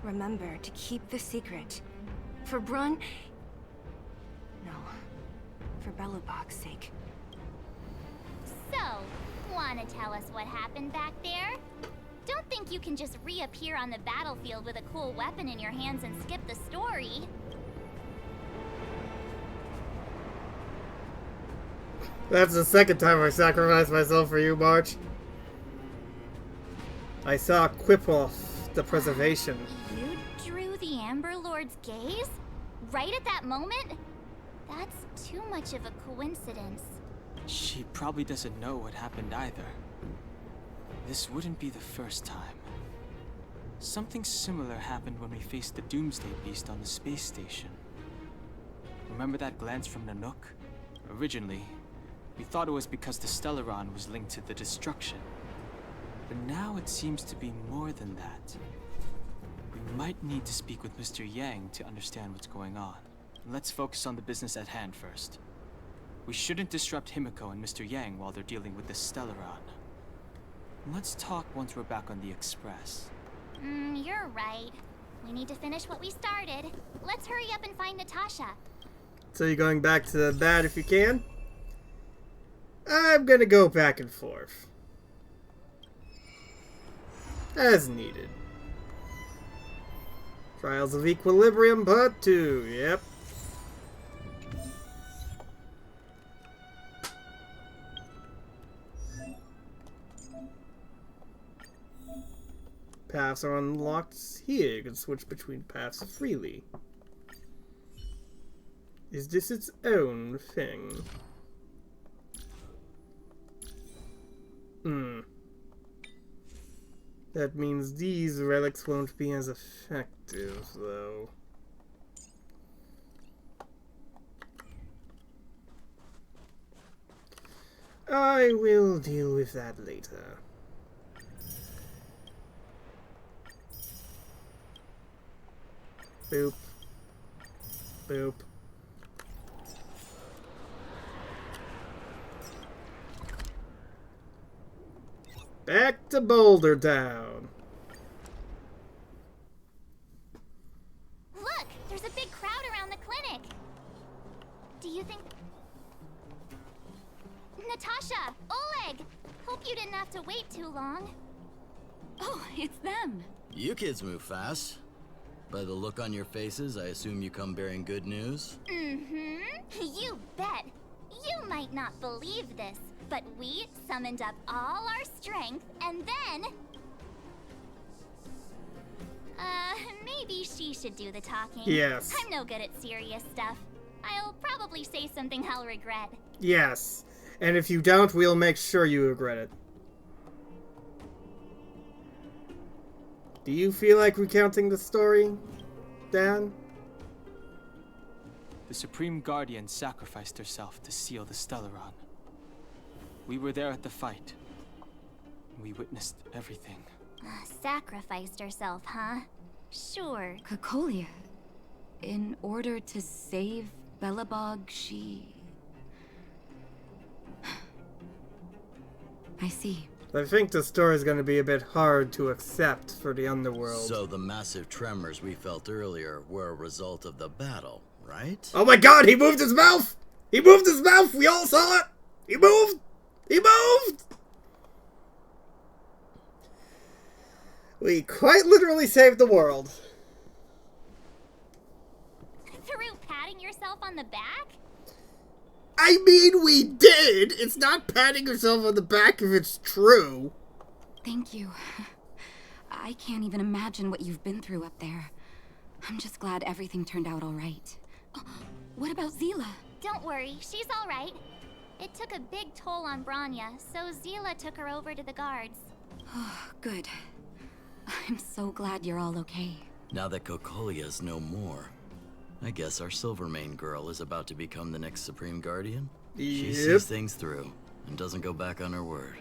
Remember to keep the secret. For Brun... No. For Belobog's sake. So, wanna tell us what happened back there? Don't think you can just reappear on the battlefield with a cool weapon in your hands and skip the story. That's the second time I sacrificed myself for you, March. I saw Quipoff, the preservation. You drew the Amber Lord's gaze? Right at that moment? That's too much of a coincidence. She probably doesn't know what happened either. This wouldn't be the first time. Something similar happened when we faced the Doomsday Beast on the space station. Remember that glance from Nanook? Originally, we thought it was because the Stellaron was linked to the destruction. But now it seems to be more than that. We might need to speak with Mr. Yang to understand what's going on. Let's focus on the business at hand first. We shouldn't disrupt Himiko and Mr. Yang while they're dealing with the Stellaron. Let's talk once we're back on the Express. You're right. We need to finish what we started. Let's hurry up and find Natasha. So you're going back to the bat if you can? I'm gonna go back and forth. As needed. Trials of Equilibrium Part 2, yep. Paths are unlocked here. You can switch between paths freely. Is this its own thing? That means these relics won't be as effective, though. I will deal with that later. Boop. Boop. Back to Boulder Town. Look! There's a big crowd around the clinic. Do you think... Natasha! Oleg! Hope you didn't have to wait too long. Oh, it's them. You kids move fast. By the look on your faces, I assume you come bearing good news? You bet. You might not believe this, but we summoned up all our strength, and then... maybe she should do the talking. Yes. I'm no good at serious stuff. I'll probably say something I'll regret. Yes. And if you don't, we'll make sure you regret it. Do you feel like recounting the story, Dan? The Supreme Guardian sacrificed herself to seal the Stellaron. We were there at the fight. We witnessed everything. Sacrificed herself, huh? Sure. Cocolia. In order to save Belobog, she... I see. I think the story is going to be a bit hard to accept for the underworld. So the massive tremors we felt earlier were a result of the battle, right? Oh my god, he moved his mouth! He moved his mouth! We all saw it! He moved! He moved! We quite literally saved the world. Through patting yourself on the back? I mean, we did! It's not patting yourself on the back if it's true. Thank you. I can't even imagine what you've been through up there. I'm just glad everything turned out all right. Oh, what about Zila? Don't worry, she's all right. It took a big toll on Branya, so Zila took her over to the guards. Oh, good. I'm so glad you're all okay. Now that Cocolia's no more, I guess our Silvermane girl is about to become the next Supreme Guardian? She sees things through and doesn't go back on her word.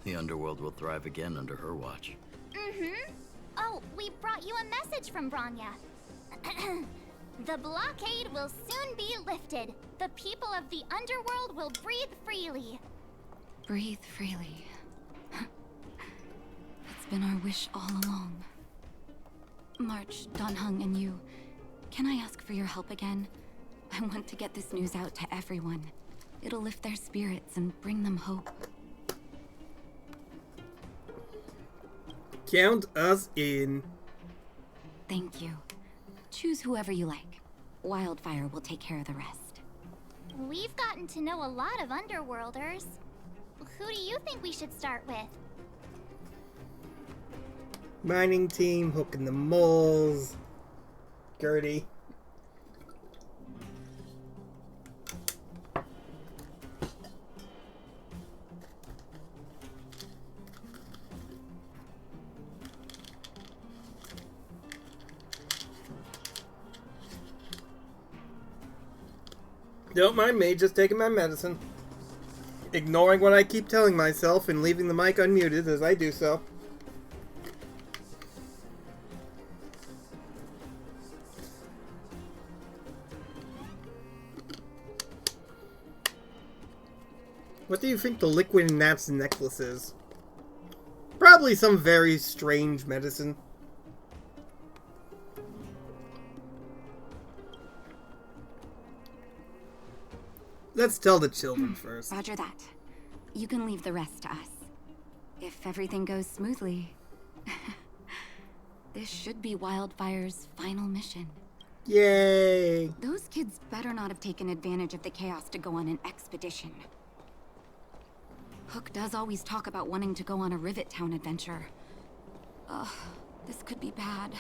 The underworld will thrive again under her watch. Oh, we brought you a message from Branya. The blockade will soon be lifted. The people of the underworld will breathe freely. Breathe freely. It's been our wish all along. March, Danheng, and you, can I ask for your help again? I want to get this news out to everyone. It'll lift their spirits and bring them hope. Count us in. Thank you. Choose whoever you like. Wildfire will take care of the rest. We've gotten to know a lot of underworlders. Who do you think we should start with? Mining team, hooking the moles. Gertie. Don't mind me, just taking my medicine. Ignoring what I keep telling myself and leaving the mic unmuted as I do so. What do you think the liquid in Nat's necklace is? Probably some very strange medicine. Let's tell the children first. Roger that. You can leave the rest to us. If everything goes smoothly, this should be Wildfire's final mission. Yay! Those kids better not have taken advantage of the chaos to go on an expedition. Hook does always talk about wanting to go on a Rivet Town adventure. Ugh, this could be bad.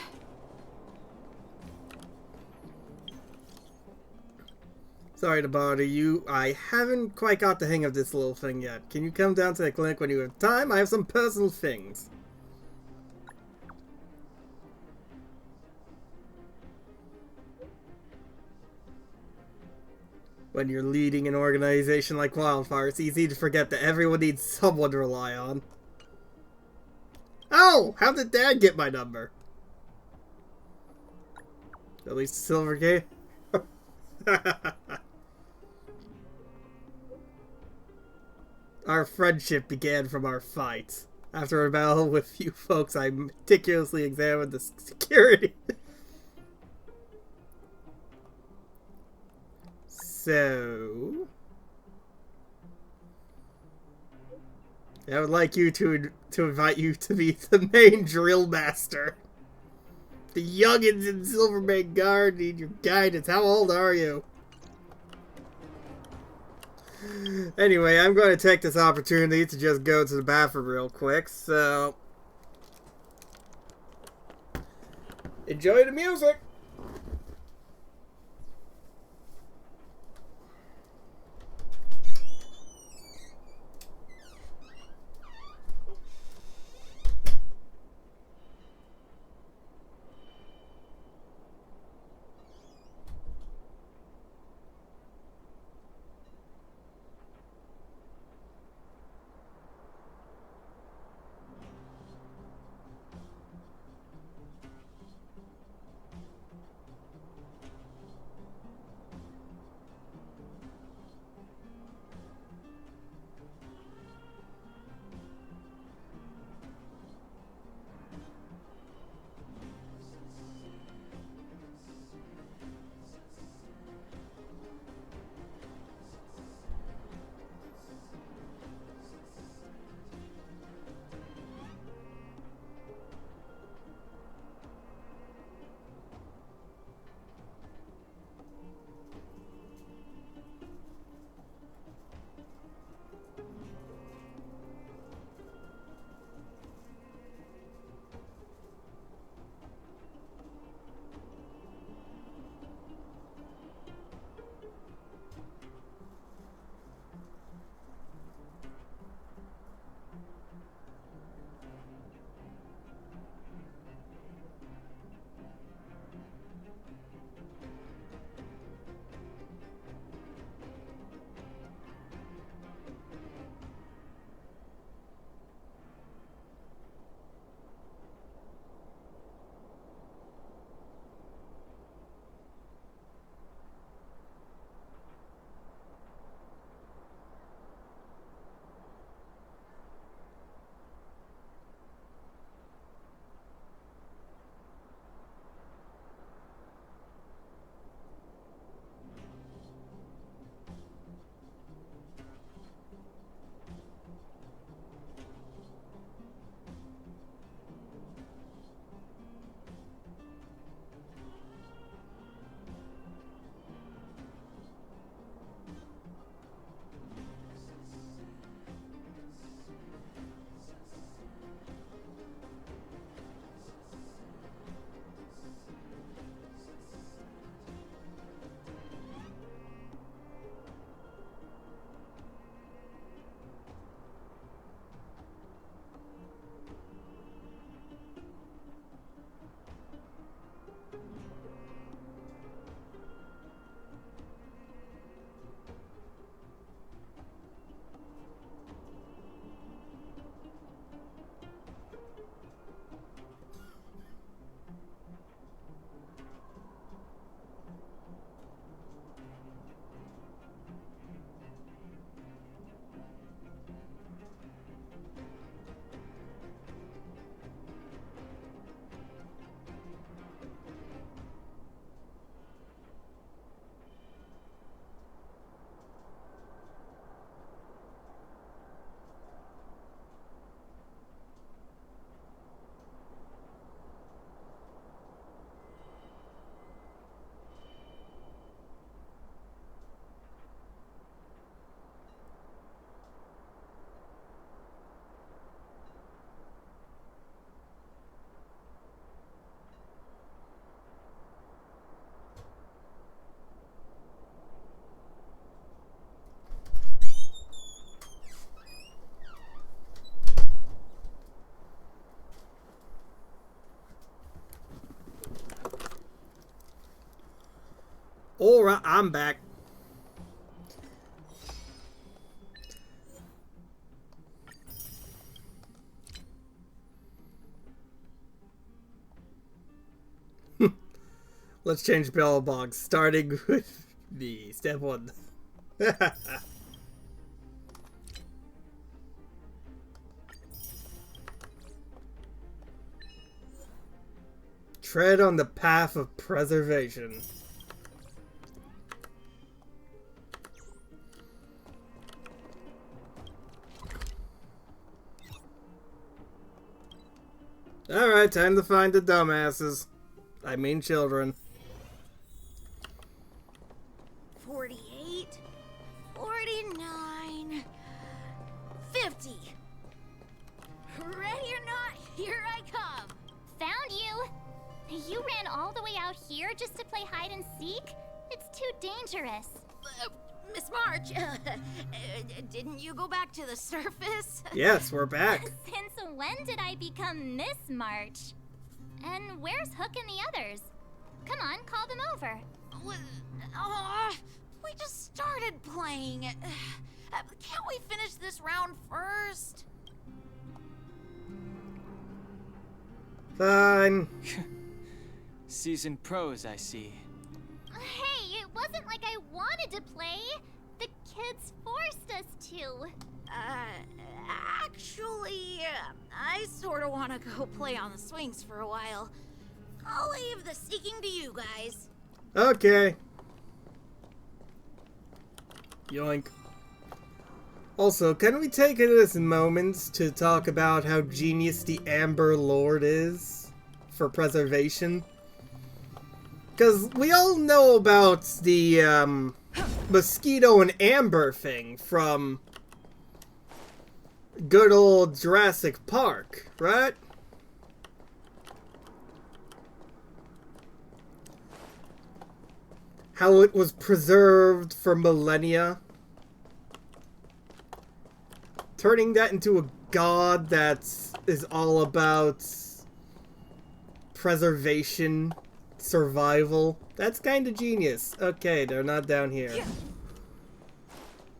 Sorry to bother you. I haven't quite got the hang of this little thing yet. Can you come down to the clinic when you have time? I have some personal things. When you're leading an organization like Wildfire, it's easy to forget that everyone needs someone to rely on. Oh! How did Dad get my number? At least Silver Gate? Our friendship began from our fights. After a battle with few folks, I meticulously examined the security. So... I would like you to invite you to be the main drill master. The youngins in Silvermane Guard need your guidance. How old are you? Anyway, I'm going to take this opportunity to just go to the bathroom real quick, so... enjoy the music! Alright, I'm back. Let's change bell box, starting with the step 1. Tread on the path of preservation. Alright, time to find the dumbasses. I mean children. 48, 49, 50. Ready or not, here I come. Found you! You ran all the way out here just to play hide and seek? It's too dangerous. Miss March, didn't you go back to the surface? Yes, we're back. Since when did I become Miss March? And where's Hook and the others? Come on, call them over. We just started playing. Can't we finish this round first? Fine. Seasoned pros, I see. Hey, it wasn't like I wanted to play. The kids forced us to. Actually, I sort of want to go play on the swings for a while. I'll leave the seeking to you guys. Okay. Yoink. Also, can we take this moment to talk about how genius the Amber Lord is for preservation? Because we all know about the mosquito and amber thing from good old Jurassic Park, right? How it was preserved for millennia. Turning that into a god that is all about preservation, survival. That's kind of genius. Okay, they're not down here.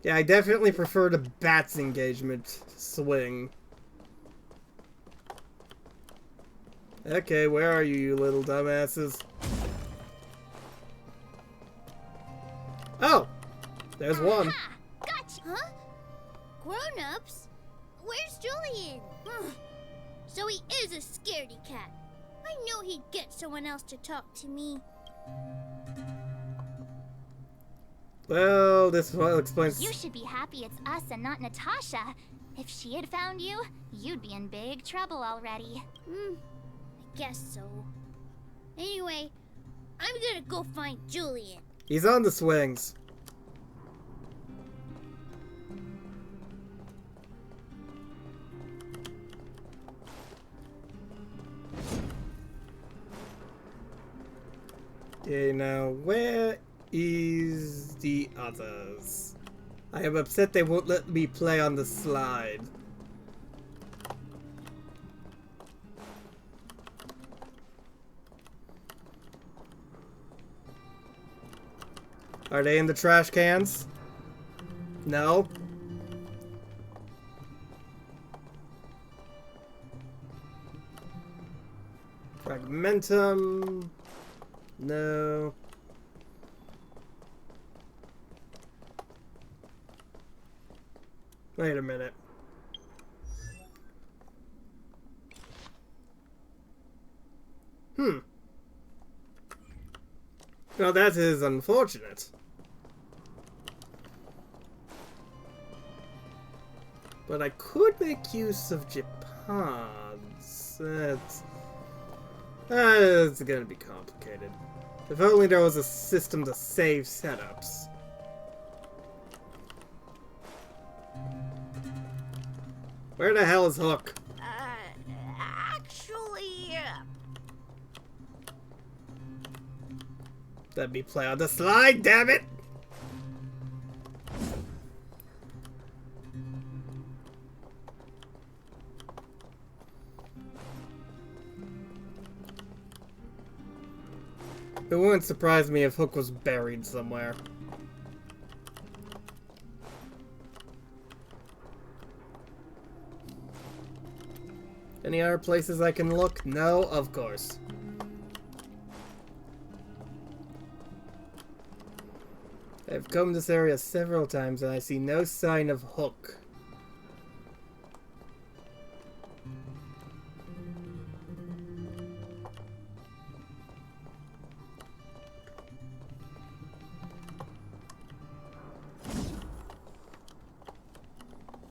Yeah, I definitely prefer the bats engagement swing. Okay, where are you, you little dumbasses? Oh! There's one. Aha! Gotcha! Huh? Grown-ups? Where's Julian? So he is a scaredy cat. I knew he'd get someone else to talk to me. Well, this well explains. You should be happy it's us and not Natasha. If she had found you, you'd be in big trouble already. I guess so. Anyway, I'm gonna go find Julian. He's on the swings. Okay, now where is the others? I am upset they won't let me play on the slide. Are they in the trash cans? No. Fragmentum. No. Wait a minute. Well, that is unfortunate. But I could make use of Japan's. It's gonna be complicated. If only there was a system to save setups. Where the hell is Hook? Actually... Let me play on the slide, damn it! It wouldn't surprise me if Hook was buried somewhere. Any other places I can look? No, of course. I've come this area several times and I see no sign of Hook.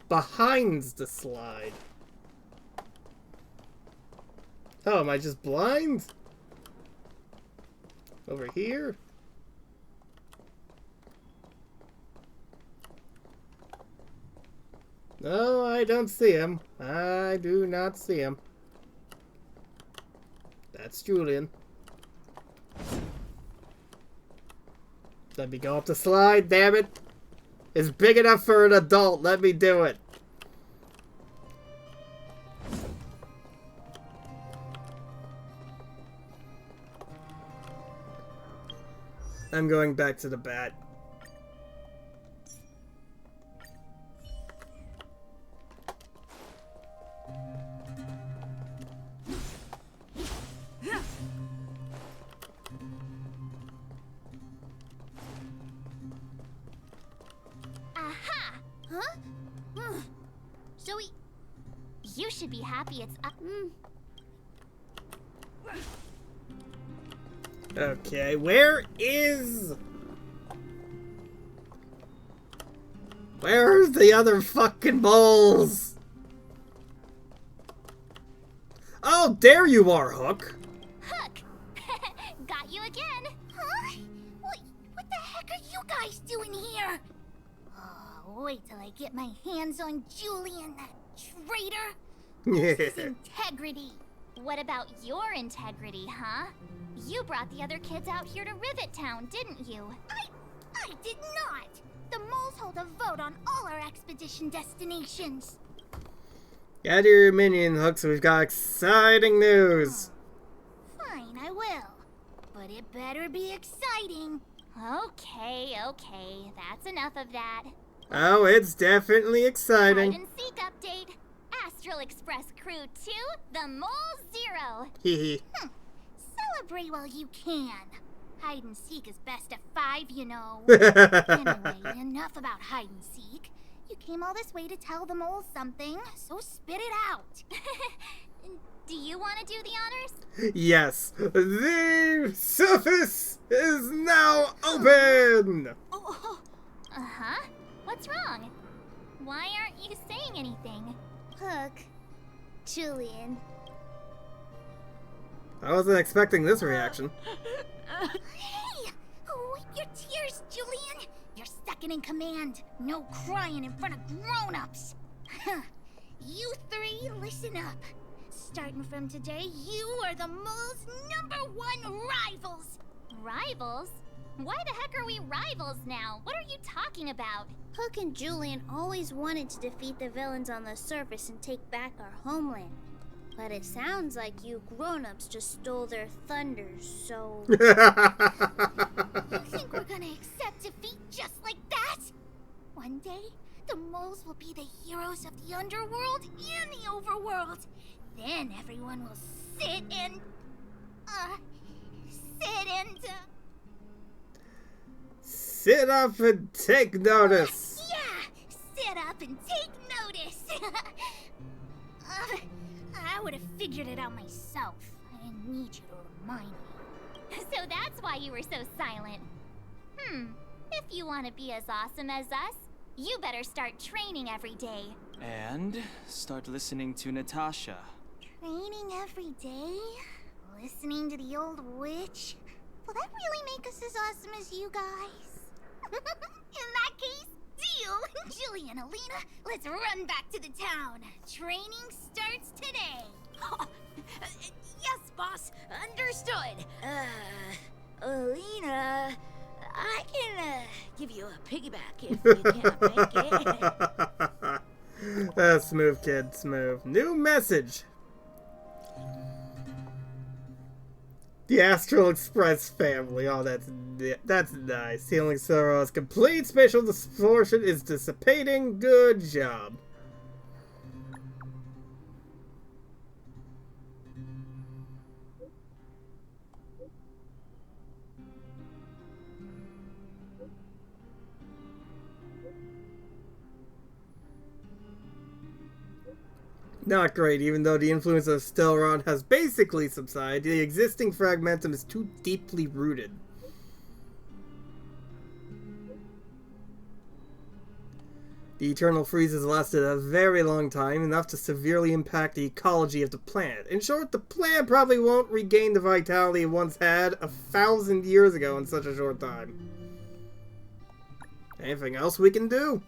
Behind the slide. Oh, am I just blind? Over here? No, I don't see him. I do not see him. That's Julian. Let me go up the slide, damn it! It's big enough for an adult, let me do it! I'm going back to the bat. Aha! Huh? Zoe, you should be happy it's up. Okay, where is... Where's the other fucking balls? Oh, there you are, Hook. Hook! Got you again. Huh? What the heck are you guys doing here? Oh, wait till I get my hands on Julian, that traitor. This is integrity. What about your integrity, huh? You brought the other kids out here to Rivet Town, didn't you? I did not! The moles hold a vote on all our expedition destinations. Gather your minion, Hooks. We've got exciting news. Fine, I will. But it better be exciting. Okay, that's enough of that. Oh, it's definitely exciting. Hide and seek update. Astral Express Crew 2, the Mole 0. Hehe. Celebrate while you can. Hide and seek is best of 5, you know. Anyway, enough about hide and seek. You came all this way to tell the moles something, so spit it out. Do you want to do the honors? Yes. The surface is now open! Uh-huh. What's wrong? Why aren't you saying anything? Hook. Julian. I wasn't expecting this reaction. Hey! Wipe your tears, Julian! You're second in command. No crying in front of grown-ups. You three, listen up. Starting from today, you are the mole's #1 rivals. Rivals? Why the heck are we rivals now? What are you talking about? Hook and Julian always wanted to defeat the villains on the surface and take back our homeland. But it sounds like you grown-ups just stole their thunder, so... You think we're gonna accept defeat just like that? One day, the moles will be the heroes of the underworld and the overworld. Then everyone will sit and... Sit up and take notice. Yeah, sit up and take notice. I would have figured it out myself. I didn't need you to remind me. So that's why you were so silent. If you want to be as awesome as us, you better start training every day. And start listening to Natasha. Training every day? Listening to the old witch? Will that really make us as awesome as you guys? In that case, deal! Julian, Alina, let's run back to the town. Training starts today. Yes, boss. Understood. Alina, I can, give you a piggyback if you can't make it. Smooth, kid, smooth. New message. The Astral Express family. Oh, that's nice. Healing Sorrow's complete spatial distortion is dissipating. Good job. Not great, even though the influence of Stellaron has basically subsided, the existing fragmentum is too deeply rooted. The eternal freeze has lasted a very long time, enough to severely impact the ecology of the planet. In short, the planet probably won't regain the vitality it once had 1,000 years ago in such a short time. Anything else we can do?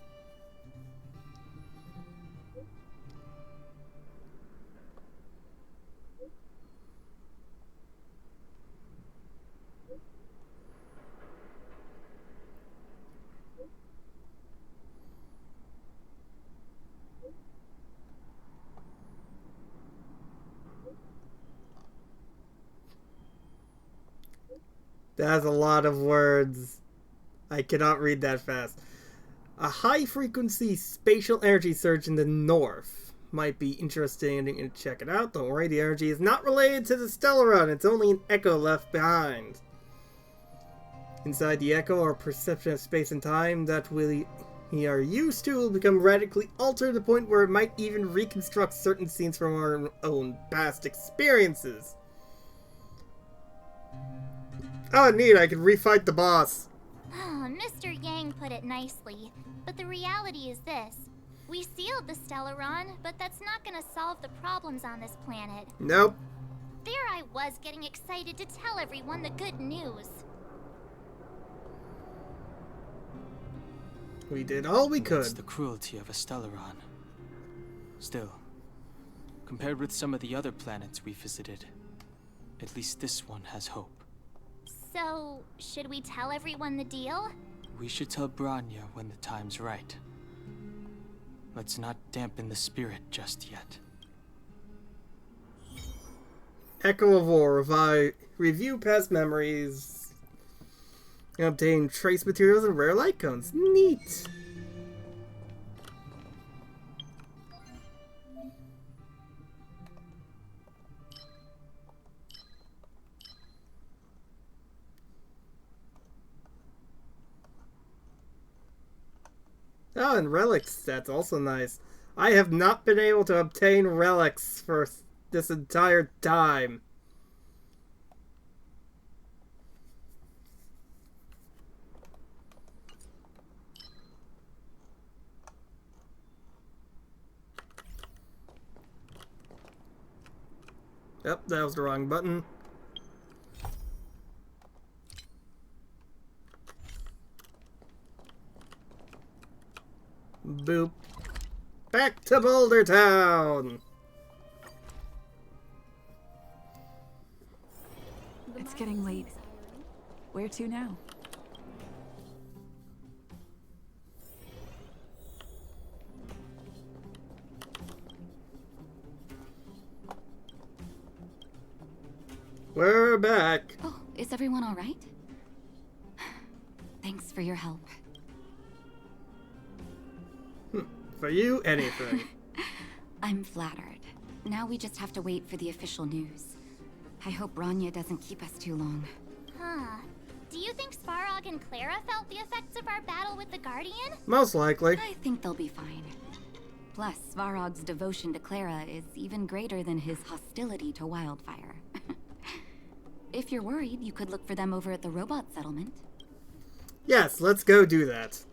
That's a lot of words. I cannot read that fast. A high-frequency spatial energy surge in the north. Might be interesting to check it out. Don't worry, the energy is not related to the Stellaron. It's only an echo left behind. Inside the echo, our perception of space and time that we are used to will become radically altered to the point where it might even reconstruct certain scenes from our own past experiences. Oh, neat, I can refight the boss. Oh, Mr. Yang put it nicely, but the reality is this. We sealed the Stellaron, but that's not gonna solve the problems on this planet. Nope. There I was getting excited to tell everyone the good news. We did all we could. It's the cruelty of a Stellaron. Still, compared with some of the other planets we visited, at least this one has hope. So, should we tell everyone the deal? We should tell Bronya when the time's right. Let's not dampen the spirit just yet. Echo of War. Review past memories. Obtain trace materials and rare light cones. Neat. Oh, and relics. That's also nice. I have not been able to obtain relics for this entire time. Yep, that was the wrong button. Boop. Back to Boulder Town! It's getting late. Where to now? We're back. Oh, is everyone all right? Thanks for your help. For you, anything. I'm flattered. Now we just have to wait for the official news. I hope Bronya doesn't keep us too long. Huh. Do you think Svarog and Clara felt the effects of our battle with the Guardian? Most likely. I think they'll be fine. Plus, Svarog's devotion to Clara is even greater than his hostility to Wildfire. If you're worried, you could look for them over at the robot settlement. Yes, let's go do that.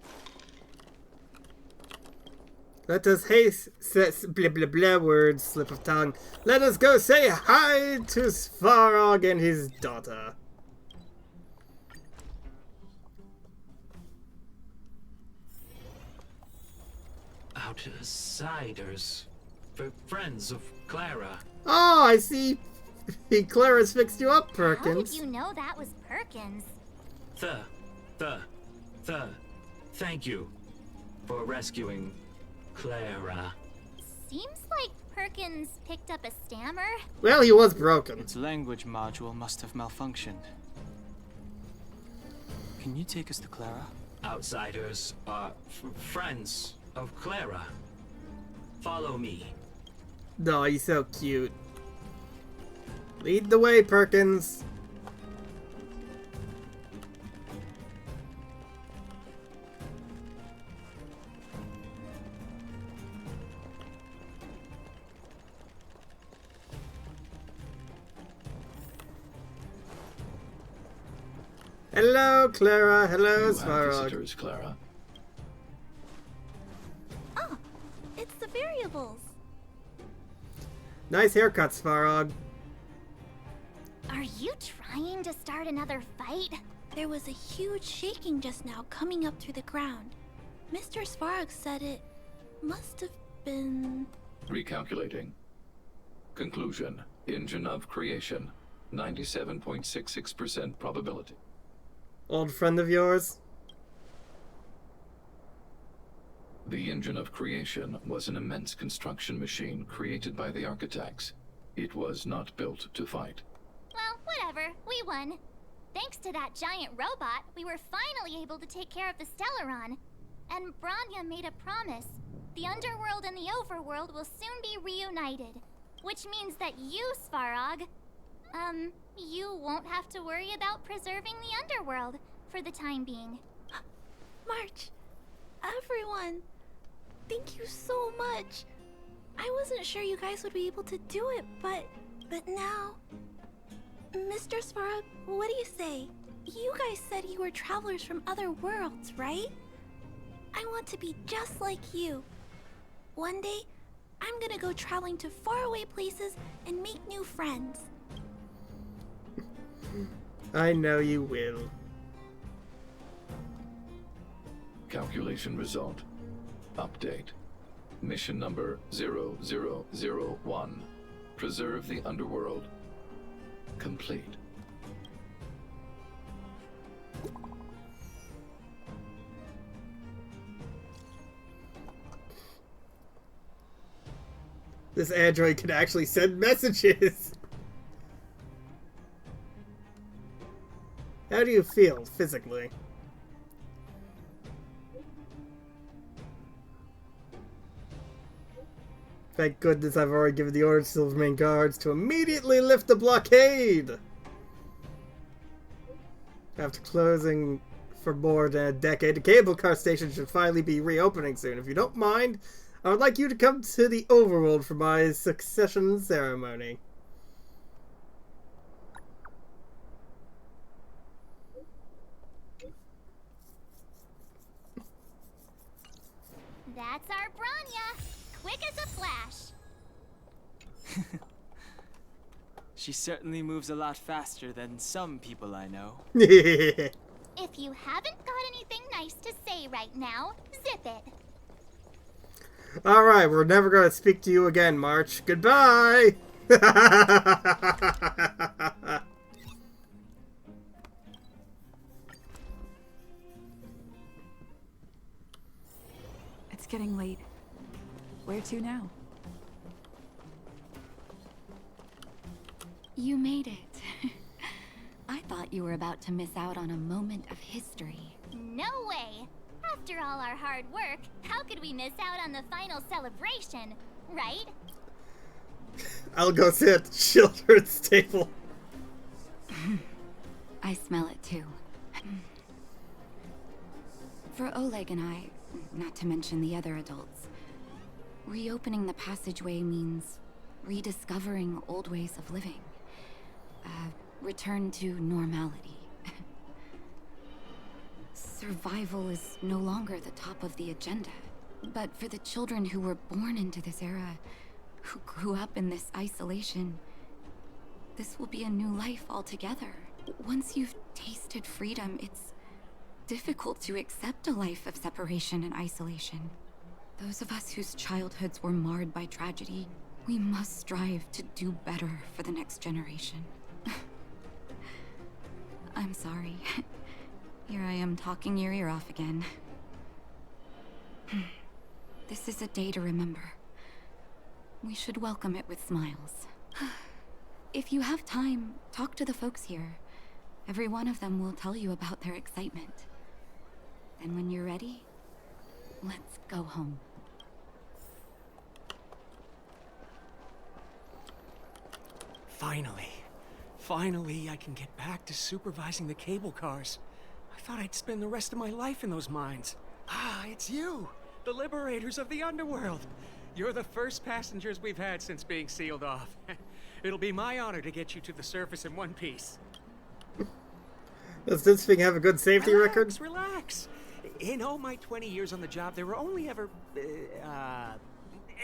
Let us blah blah blah words, slip of tongue. Let us go say hi to Svarog and his daughter. Outsiders. For friends of Clara. Oh, I see. Clara's fixed you up, Perkins. How did you know that was Perkins? Thank you for rescuing Clara. Seems like Perkins picked up a stammer? Well, he was broken. Its language module must have malfunctioned. Can you take us to Clara? Outsiders are friends of Clara. Follow me. No, he's so cute. Lead the way, Perkins. Hello, Clara. Hello, Svarog. Visitors, Clara. Oh, it's the variables. Nice haircut, Svarog. Are you trying to start another fight? There was a huge shaking just now coming up through the ground. Mr. Svarog said it must have been... Recalculating. Conclusion. Engine of creation. 97.66% probability. Old friend of yours? The engine of creation was an immense construction machine created by the architects. It was not built to fight. Well, whatever. We won. Thanks to that giant robot, we were finally able to take care of the Stellaron. And Bronya made a promise. The underworld and the overworld will soon be reunited. Which means that you, Svarog, you won't have to worry about preserving the underworld for the time being. March, everyone, thank you so much. I wasn't sure you guys would be able to do it, but now... Mr. Svarog, what do you say? You guys said you were travelers from other worlds, right? I want to be just like you. One day, I'm gonna go traveling to faraway places and make new friends. I know you will. Calculation result. Update. Mission number 0001. Preserve the underworld. Complete. This android can actually send messages. How do you feel physically? Thank goodness I've already given the order to Silvermane guards to immediately lift the blockade! After closing for more than a decade, the cable car station should finally be reopening soon. If you don't mind, I would like you to come to the overworld for my succession ceremony. That's our Bronya! Quick as a flash! She certainly moves a lot faster than some people I know. If you haven't got anything nice to say right now, zip it. Alright, we're never going to speak to you again, March. Goodbye! It's getting late. Where to now? You made it. I thought you were about to miss out on a moment of history. No way! After all our hard work, how could we miss out on the final celebration, right? I'll go sit at the children's table. I smell it too. For Oleg and I, not to mention the other adults, reopening the passageway means rediscovering old ways of living. Return to normality. Survival is no longer the top of the agenda. But for the children who were born into this era, who grew up in this isolation, this will be a new life altogether. Once you've tasted freedom, it's difficult to accept a life of separation and isolation. Those of us whose childhoods were marred by tragedy, we must strive to do better for the next generation. I'm sorry. Here I am talking your ear off again. This is a day to remember. we should welcome it with smiles. If you have time, talk to the folks here. Every one of them will tell you about their excitement. Then when you're ready, let's go home. Finally, I can get back to supervising the cable cars. I thought I'd spend the rest of my life in those mines. Ah, it's you, the liberators of the underworld. You're the first passengers we've had since being sealed off. It'll be my honor to get you to the surface in one piece. Does this thing have a good safety record? Relax. In all my 20 years on the job, there were only ever...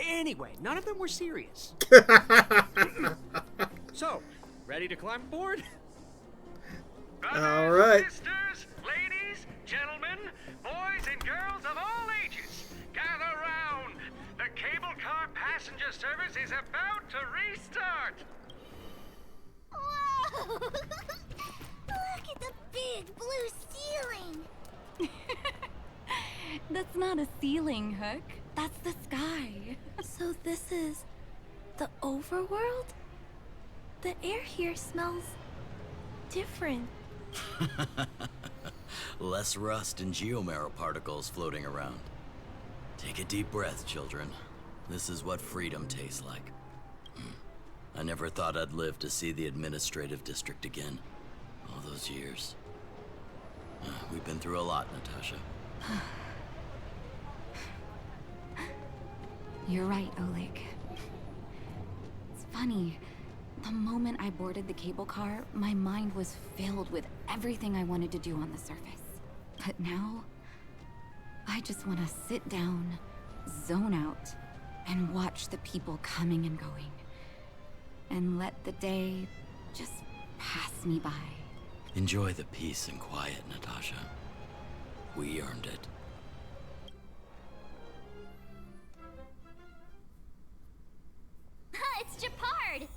Anyway, none of them were serious. So, ready to climb aboard? All right. Sisters, ladies, gentlemen, boys and girls of all ages, gather round. The cable car passenger service is about to restart. Whoa! Look at the big blue ceiling. That's not a ceiling, Hook. That's the sky. So this is the overworld? The air here smells different. Less rust and geomarrow particles floating around. Take a deep breath, children. This is what freedom tastes like. I never thought I'd live to see the administrative district again. All those years. We've been through a lot, Natasha. You're right, Oleg. It's funny. The moment I boarded the cable car, my mind was filled with everything I wanted to do on the surface. But now, I just want to sit down, zone out, and watch the people coming and going. And let the day just pass me by. Enjoy the peace and quiet, Natasha. We earned it. It's Japard!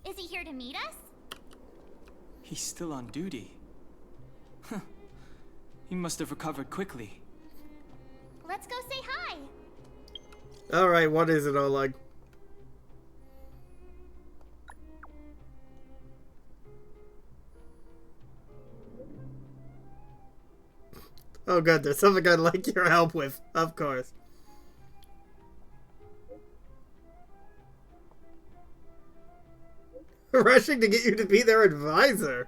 Is he here to meet us? He's still on duty. Huh. He must have recovered quickly. Let's go say hi. Alright, what is it, Oleg? Oh good, there's something I'd like your help with, of course. Rushing to get you to be their advisor.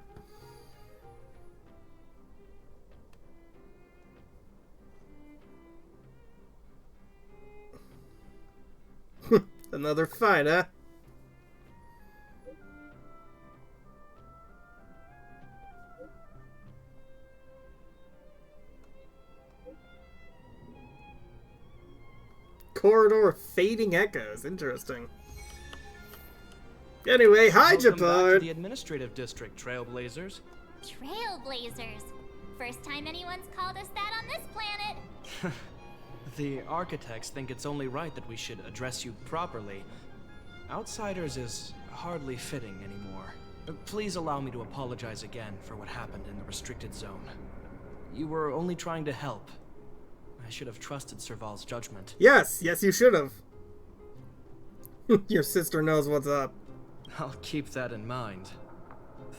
Another fight, huh? Corridor of fading echoes. Interesting. Anyway, hi, Welcome back to Japard. the administrative district, Trailblazers. Trailblazers. First time anyone's called us that on this planet. The architects think it's only right that we should address you properly. Outsiders is hardly fitting anymore. Please allow me to apologize again for what happened in the restricted zone. You were only trying to help. I should have trusted Serval's judgment. Yes, you should have. Your sister knows what's up. I'll keep that in mind.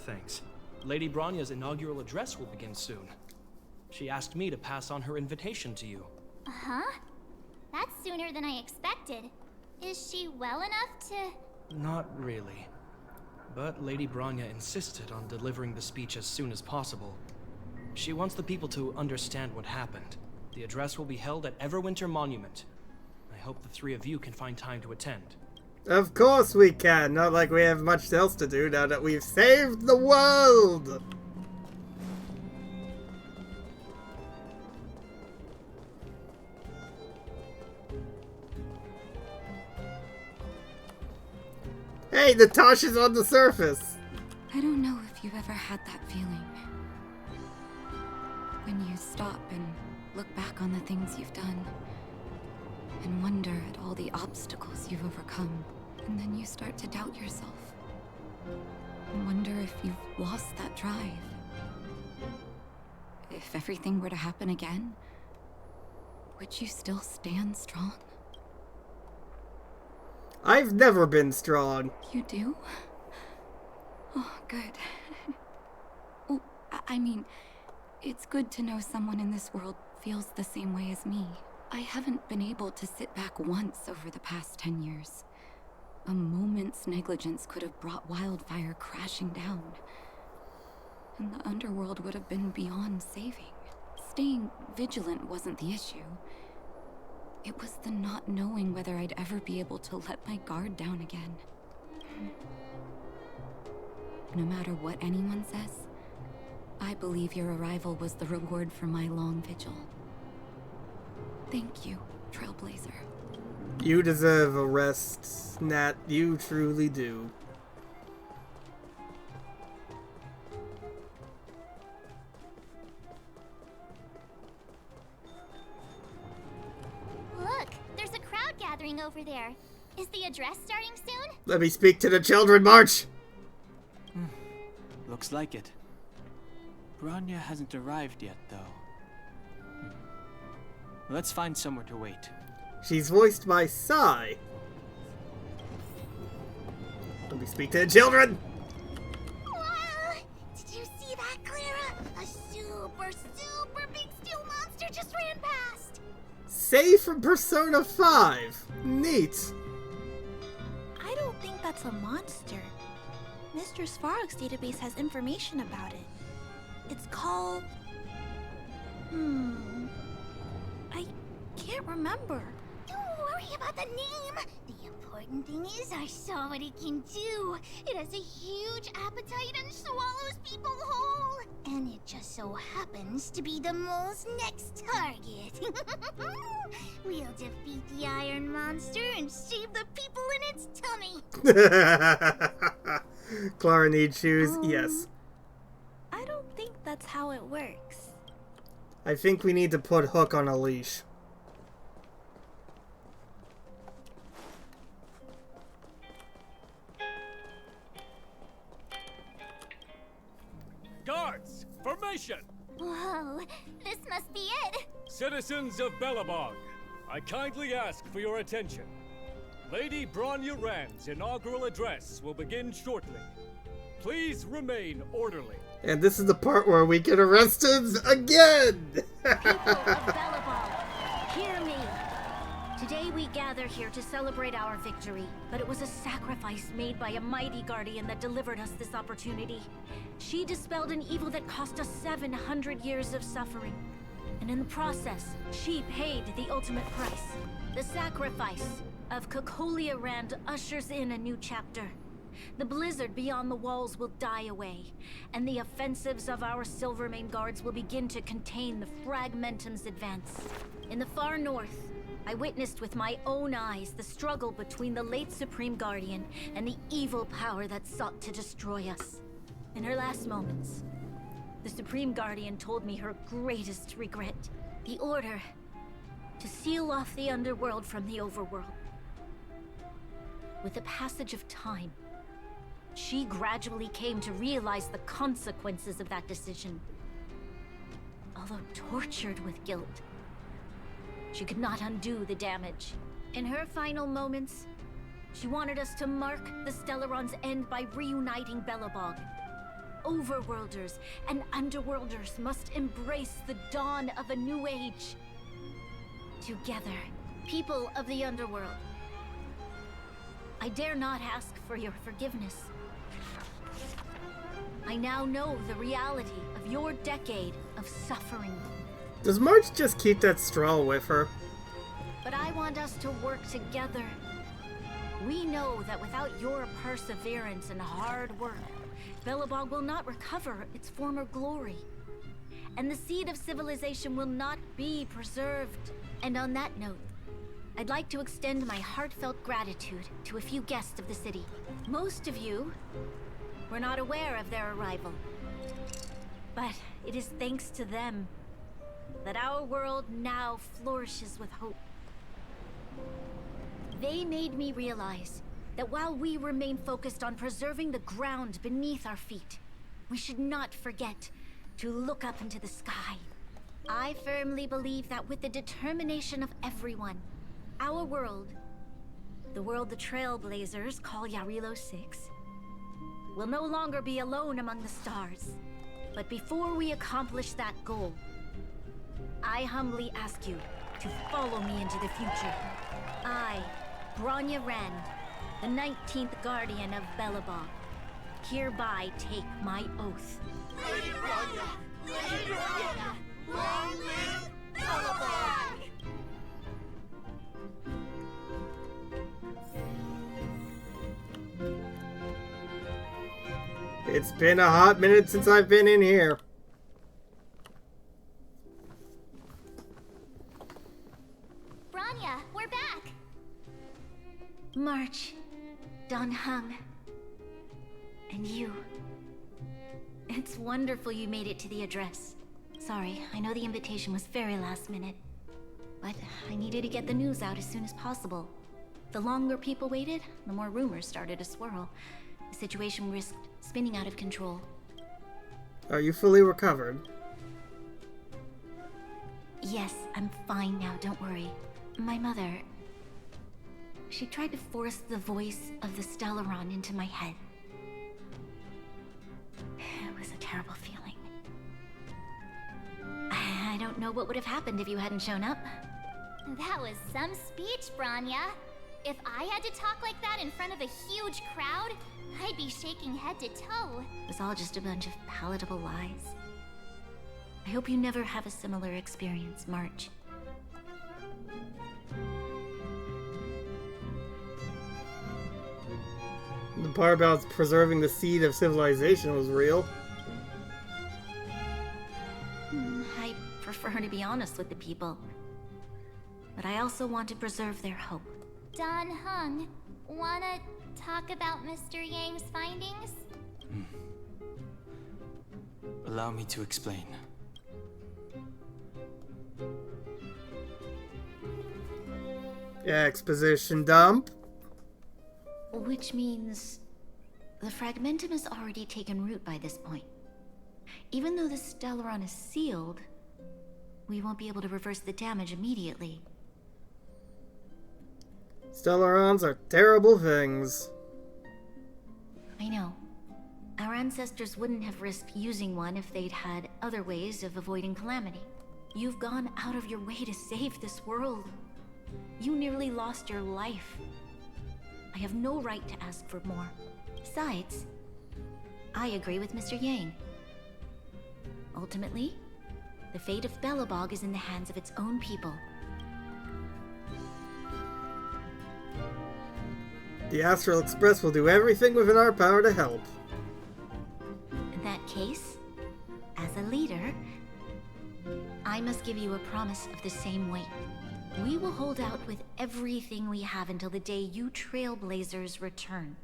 Thanks. Lady Bronya's inaugural address will begin soon. She asked me to pass on her invitation to you. Uh-huh. That's sooner than I expected. Is she well enough to... Not really. But Lady Bronya insisted on delivering the speech as soon as possible. She wants the people to understand what happened. The address will be held at Everwinter Monument. I hope the three of you can find time to attend. Of course we can. Not like we have much else to do now that we've saved the world. Hey, Natasha's on the surface. I don't know if you've ever had that feeling. When you stop and look back on the things you've done, and wonder at all the obstacles you've overcome, and then you start to doubt yourself, and wonder if you've lost that drive. If everything were to happen again, would you still stand strong? I've never been strong. You do? Oh, good. Oh, I mean, it's good to know someone in this world feels the same way as me. I haven't been able to sit back once over the past 10 years. A moment's negligence could have brought wildfire crashing down. And the underworld would have been beyond saving. Staying vigilant wasn't the issue. It was the not knowing whether I'd ever be able to let my guard down again. No matter what anyone says, I believe your arrival was the reward for my long vigil. Thank you, Trailblazer. You deserve a rest, Nat. You truly do. Look, there's a crowd gathering over there. Is the address starting soon? Let me speak to the children, March! Looks like it. Bronya hasn't arrived yet, though. Let's find somewhere to wait. She's voiced by Sai. Let me speak to the children! Wow! Did you see that, Clara? A super big steel monster just ran past! Say from Persona 5. Neat. I don't think that's a monster. Mr. Svarog's database has information about it. It's called... I can't remember. Don't worry about the name. The important thing is I saw what it can do. It has a huge appetite and swallows people whole. And it just so happens to be the mole's next target. We'll defeat the iron monster and save the people in its tummy. Clara needs shoes? Yes. I don't think that's how it works. I think we need to put Hook on a leash. Guards, formation! Whoa, this must be it. Citizens of Belobog, I kindly ask for your attention. Lady Bronya Rand's inaugural address will begin shortly. Please remain orderly. And this is the part where we get arrested again! People of Belobog, hear me. Today we gather here to celebrate our victory, but it was a sacrifice made by a mighty guardian that delivered us this opportunity. She dispelled an evil that cost us 700 years of suffering. And in the process, she paid the ultimate price. The sacrifice of Cocolia Rand ushers in a new chapter. The blizzard beyond the walls will die away, and the offensives of our Silvermane guards will begin to contain the Fragmentum's advance. In the far north, I witnessed with my own eyes the struggle between the late Supreme Guardian and the evil power that sought to destroy us. In her last moments, the Supreme Guardian told me her greatest regret. The order to seal off the underworld from the overworld. With the passage of time, she gradually came to realize the consequences of that decision. Although tortured with guilt, she could not undo the damage. In her final moments, she wanted us to mark the Stellaron's end by reuniting Belobog. Overworlders and Underworlders must embrace the dawn of a new age. Together, people of the Underworld, I dare not ask for your forgiveness. I now know the reality of your decade of suffering. Does March just keep that straw with her? But I want us to work together. We know that without your perseverance and hard work, Belobog will not recover its former glory. And the seed of civilization will not be preserved. And on that note, I'd like to extend my heartfelt gratitude to a few guests of the city. Most of you were not aware of their arrival. But it is thanks to them that our world now flourishes with hope. They made me realize that while we remain focused on preserving the ground beneath our feet, we should not forget to look up into the sky. I firmly believe that with the determination of everyone, our world, the world the Trailblazers call Yarilo 6, will no longer be alone among the stars. But before we accomplish that goal, I humbly ask you to follow me into the future. I, Bronya Rand, the 19th Guardian of Belobog, hereby take my oath. Lady Bronya! Lady Bronya! Long live Belobog! It's been a hot minute since I've been in here. Bronya, we're back! March, Dan Heng, and you. It's wonderful you made it to the address. Sorry, I know the invitation was very last minute, but I needed to get the news out as soon as possible. The longer people waited, the more rumors started to swirl. The situation risked spinning out of control. Are you fully recovered? Yes, I'm fine now, don't worry. My mother... she tried to force the voice of the Stellaron into my head. It was a terrible feeling. I don't know what would have happened if you hadn't shown up. That was some speech, Bronya. If I had to talk like that in front of a huge crowd, I'd be shaking head to toe. It was all just a bunch of palatable lies. I hope you never have a similar experience, March. The part about preserving the seed of civilization was real. I prefer to be honest with the people. But I also want to preserve their hope. Dan Heng, wanna talk about Mr. Yang's findings? Allow me to explain. Exposition dump. Which means the Fragmentum has already taken root by this point. Even though the Stellaron is sealed, we won't be able to reverse the damage immediately. Stellarons are terrible things. I know. Our ancestors wouldn't have risked using one if they'd had other ways of avoiding calamity. You've gone out of your way to save this world. You nearly lost your life. I have no right to ask for more. Besides, I agree with Mr. Yang. Ultimately, the fate of Belobog is in the hands of its own people. The Astral Express will do everything within our power to help. In that case, as a leader, I must give you a promise of the same weight. We will hold out with everything we have until the day you Trailblazers return.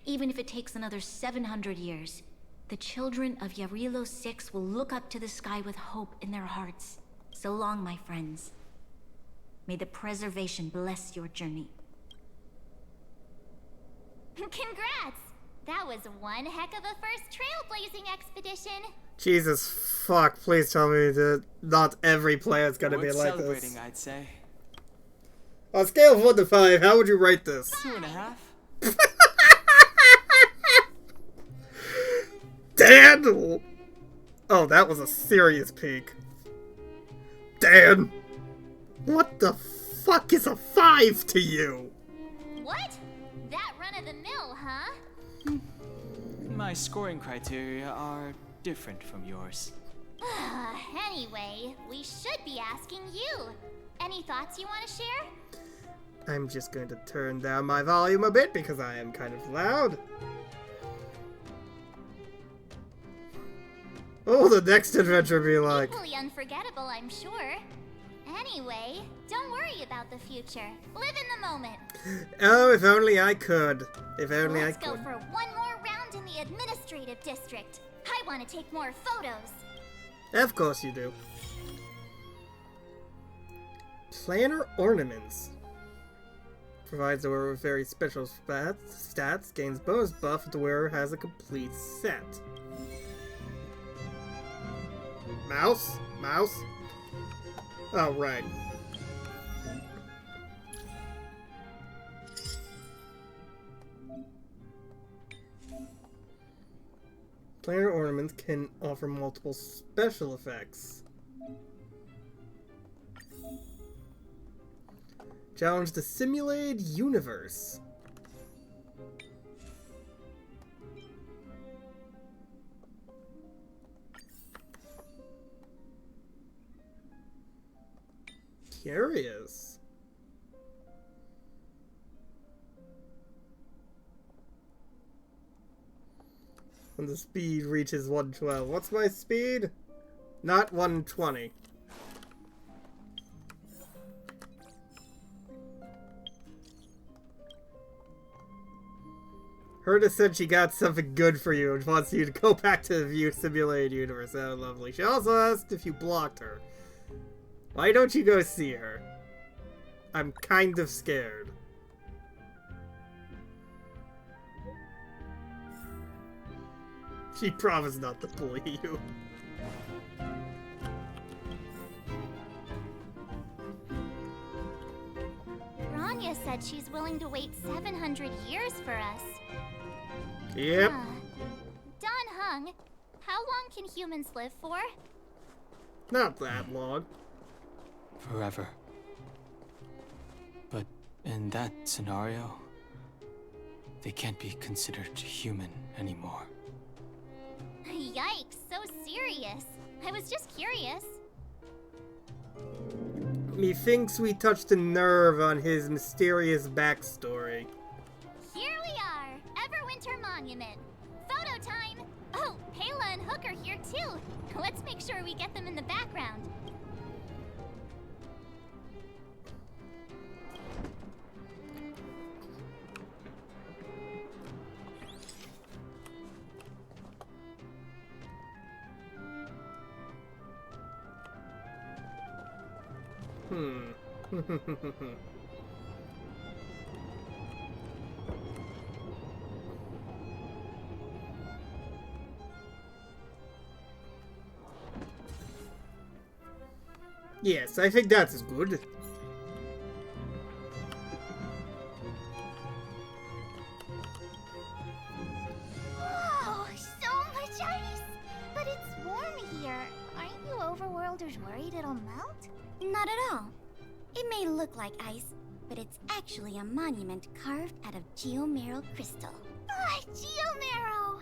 Even if it takes another 700 years, the children of Yarilo 6 will look up to the sky with hope in their hearts. So long, my friends. May the preservation bless your journey. Congrats! That was one heck of a first trailblazing expedition. Jesus fuck, please tell me that not every player is gonna be like celebrating, this. I'd say. On a scale of 1 to 5, how would you rate this? 2.5. Dan! Oh, that was a serious peak. Dan! What the fuck is a 5 to you? What? That run-of-the-mill, huh? My scoring criteria are different from yours. Anyway, we should be asking you. Any thoughts you want to share? I'm just going to turn down my volume a bit because I am kind of loud. Oh, the next adventure be like. Equally unforgettable, I'm sure. Anyway, don't worry about the future. Live in the moment. Oh, if only I could. If only Let's I could. go for one more round in the administrative district. I want to take more photos. Of course you do. Planner Ornaments. Provides the wearer with very special stats. Gains bonus buff if the wearer has a complete set. Mouse? Mouse? Oh, right. Planar ornaments can offer multiple special effects. Challenge the simulated universe. Curious. When the speed reaches 112. What's my speed? Not 120. Herta said she got something good for you and wants you to go back to the simulated universe. Oh, lovely. She also asked if you blocked her. Why don't you go see her? I'm kind of scared. She promised not to bully you. Bronya said she's willing to wait 700 years for us. Yep. Don Hung, how long can humans live for? Not that long. Forever. But in that scenario, they can't be considered human anymore. Yikes, so serious. I was just curious. Methinks we touched a nerve on his mysterious backstory. Here we are, Everwinter Monument. Photo time! Oh, Payla and Hook are here too. Let's make sure we get them in the background. Yes, I think that is good. Whoa, so much ice! But it's warm here. Aren't you overworlders worried it'll melt? Not at all. It may look like ice, but it's actually a monument carved out of geomeral crystal. Ah, Geomarrow!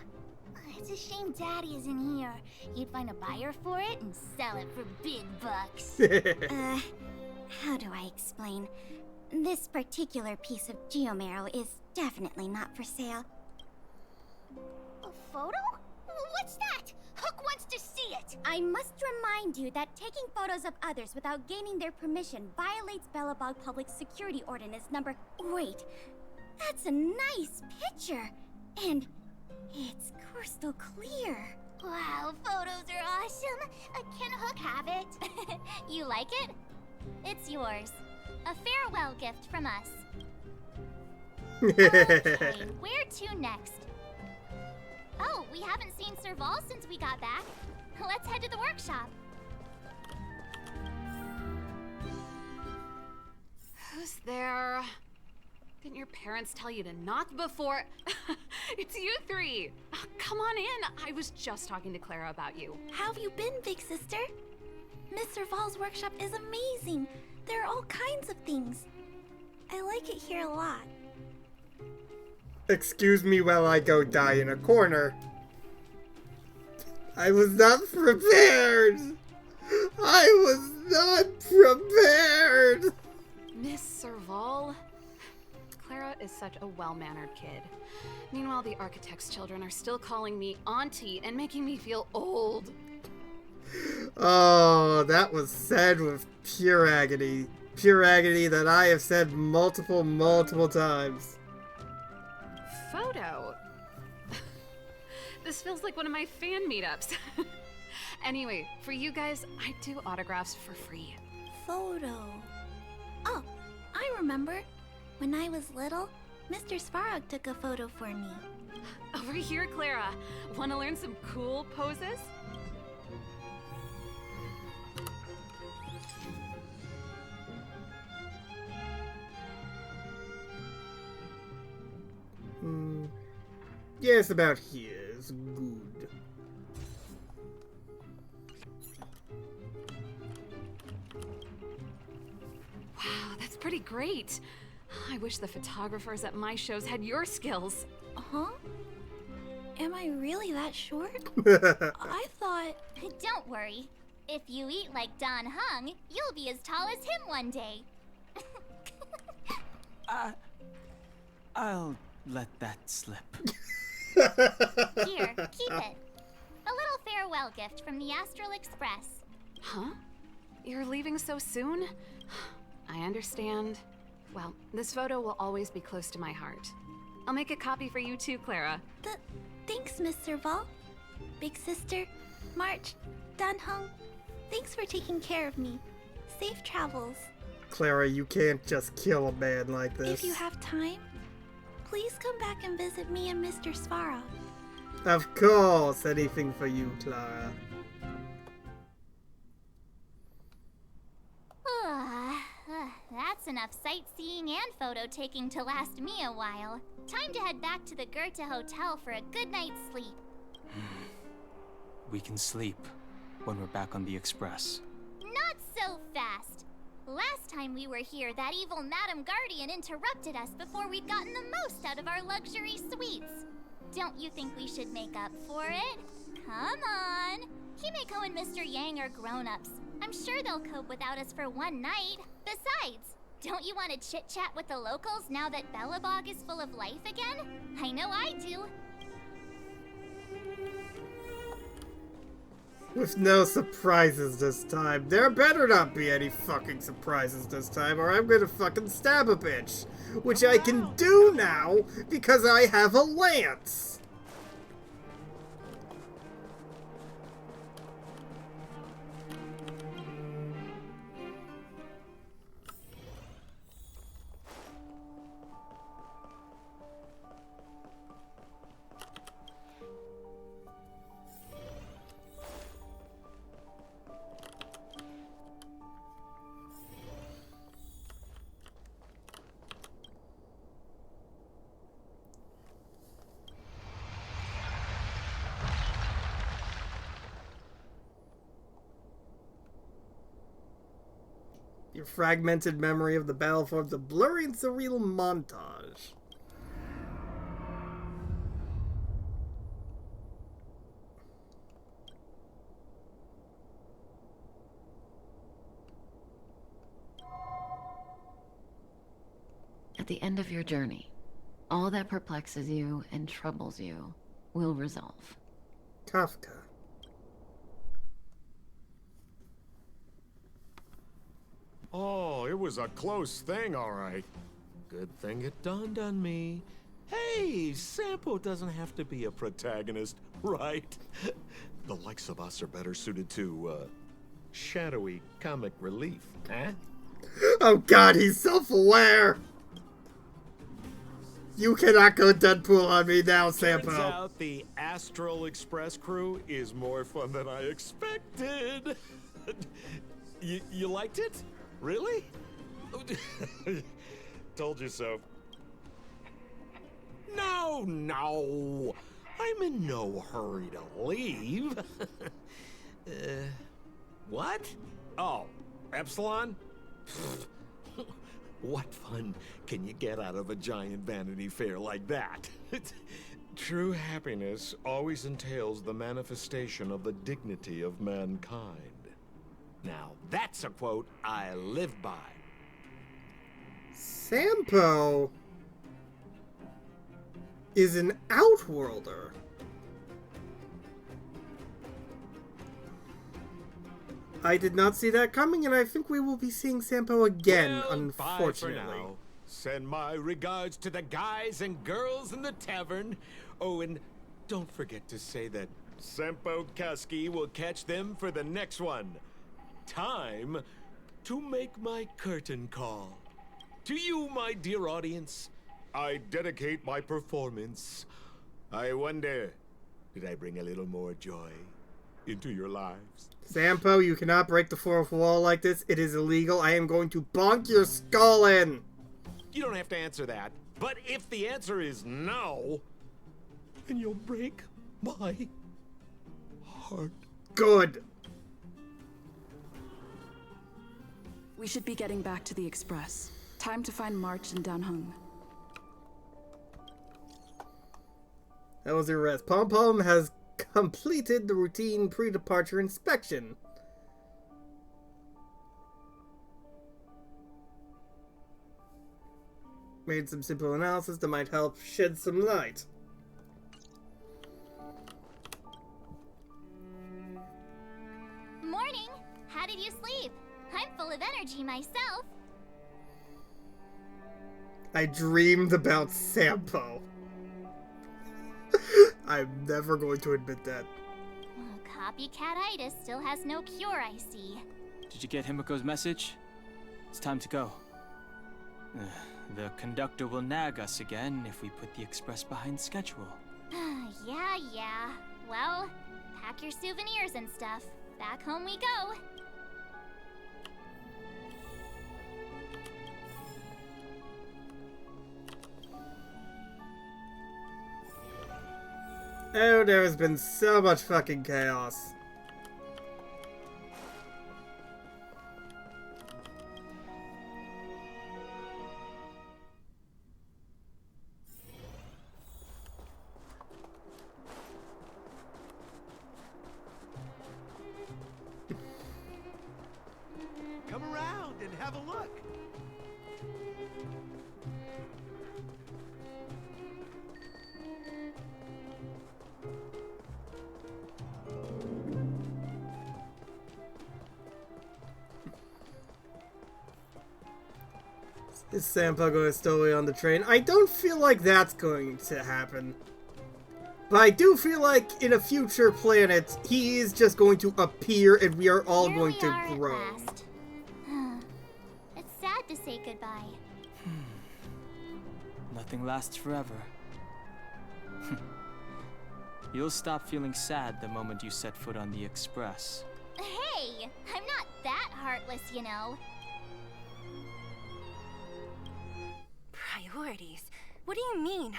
It's a shame Daddy isn't here. He'd find a buyer for it and sell it for big bucks. How do I explain? This particular piece of geomarrow is definitely not for sale. A photo? What's that? Hook wants to see it! I must remind you that taking photos of others without gaining their permission violates Belobog Public Security Ordinance number... Wait, that's a nice picture! And it's crystal clear. Wow, photos are awesome! Can Hook have it? You like it? It's yours. A farewell gift from us. Okay, where to next? Oh, we haven't seen Serval since we got back. Let's head to the workshop. Who's there? Didn't your parents tell you to knock before? It's you three. Come on in. I was just talking to Clara about you. How have you been, big sister? Mr. Val's workshop is amazing. There are all kinds of things. I like it here a lot. Excuse me while I go die in a corner. I was not prepared! I was not prepared! Miss Serval? Clara is such a well-mannered kid. Meanwhile, the architect's children are still calling me auntie and making me feel old. Oh, that was said with pure agony. Pure agony that I have said multiple times. Photo? This feels like one of my fan meetups. Anyway, for you guys, I do autographs for free. Photo. Oh, I remember. When I was little, Mr. Svarog took a photo for me. Over here, Clara. Want to learn some cool poses? Yes, about here is good. pretty great. I wish the photographers at my shows had your skills. Huh? Am I really that short? I thought... Don't worry. If you eat like Don Hung, you'll be as tall as him one day. I'll let that slip. Here, keep it. A little farewell gift from the Astral Express. Huh? You're leaving so soon? I understand. Well, this photo will always be close to my heart. I'll make a copy for you too, Clara. Thanks, Mr. Vol. Big sister, March, Dan Hung, thanks for taking care of me. Safe travels. Clara, you can't just kill a man like this. If you have time, please come back and visit me and Mr. Svara. Of course, anything for you, Clara. That's enough sightseeing and photo taking to last me a while. Time to head back to the Goethe Hotel for a good night's sleep. We can sleep when we're back on the Express. Not so fast. Last time we were here, that evil Madam Guardian interrupted us before we'd gotten the most out of our luxury suites. Don't you think we should make up for it? Come on. Himeko and Mr. Yang are grown-ups. I'm sure they'll cope without us for one night. Besides, don't you want to chit-chat with the locals now that Belobog is full of life again? I know I do. With no surprises this time. There better not be any fucking surprises this time, or I'm gonna fucking stab a bitch. Which I can do now, because I have a lance. Your fragmented memory of the battle forms a blurry and surreal montage. At the end of your journey, all that perplexes you and troubles you will resolve. Kafka. Oh, it was a close thing, all right. Good thing it dawned on me. Hey, Sampo doesn't have to be a protagonist, right? The likes of us are better suited to, shadowy comic relief, huh? Oh god, he's self-aware! You cannot go Deadpool on me now, Sampo. Turns out the Astral Express crew is more fun than I expected. You liked it? Really? Told you so. No. I'm in no hurry to leave. What? Oh, Epsilon? What fun can you get out of a giant Vanity Fair like that? True happiness always entails the manifestation of the dignity of mankind. Now, that's a quote I live by. Sampo is an Outworlder. I did not see that coming, and I think we will be seeing Sampo again, Well, unfortunately. bye for now. Send my regards to the guys and girls in the tavern. Oh, and don't forget to say that Sampo Kasky will catch them for the next one. Time to make my curtain call. To you, my dear audience, I dedicate my performance. I wonder, did I bring a little more joy into your lives? Sampo, you cannot break the fourth wall like this. It is illegal. I am going to bonk your skull in. You don't have to answer that. But if the answer is no, then you'll break my heart. Good. We should be getting back to the Express. Time to find March and Danhung. That was your arrest. Pom Pom has completed the routine pre-departure inspection. Made some simple analysis that might help shed some light. Morning! How did you sleep? I'm full of energy myself. I dreamed about Sampo. I'm never going to admit that. Copycat-itis still has no cure, I see. Did you get Himiko's message? It's time to go. The conductor will nag us again if we put the express behind schedule. Yeah. Well, pack your souvenirs and stuff. Back home we go. Oh, there has been so much fucking chaos. Come around and have a look. Is Sampo going to stow away on the train? I don't feel like that's going to happen. But I do feel like in a future planet, he is just going to appear and we are all going to grow. It's sad to say goodbye. Nothing lasts forever. You'll stop feeling sad the moment you set foot on the express. Hey, I'm not that heartless, you know. Priorities? What do you mean?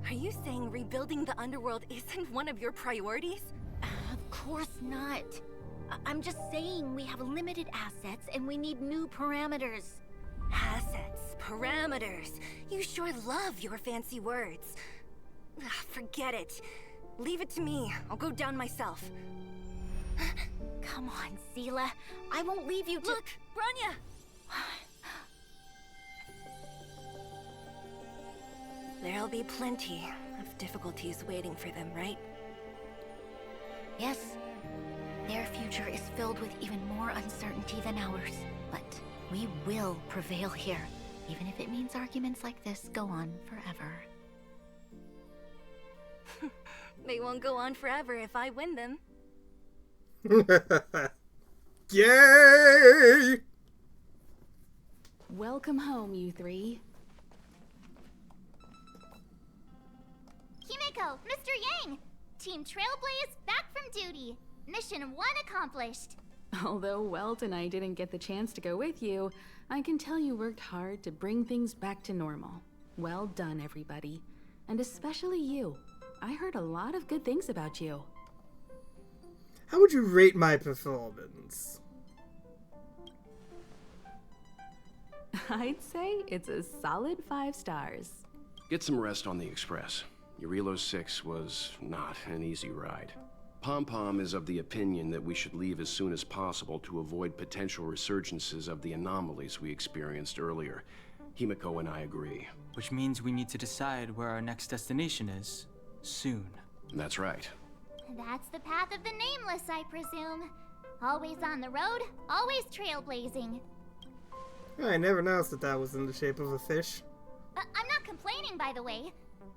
Are you saying rebuilding the underworld isn't one of your priorities? Of course not. I'm just saying we have limited assets and we need new parameters. Assets, parameters. You sure love your fancy words. Forget it. Leave it to me. I'll go down myself. Come on, Seela. I won't leave you to— Look, Bronya! There'll be plenty of difficulties waiting for them, right? Yes. Their future is filled with even more uncertainty than ours. But we will prevail here, even if it means arguments like this go on forever. They won't go on forever if I win them. Yay! Welcome home, you three. Himiko, Mr. Yang! Team Trailblaze back from duty. Mission 1 accomplished. Although Welt and I didn't get the chance to go with you, I can tell you worked hard to bring things back to normal. Well done, everybody. And especially you. I heard a lot of good things about you. How would you rate my performance? I'd say it's a solid 5 stars. Get some rest on the express. Eurilo 6 was not an easy ride. Pom Pom is of the opinion that we should leave as soon as possible to avoid potential resurgences of the anomalies we experienced earlier. Himiko and I agree. Which means we need to decide where our next destination is, soon. That's right. That's the path of the Nameless, I presume. Always on the road, always trailblazing. I never noticed that was in the shape of a fish. I'm not complaining, by the way.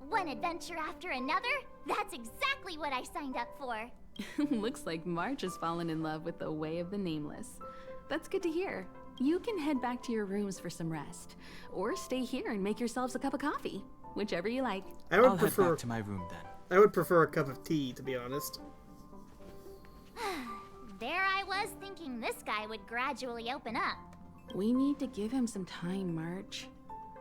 One adventure after another? That's exactly what I signed up for. Looks like March has fallen in love with the way of the Nameless. That's good to hear. You can head back to your rooms for some rest, or stay here and make yourselves a cup of coffee, whichever you like. I'll head back to my room then. I would prefer a cup of tea, to be honest. There I was thinking this guy would gradually open up. We need to give him some time, March.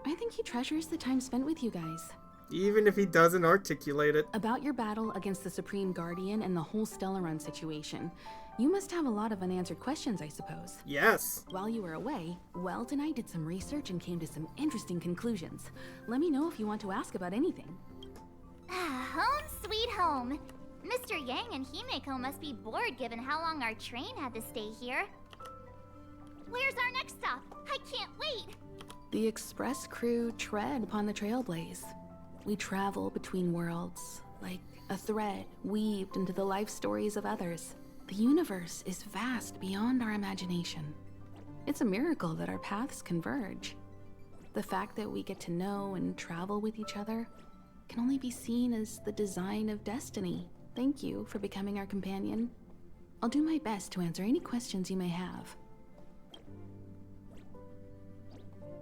I think he treasures the time spent with you guys. Even if he doesn't articulate it. About your battle against the Supreme Guardian and the whole Stellaron situation. You must have a lot of unanswered questions, I suppose. Yes. While you were away, Welt and I did some research and came to some interesting conclusions. Let me know if you want to ask about anything. Home sweet home. Mr. Yang and Himeko must be bored given how long our train had to stay here. Where's our next stop? I can't wait! The express crew tread upon the trailblaze. We travel between worlds, like a thread weaved into the life stories of others. The universe is vast beyond our imagination. It's a miracle that our paths converge. The fact that we get to know and travel with each other can only be seen as the design of destiny. Thank you for becoming our companion. I'll do my best to answer any questions you may have.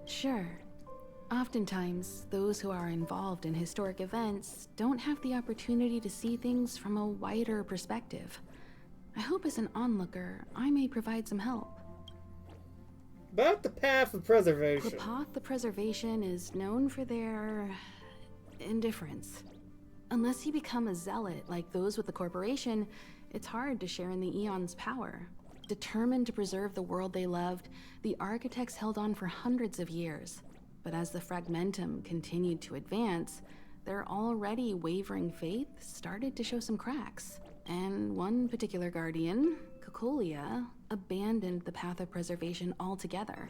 Sure. Oftentimes, those who are involved in historic events don't have the opportunity to see things from a wider perspective. I hope as an onlooker, I may provide some help. About the Path of Preservation. Qlipoth the Preservation is known for their indifference. Unless you become a zealot like those with the corporation, it's hard to share in the Aeon's power. Determined to preserve the world they loved, the architects held on for hundreds of years. But as the Fragmentum continued to advance, their already wavering faith started to show some cracks. And one particular guardian, Cocolia, abandoned the Path of Preservation altogether.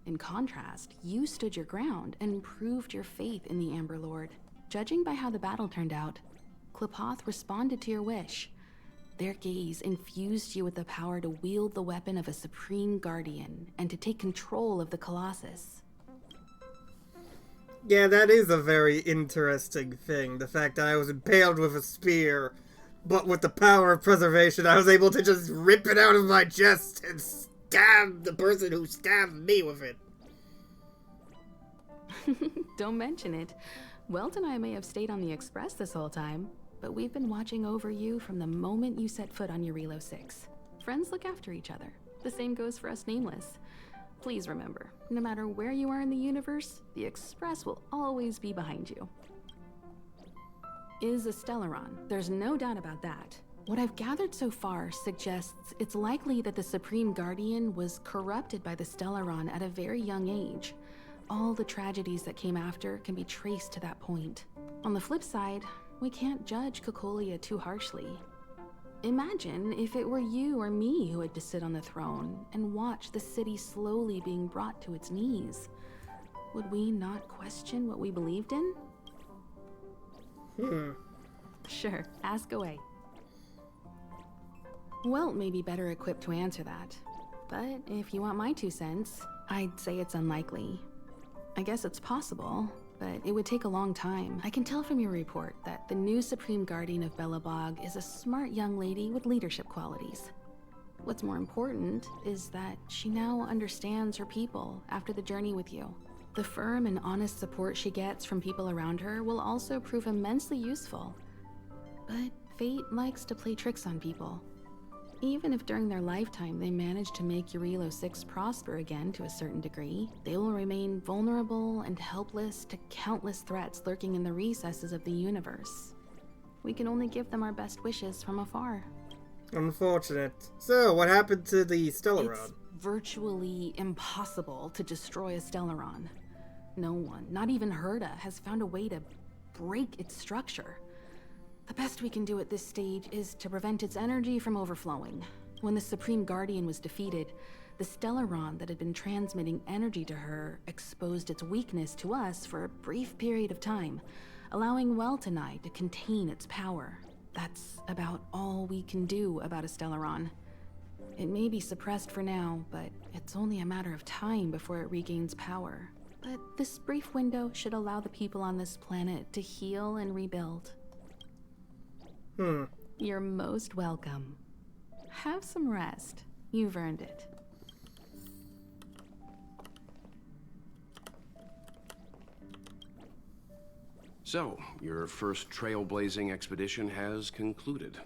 In contrast, you stood your ground and proved your faith in the Amber Lord. Judging by how the battle turned out, Qlipoth responded to your wish. Their gaze infused you with the power to wield the weapon of a Supreme Guardian and to take control of the Colossus. Yeah, that is a very interesting thing. The fact that I was impaled with a spear, but with the power of preservation, I was able to just rip it out of my chest and stab the person who stabbed me with it. Don't mention it. Welt and I may have stayed on the Express this whole time, but we've been watching over you from the moment you set foot on Eurilo 6. Friends look after each other. The same goes for us Nameless. Please remember, no matter where you are in the universe, the Express will always be behind you. Is a Stellaron. There's no doubt about that. What I've gathered so far suggests it's likely that the Supreme Guardian was corrupted by the Stellaron at a very young age. All the tragedies that came after can be traced to that point. On the flip side, we can't judge Cocolia too harshly. Imagine if it were you or me who had to sit on the throne and watch the city slowly being brought to its knees. Would we not question what we believed in? Sure, ask away. Welt may be better equipped to answer that, but if you want my 2 cents, I'd say it's unlikely. I guess it's possible, but it would take a long time. I can tell from your report that the new Supreme Guardian of Belobog is a smart young lady with leadership qualities. What's more important is that she now understands her people after the journey with you. The firm and honest support she gets from people around her will also prove immensely useful. But fate likes to play tricks on people. Even if during their lifetime they manage to make Eurilo 6 prosper again to a certain degree, they will remain vulnerable and helpless to countless threats lurking in the recesses of the universe. We can only give them our best wishes from afar. Unfortunate. So, what happened to the Stellaron? It's virtually impossible to destroy a Stellaron. No one, not even Herta, has found a way to break its structure. The best we can do at this stage is to prevent its energy from overflowing. When the Supreme Guardian was defeated, the Stellaron that had been transmitting energy to her exposed its weakness to us for a brief period of time, allowing Welt and I to contain its power. That's about all we can do about a Stellaron. It may be suppressed for now, but it's only a matter of time before it regains power. But this brief window should allow the people on this planet to heal and rebuild. You're most welcome. Have some rest. You've earned it. So, your first trailblazing expedition has concluded.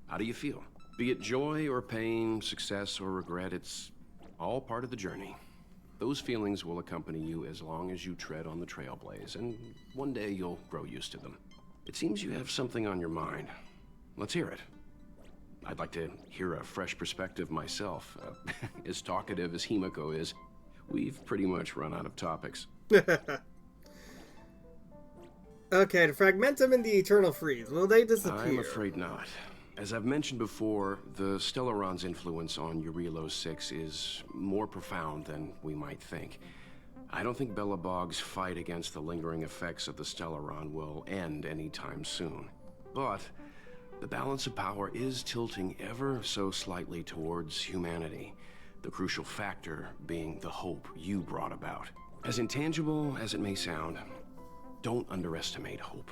How do you feel? Be it joy or pain, success or regret, it's all part of the journey. Those feelings will accompany you as long as you tread on the trailblaze, and one day you'll grow used to them. It seems you have something on your mind. Let's hear it. I'd like to hear a fresh perspective myself. As talkative as Himiko is, we've pretty much run out of topics. Okay, the Fragmentum and the Eternal Freeze, will they disappear? I'm afraid not. As I've mentioned before, the Stellaron's influence on Eurylos 6 is more profound than we might think. I don't think Belobog's fight against the lingering effects of the Stellaron will end anytime soon. But the balance of power is tilting ever so slightly towards humanity, the crucial factor being the hope you brought about. As intangible as it may sound, don't underestimate hope,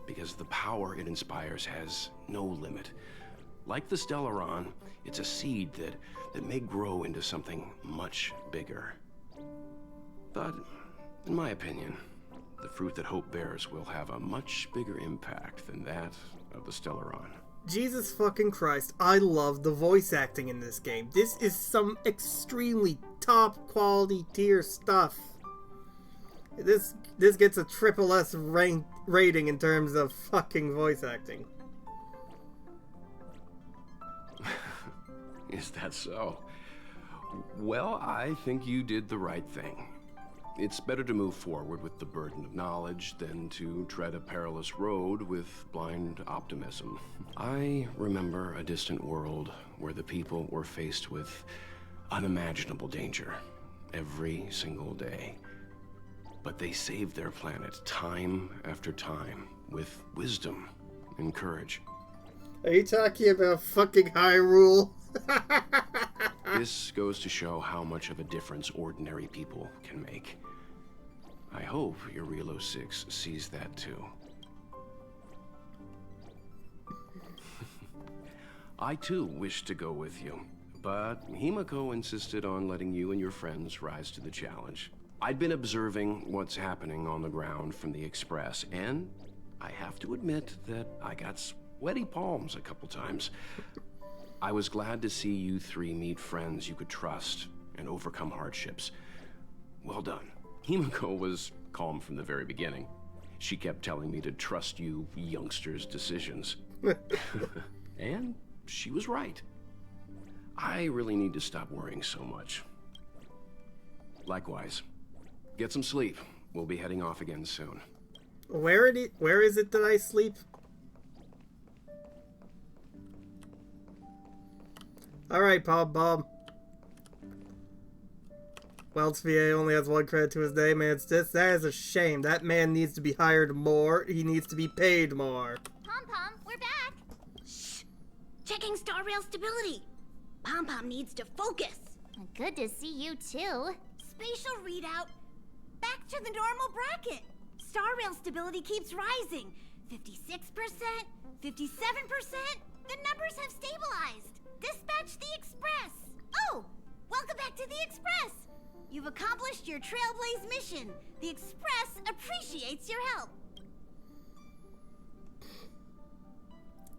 because the power it inspires has no limit. Like the Stellaron, it's a seed that may grow into something much bigger. But, in my opinion, the fruit that hope bears will have a much bigger impact than that of the Stellaron. Jesus fucking Christ, I love the voice acting in this game. This is some extremely top quality tier stuff. This gets a triple S rating in terms of fucking voice acting. Is that so? Well, I think you did the right thing. It's better to move forward with the burden of knowledge than to tread a perilous road with blind optimism. I remember a distant world where the people were faced with unimaginable danger every single day. But they saved their planet time after time with wisdom and courage. Are you talking about fucking Hyrule? This goes to show how much of a difference ordinary people can make. I hope Eurylos 6 sees that too. I too wish to go with you, but Himiko insisted on letting you and your friends rise to the challenge. I'd been observing what's happening on the ground from the Express, and I have to admit that I got sweaty palms a couple times. I was glad to see you three meet friends you could trust and overcome hardships. Well done. Himiko was calm from the very beginning. She kept telling me to trust you youngsters' decisions. And she was right. I really need to stop worrying so much. Likewise. Get some sleep. We'll be heading off again soon. Where is it that I sleep? Alright, Bob. Welts VA only has 1 credit to his name, and that is a shame. That man needs to be hired more. He needs to be paid more. Pom-Pom, we're back! Shh! Checking star rail stability. Pom-Pom needs to focus. Good to see you too. Spatial readout. Back to the normal bracket. Star rail stability keeps rising. 56%, 57%. The numbers have stabilized. Dispatch the Express. Oh, welcome back to the Express. You've accomplished your Trailblaze mission. The Express appreciates your help.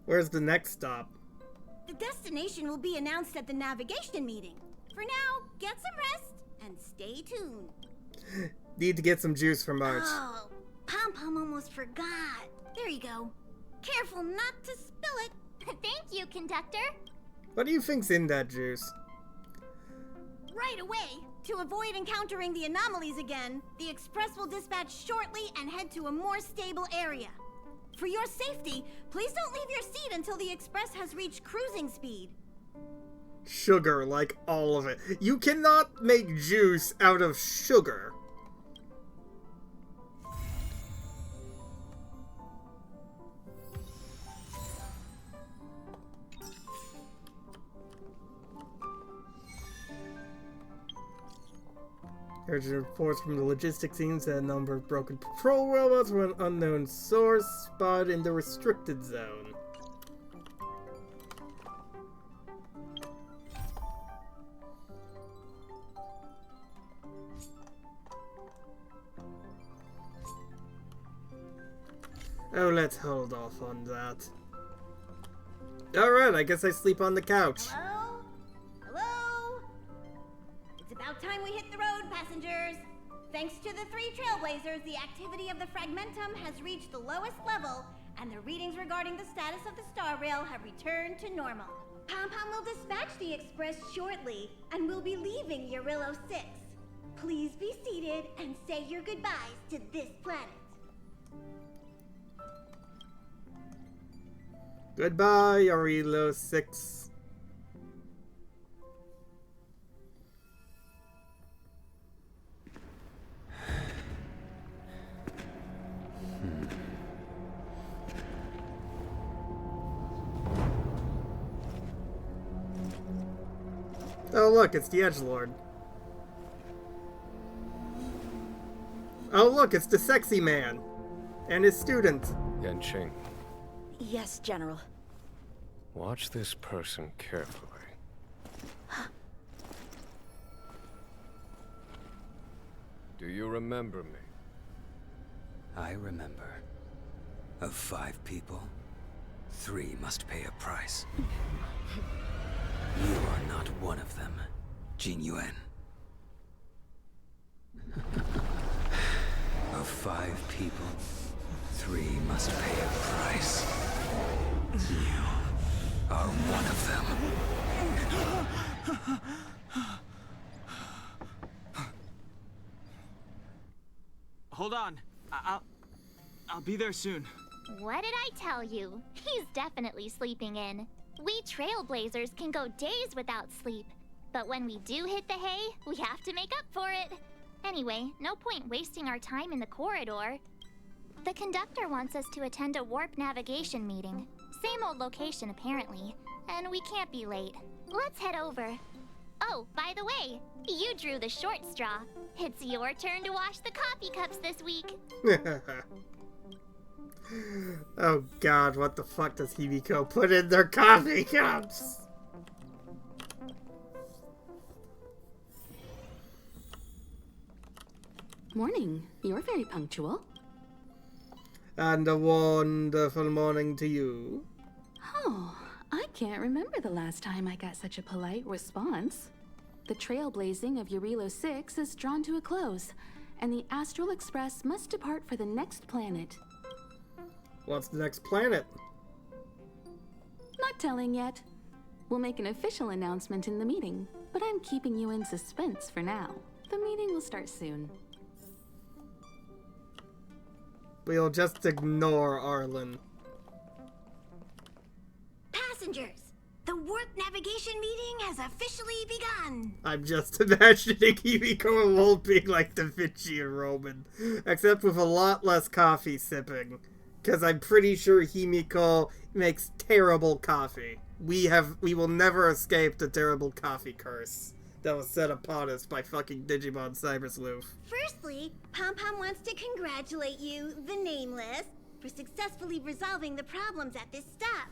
Where's the next stop? The destination will be announced at the navigation meeting. For now, get some rest and stay tuned. Need to get some juice for March. Oh, Pom-Pom almost forgot. There you go. Careful not to spill it. Thank you, conductor. What do you think's in that juice? Right away. To avoid encountering the anomalies again, the Express will dispatch shortly and head to a more stable area. For your safety, please don't leave your seat until the Express has reached cruising speed. Sugar, like all of it. You cannot make juice out of sugar. Urgent reports from the logistics teams that a number of broken patrol robots from an unknown source spotted in the restricted zone. Oh, let's hold off on that. Alright, I guess I sleep on the couch. Hello? Hello? It's about time we hit the road, passengers. Thanks to the 3 Trailblazers, the activity of the Fragmentum has reached the lowest level, and the readings regarding the status of the Star Rail have returned to normal. Pom-Pom will dispatch the express shortly, and we'll be leaving Urillo 6. Please be seated and say your goodbyes to this planet. Goodbye, Urillo 6. Oh look, it's the Edgelord. Oh look, it's the sexy man. And his student. Yanqing, Yes, General. watch this person carefully. Do you remember me? I remember. Of 5 people, 3 must pay a price. You are not one of them, Jin Yuan. Of 5 people, 3 must pay a price. You are one of them. Hold on. I'll be there soon. What did I tell you? He's definitely sleeping in. We trailblazers can go days without sleep. But when we do hit the hay, we have to make up for it. Anyway, no point wasting our time in the corridor. The conductor wants us to attend a warp navigation meeting. Same old location, apparently. And we can't be late. Let's head over. Oh, by the way, you drew the short straw. It's your turn to wash the coffee cups this week. Oh god, what the fuck does Himiko put in their coffee cups? Morning. You're very punctual. And a wonderful morning to you. Oh, I can't remember the last time I got such a polite response. The trailblazing of Urillo 6 is drawn to a close, and the Astral Express must depart for the next planet. What's the next planet? Not telling yet. We'll make an official announcement in the meeting, but I'm keeping you in suspense for now. The meeting will start soon. We'll just ignore Arlen. Passengers, the warp navigation meeting has officially begun. I'm just imagining Himiko and Wolf being like Da Vinci and Roman, except with a lot less coffee sipping. Because I'm pretty sure Himiko makes terrible coffee. We will never escape the terrible coffee curse that was set upon us by fucking Digimon Cyber Sleuth. Firstly, Pom-Pom wants to congratulate you, the Nameless, for successfully resolving the problems at this stop.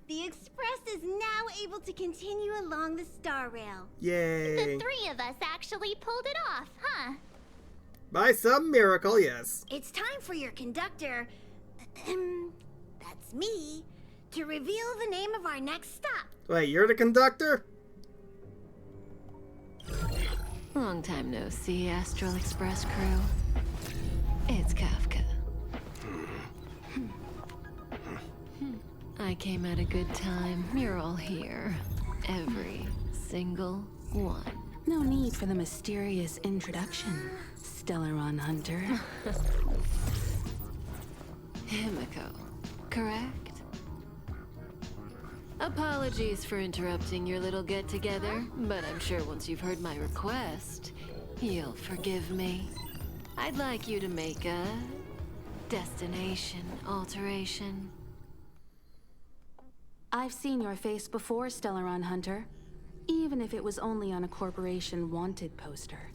The Express is now able to continue along the Star Rail. Yay. The 3 of us actually pulled it off, huh? By some miracle, yes. It's time for your conductor, that's me, to reveal the name of our next stop. Wait, you're the conductor? Long time no see, Astral Express crew. It's Kafka. I came at a good time. You're all here. Every single one. No need for the mysterious introduction, Stellaron Hunter. Himiko, correct? Apologies for interrupting your little get-together, but I'm sure once you've heard my request, you'll forgive me. I'd like you to make a destination alteration. I've seen your face before, Stellaron Hunter. Even if it was only on a corporation wanted poster.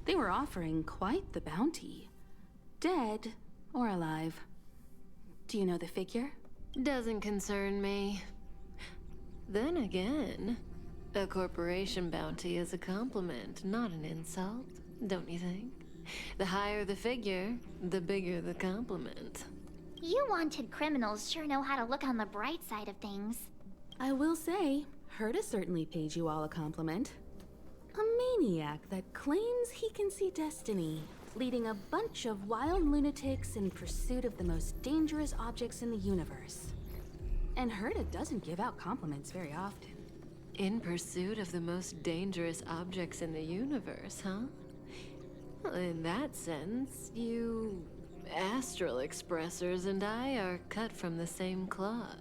They were offering quite the bounty. Dead or alive. Do you know the figure? Doesn't concern me. Then again, a corporation bounty is a compliment, not an insult, don't you think? The higher the figure, the bigger the compliment. You wanted criminals sure know how to look on the bright side of things. I will say, Herta certainly paid you all a compliment. A maniac that claims he can see destiny, leading a bunch of wild lunatics in pursuit of the most dangerous objects in the universe. And Herta doesn't give out compliments very often. In pursuit of the most dangerous objects in the universe, huh? Well, in that sense, you astral expressors and I are cut from the same cloth.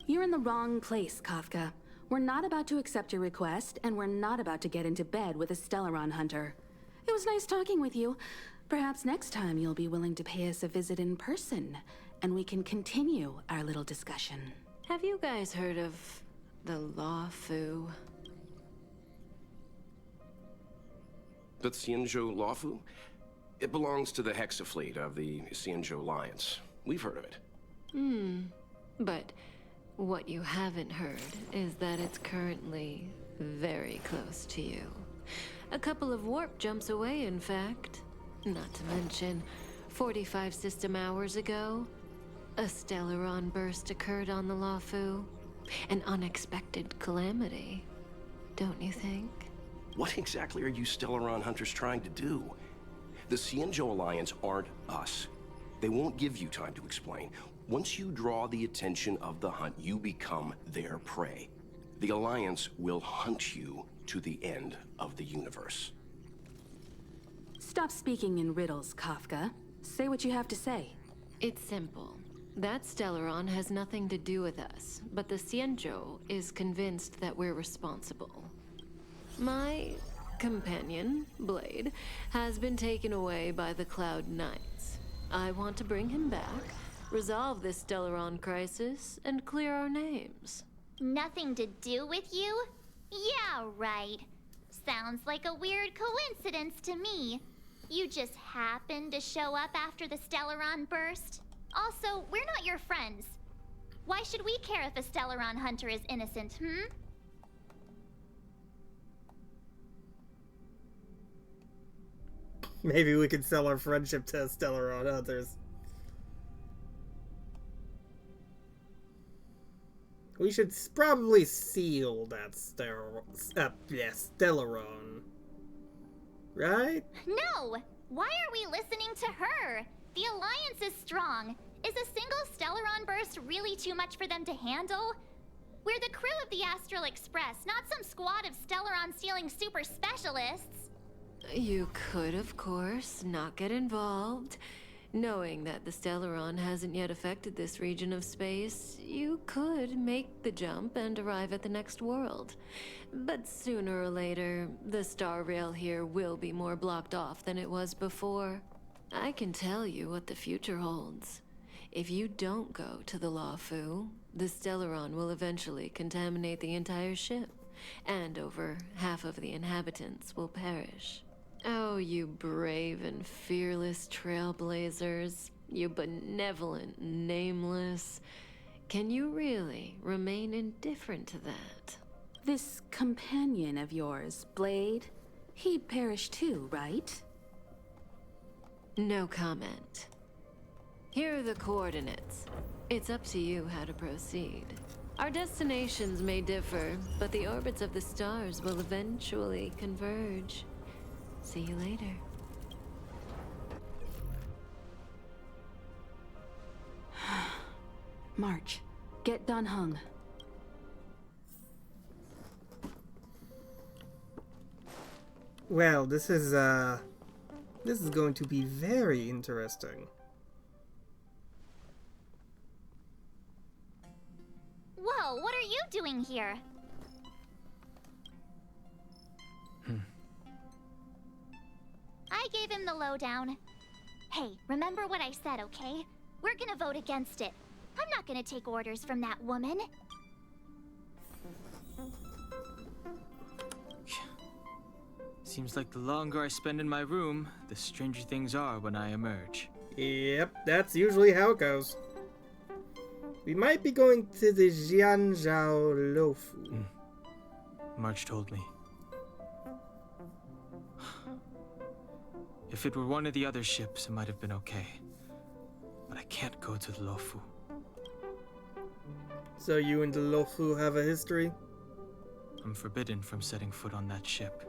You're in the wrong place, Kafka. We're not about to accept your request, and we're not about to get into bed with a Stellaron hunter. It was nice talking with you. Perhaps next time you'll be willing to pay us a visit in person, and we can continue our little discussion. Have you guys heard of the Law Fu? The Xianzhou Lawfu? It belongs to the Hexafleet of the Xianzhou Alliance. We've heard of it. But what you haven't heard is that it's currently very close to you. A couple of warp jumps away, in fact. Not to mention, 45 system hours ago, a Stellaron burst occurred on the Lawfu. An unexpected calamity, don't you think? What exactly are you Stellaron hunters trying to do? The Xianzhou Alliance aren't us. They won't give you time to explain. Once you draw the attention of the hunt, you become their prey. The Alliance will hunt you to the end of the universe. Stop speaking in riddles, Kafka. Say what you have to say. It's simple. That Stellaron has nothing to do with us, but the Xianzhou is convinced that we're responsible. My companion, Blade, has been taken away by the Cloud Knights. I want to bring him back, resolve this Stellaron crisis, and clear our names. Nothing to do with you? Yeah, right. Sounds like a weird coincidence to me. You just happened to show up after the Stellaron burst? Also, we're not your friends. Why should we care if a Stellaron hunter is innocent, Maybe we could sell our friendship to Stellaron hunters. We should probably seal that Stellaron. Right? No! Why are we listening to her? The Alliance is strong. Is a single Stellaron burst really too much for them to handle? We're the crew of the Astral Express, not some squad of Stellaron-stealing super specialists. You could, of course, not get involved. Knowing that the Stellaron hasn't yet affected this region of space, you could make the jump and arrive at the next world. But sooner or later, the star rail here will be more blocked off than it was before. I can tell you what the future holds. If you don't go to the Lawfu, the Stellaron will eventually contaminate the entire ship, and over half of the inhabitants will perish. Oh, you brave and fearless trailblazers, you benevolent nameless. Can you really remain indifferent to that? This companion of yours, Blade, he perished too, right? No comment. Here are the coordinates. It's up to you how to proceed. Our destinations may differ, but the orbits of the stars will eventually converge. See you later. March, get Dan Heng. Well, this is going to be very interesting. Whoa, what are you doing here? I gave him the lowdown. Hey, remember what I said, okay? We're gonna vote against it. I'm not gonna take orders from that woman. Seems like the longer I spend in my room, the stranger things are when I emerge. Yep, that's usually how it goes. We might be going to the Xianzhou Lofu. March told me. If it were one of the other ships, it might have been okay. But I can't go to the Lofu. So you and the Lofu have a history? I'm forbidden from setting foot on that ship.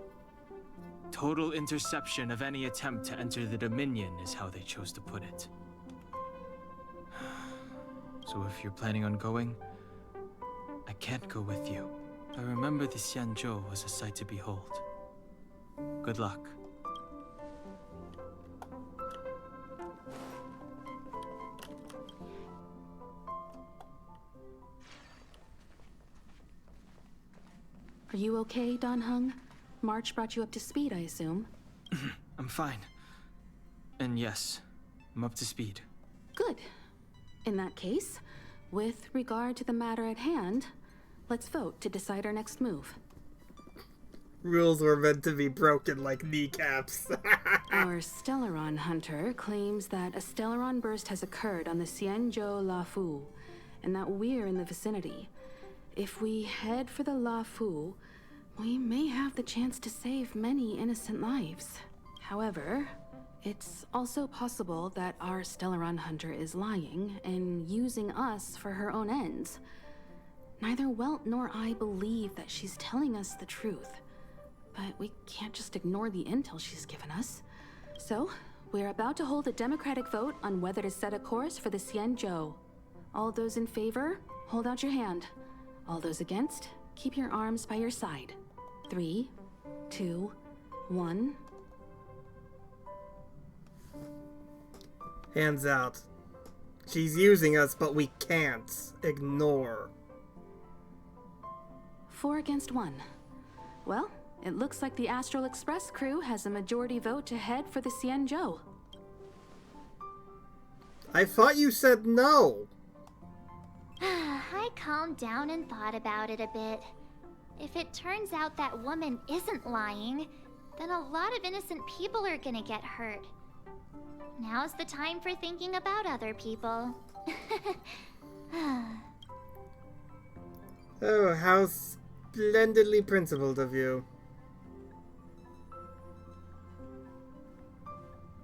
Total interception of any attempt to enter the Dominion is how they chose to put it. So if you're planning on going, I can't go with you. I remember the Xianzhou was a sight to behold. Good luck. Are you okay, Dan Heng? March brought you up to speed, I assume? I'm fine. And yes, I'm up to speed. Good. In that case, with regard to the matter at hand, let's vote to decide our next move. Rules were meant to be broken like kneecaps. Our Stellaron hunter claims that a Stellaron burst has occurred on the Xianzhou Lafu, and that we're in the vicinity. If we head for the Lafu, we may have the chance to save many innocent lives. However, it's also possible that our Stellaron hunter is lying and using us for her own ends. Neither Welt nor I believe that she's telling us the truth, but we can't just ignore the intel she's given us. So, we're about to hold a democratic vote on whether to set a course for the Xianzhou. All those in favor, hold out your hand. All those against, keep your arms by your side. 3, 2, 1. Hands out. She's using us, but we can't. Ignore. 4 against 1. Well, it looks like the Astral Express crew has a majority vote to head for the Xianzhou. I thought you said no. I calmed down and thought about it a bit. If it turns out that woman isn't lying, then a lot of innocent people are gonna get hurt. Now's the time for thinking about other people. Oh, how splendidly principled of you.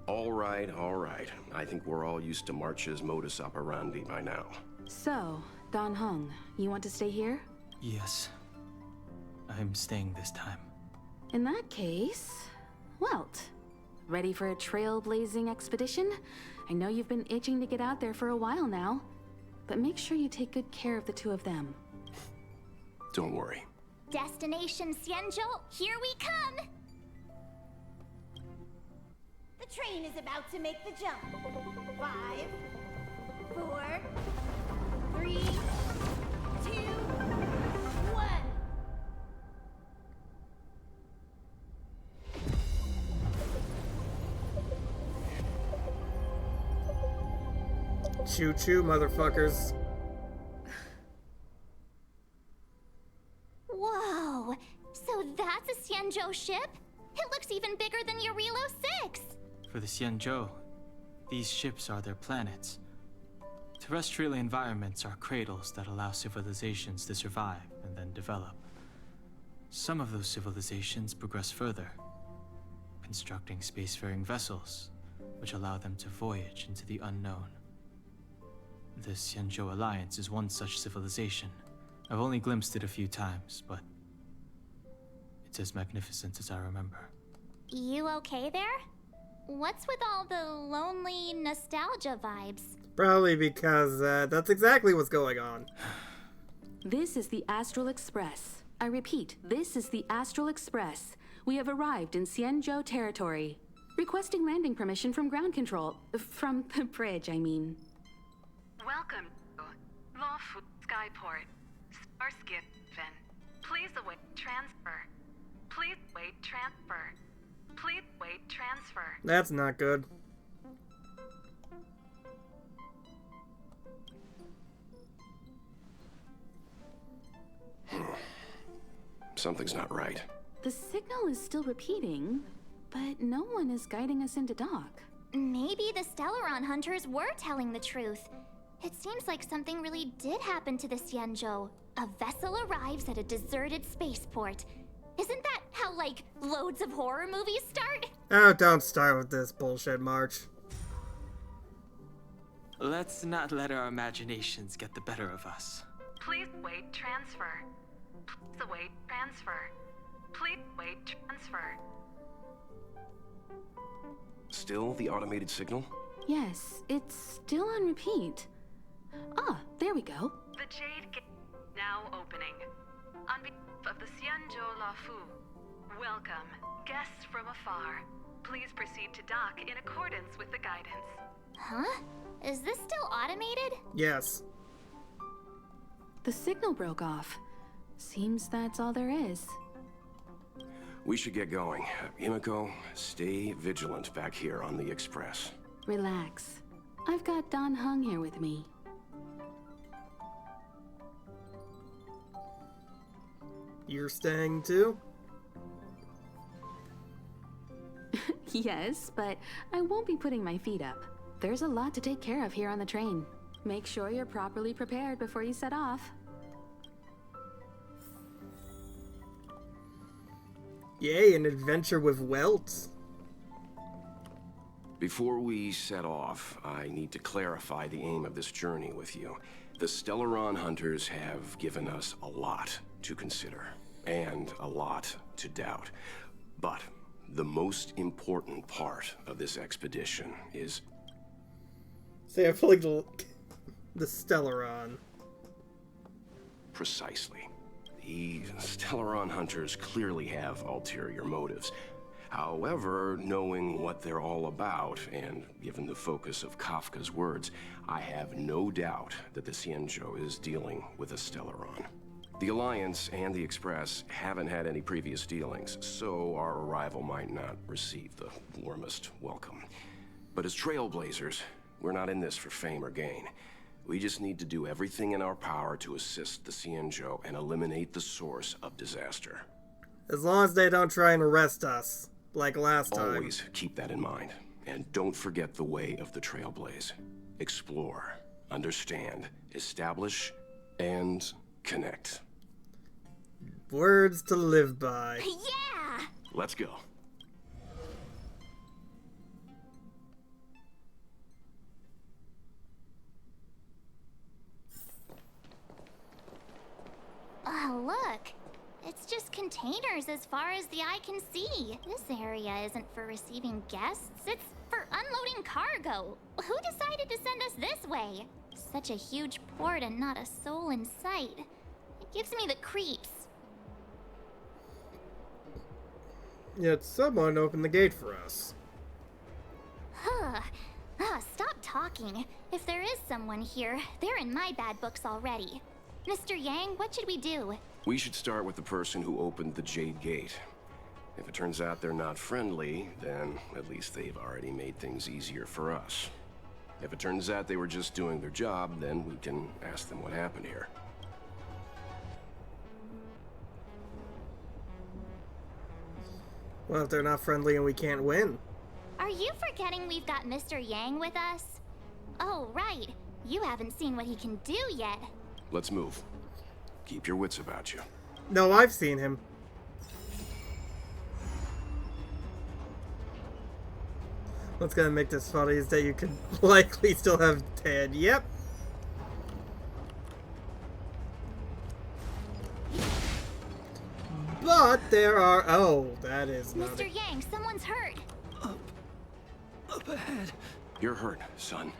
All right, all right. I think we're all used to March's modus operandi by now. So, Dan Heng, you want to stay here? Yes. I'm staying this time. In that case, Welt, ready for a trailblazing expedition? I know you've been itching to get out there for a while now, but make sure you take good care of the two of them. Don't worry. Destination Xianzhou, here we come! The train is about to make the jump. 5, 4, 3, 2, 1. Choo-choo, motherfuckers. Whoa! So that's a Xianzhou ship? It looks even bigger than Eurilo 6! For the Xianzhou, these ships are their planets. Terrestrial environments are cradles that allow civilizations to survive and then develop. Some of those civilizations progress further, constructing spacefaring vessels, which allow them to voyage into the unknown. The Xianzhou Alliance is one such civilization. I've only glimpsed it a few times, but it's as magnificent as I remember. You okay there? What's with all the lonely nostalgia vibes? Probably because that's exactly what's going on. This is the Astral Express. I repeat, this is the Astral Express. We have arrived in Xianzhou territory. Requesting landing permission from ground control. From the bridge, I mean. Welcome to Lafu Skyport. Starskip, Ven. Please await transfer. Please wait transfer. Please wait transfer. That's not good. Something's not right. The signal is still repeating, but no one is guiding us into dock. Maybe the Stellaron hunters were telling the truth. It seems like something really did happen to the Xianzhou. A vessel arrives at a deserted spaceport. Isn't that how, like, loads of horror movies start? Oh, don't start with this bullshit, March. Let's not let our imaginations get the better of us. Please wait transfer. Please await transfer. Please wait transfer. Still the automated signal? Yes, it's still on repeat. Ah, there we go. The Jade Gate now opening. On behalf of the Xianzhou Lafu. Welcome, guests from afar. Please proceed to dock in accordance with the guidance. Huh? Is this still automated? Yes. The signal broke off. Seems that's all there is. We should get going. Himiko, stay vigilant back here on the Express. Relax. I've got Dan Heng here with me. You're staying too? Yes, but I won't be putting my feet up. There's a lot to take care of here on the train. Make sure you're properly prepared before you set off. Yay, an adventure with welts. Before we set off, I need to clarify the aim of this journey with you. The Stellaron hunters have given us a lot to consider, and a lot to doubt. But the most important part of this expedition is... Say, I feel like the Stellaron. Precisely. The Stellaron hunters clearly have ulterior motives. However, knowing what they're all about, and given the focus of Kafka's words, I have no doubt that the Xianzhou is dealing with a Stellaron. The Alliance and the Express haven't had any previous dealings, so our arrival might not receive the warmest welcome. But as trailblazers, we're not in this for fame or gain. We just need to do everything in our power to assist the Xianzhou and eliminate the source of disaster. As long as they don't try and arrest us, like last time. Always keep that in mind. And don't forget the way of the Trailblaze. Explore, understand, establish, and connect. Words to live by. Yeah! Let's go. Oh, look. It's just containers as far as the eye can see. This area isn't for receiving guests. It's for unloading cargo. Who decided to send us this way? Such a huge port and not a soul in sight. It gives me the creeps. Yet someone opened the gate for us. Huh. Stop talking. If there is someone here, they're in my bad books already. Mr. Yang, what should we do? We should start with the person who opened the Jade Gate. If it turns out they're not friendly, then at least they've already made things easier for us. If it turns out they were just doing their job, then we can ask them what happened here. Well, if they're not friendly and we can't win. Are you forgetting we've got Mr. Yang with us? Oh, right. You haven't seen what he can do yet. Let's move. Keep your wits about you. No, I've seen him. What's gonna make this funny is that you could likely still have Ted. Yep. But there are... Oh, that is not... Mr. Yang, someone's hurt. Up ahead. You're hurt, son.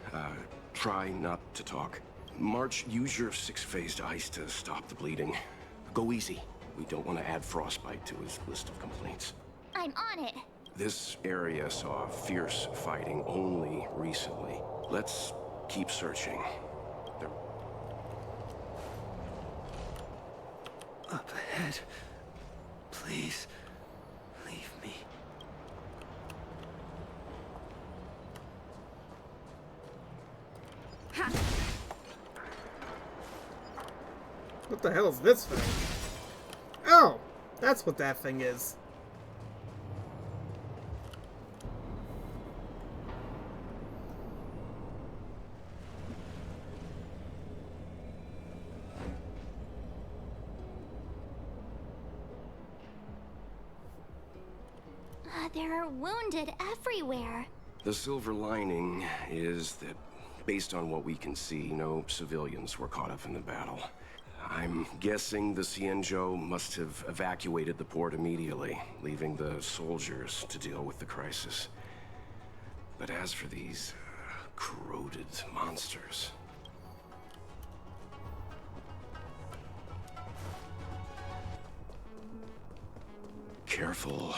Try not to talk. March, use your six-phased ice to stop the bleeding. Go easy. We don't want to add frostbite to his list of complaints. I'm on it. This area saw fierce fighting only recently. Let's keep searching. Up ahead. Please, leave me. What the hell is this thing? Oh! That's what that thing is. There are wounded everywhere. The silver lining is that, based on what we can see, no civilians were caught up in the battle. I'm guessing the Xianzhou must have evacuated the port immediately, leaving the soldiers to deal with the crisis. But as for these corroded monsters... Careful.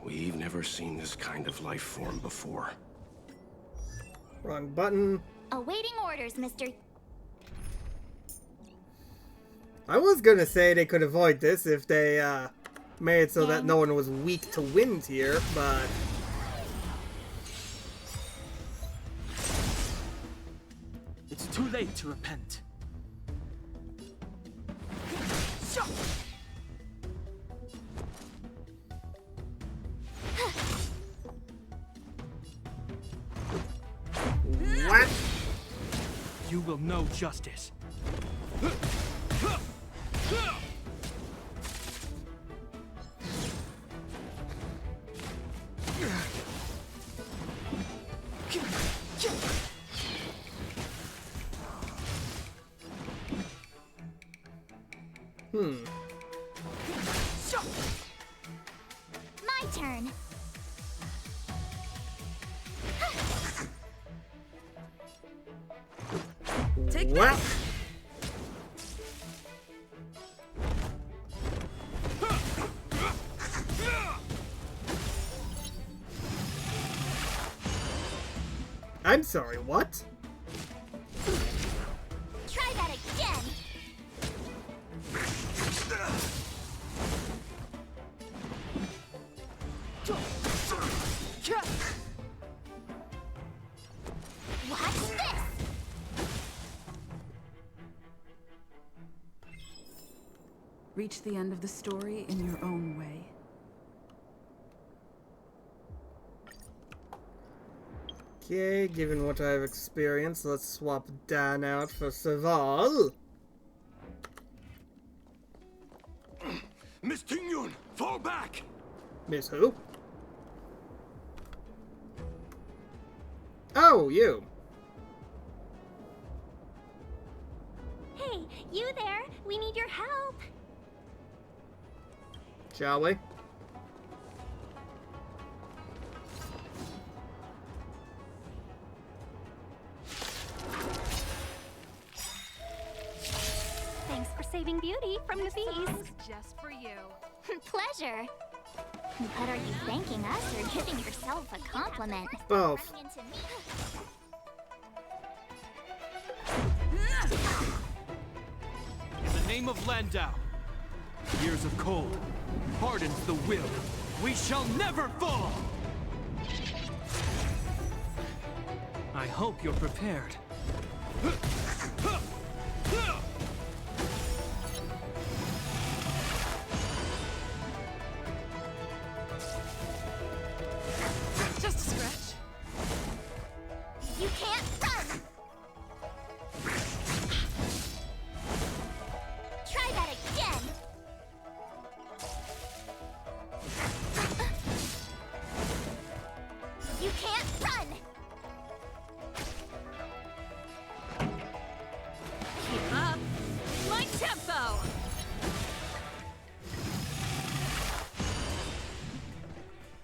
We've never seen this kind of life form before. Wrong button. Awaiting orders, Mr. I was gonna say they could avoid this if they made it so that no one was weak to wind here, but... It's too late to repent. What? You will know justice. My turn. Take what? I'm sorry, what? Try that again. Watch this. Reach the end of the story in your own way. Okay, given what I've experienced, let's swap Dan out for Saval. Miss Tingyun, fall back! Miss who? Oh, you. Hey, you there? We need your help. Shall we? Thanks for saving Beauty from the beast. Just for you. Pleasure. But are you thanking us or giving yourself a compliment? Both. Running into me. In the name of Landau, years of cold hardens the will. We shall never fall! I hope you're prepared. Just a scratch. You can't run. Try that again. You can't run. Keep up. My tempo.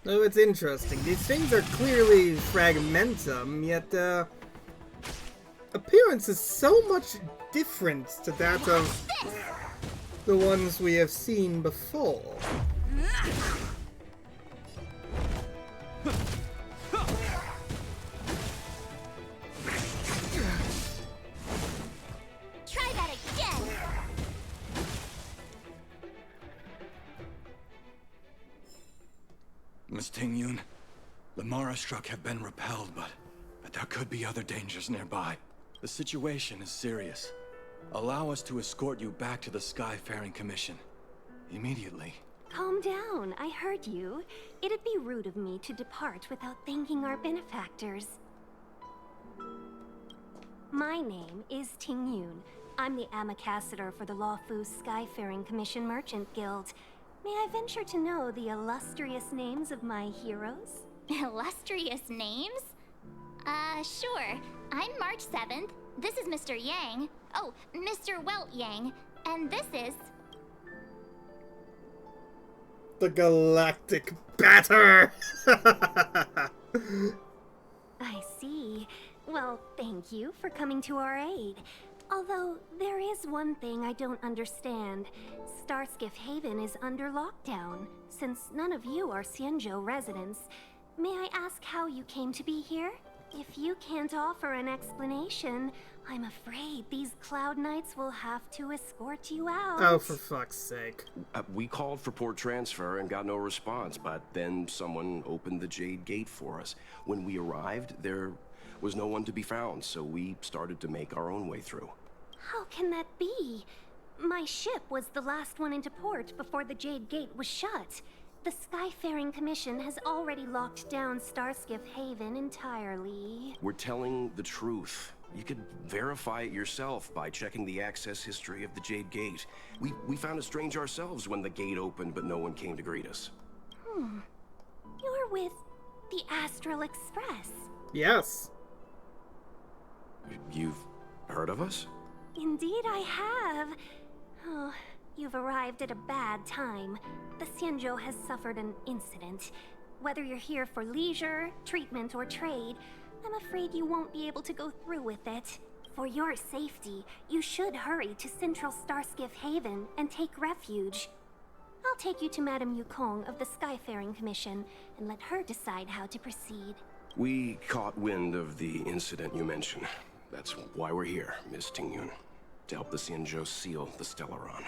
Oh, it's interesting. These things are clearly fragmentum, yet appearance is so much different to that of the ones we have seen before. Try that again. Miss Tingyun, the Mara struck have been repelled, but there could be other dangers nearby. The situation is serious. Allow us to escort you back to the Skyfaring Commission. Immediately. Calm down. I heard you. It'd be rude of me to depart without thanking our benefactors. My name is Tingyun. I'm the Ambassador for the Lawfu Skyfaring Commission Merchant Guild. May I venture to know the illustrious names of my heroes? Illustrious names? Sure. I'm March 7th. This is Mr. Yang. Oh, Mr. Welt Yang. And this is... The Galactic Batter! I see. Well, thank you for coming to our aid. Although, there is one thing I don't understand. Starskiff Haven is under lockdown. Since none of you are Xianzhou residents, may I ask how you came to be here? If you can't offer an explanation, I'm afraid these Cloud Knights will have to escort you out. Oh, for fuck's sake. We called for port transfer and got no response, but then someone opened the Jade Gate for us. When we arrived, there was no one to be found, so we started to make our own way through. How can that be? My ship was the last one into port before the Jade Gate was shut. The Skyfaring Commission has already locked down Starskiff Haven entirely. We're telling the truth. You could verify it yourself by checking the access history of the Jade Gate. We found it strange ourselves when the gate opened, but no one came to greet us. You're with the Astral Express. Yes. You've heard of us? Indeed I have. Oh, you've arrived at a bad time. The Xianzhou has suffered an incident. Whether you're here for leisure, treatment, or trade, I'm afraid you won't be able to go through with it. For your safety, you should hurry to Central Starskiff Haven and take refuge. I'll take you to Madame Yukong of the Skyfaring Commission and let her decide how to proceed. We caught wind of the incident you mentioned. That's why we're here, Miss Tingyun. To help the Xianzhou seal the Stellaron.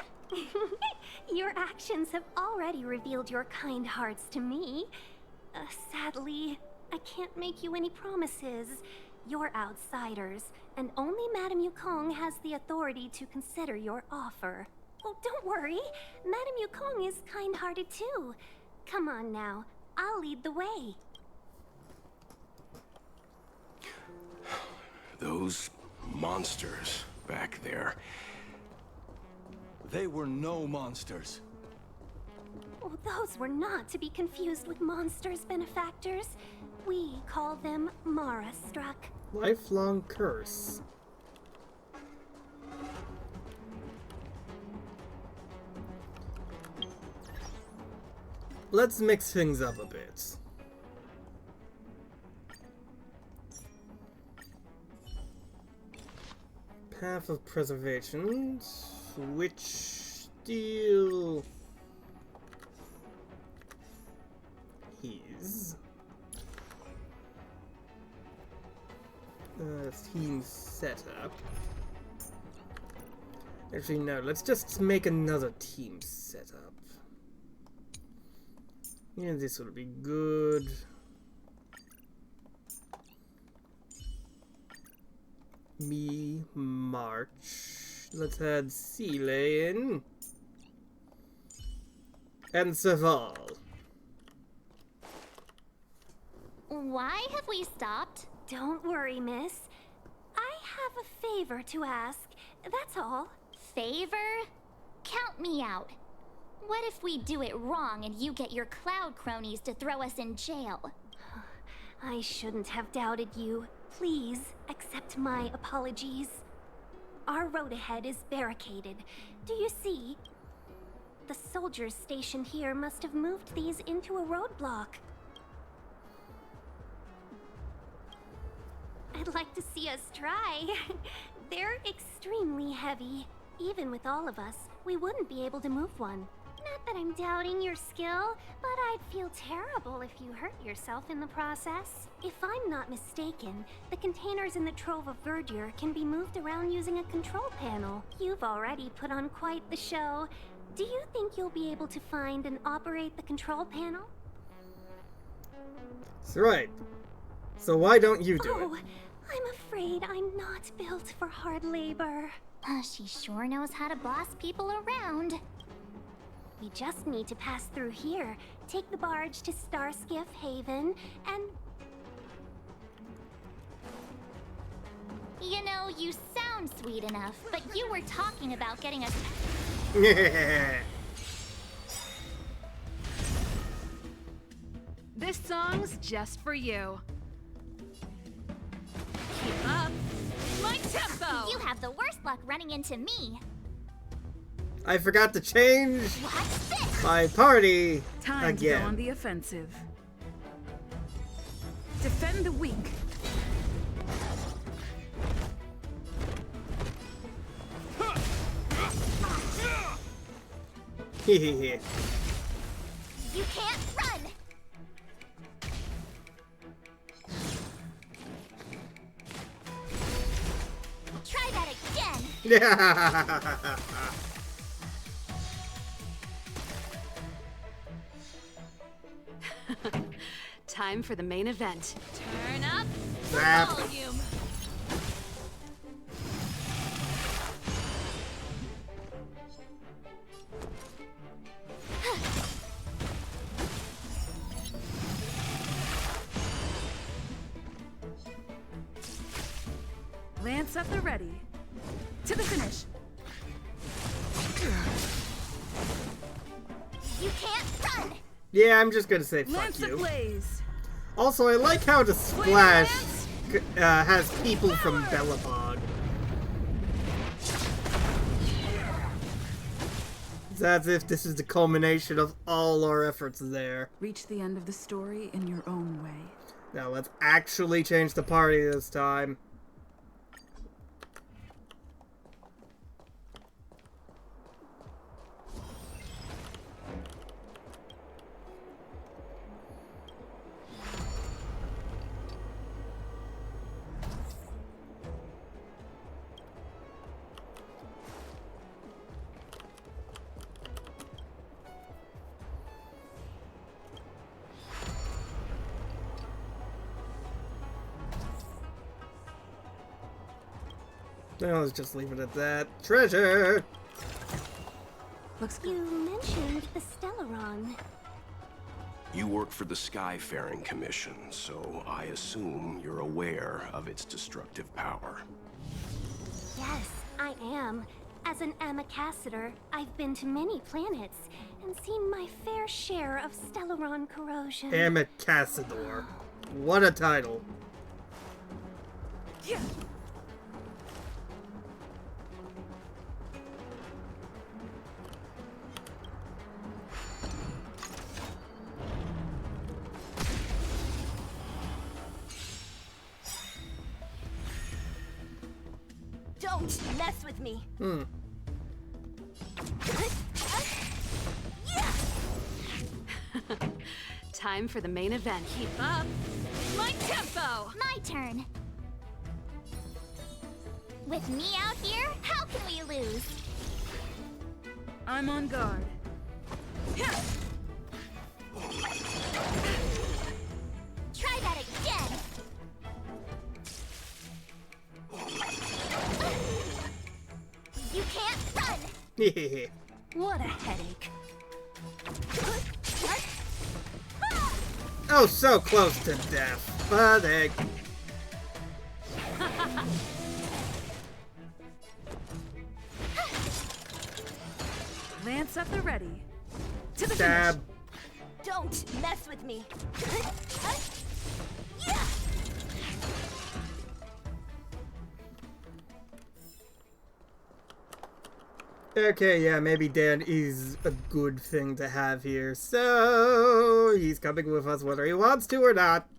Your actions have already revealed your kind hearts to me. Sadly, I can't make you any promises. You're outsiders, and only Madame Yukong has the authority to consider your offer. Oh, don't worry. Madame Yukong is kind-hearted too. Come on now, I'll lead the way. Those monsters back there. They were no monsters. Oh, those were not to be confused with monsters, benefactors. We call them Mara-struck. Lifelong curse. Let's mix things up a bit. Path of Preservation, which still is team setup. Actually, no, let's just make another team setup. Yeah, this will be good. Me, March. Let's add Seeley in. And Saval. Why have we stopped? Don't worry, miss. I have a favor to ask. That's all. Favor? Count me out. What if we do it wrong and you get your cloud cronies to throw us in jail? I shouldn't have doubted you. Please accept my apologies. Our road ahead is barricaded. Do you see? The soldiers stationed here must have moved these into a roadblock. I'd like to see us try. They're extremely heavy. Even with all of us, we wouldn't be able to move one. Not that I'm doubting your skill, but I'd feel terrible if you hurt yourself in the process. If I'm not mistaken, the containers in the Trove of Verdure can be moved around using a control panel. You've already put on quite the show. Do you think you'll be able to find and operate the control panel? That's right. So why don't you do it? I'm afraid I'm not built for hard labor. She sure knows how to boss people around. We just need to pass through here, take the barge to Starskiff Haven, and... You know, you sound sweet enough, but you were talking about getting us... This song's just for you. Keep up my tempo! You have the worst luck running into me. I forgot to change my party Time again. to go on the offensive. Defend the weak. Hehehe. You can't run! Try that again! Time for the main event. Turn up the Zap. volume! Lance at the ready. To the finish. You can't run! Yeah, I'm just gonna say fuck Lance you. ablaze. Also, I like how the splash has people from Bellabog. It's as if this is the culmination of all our efforts there. Reach the end of the story in your own way. Now let's actually change the party this time. No, let's just leave it at that. Treasure! Looks You mentioned the Stellaron. You work for the Skyfaring Commission, so I assume you're aware of its destructive power. Yes, I am. As an Amicassator, I've been to many planets and seen my fair share of Stellaron corrosion. Amicassador. What a title. Yeah. Don't mess with me. Time for the main event. Keep up my tempo! My turn. With me out here, how can we lose? I'm on guard. Try that again! You can't run! What a headache. Oh, so close to death. Pathetic. Lance at the ready. To the Stab. finish. Don't mess with me. Okay, yeah, maybe Dan is a good thing to have here. So, he's coming with us whether he wants to or not.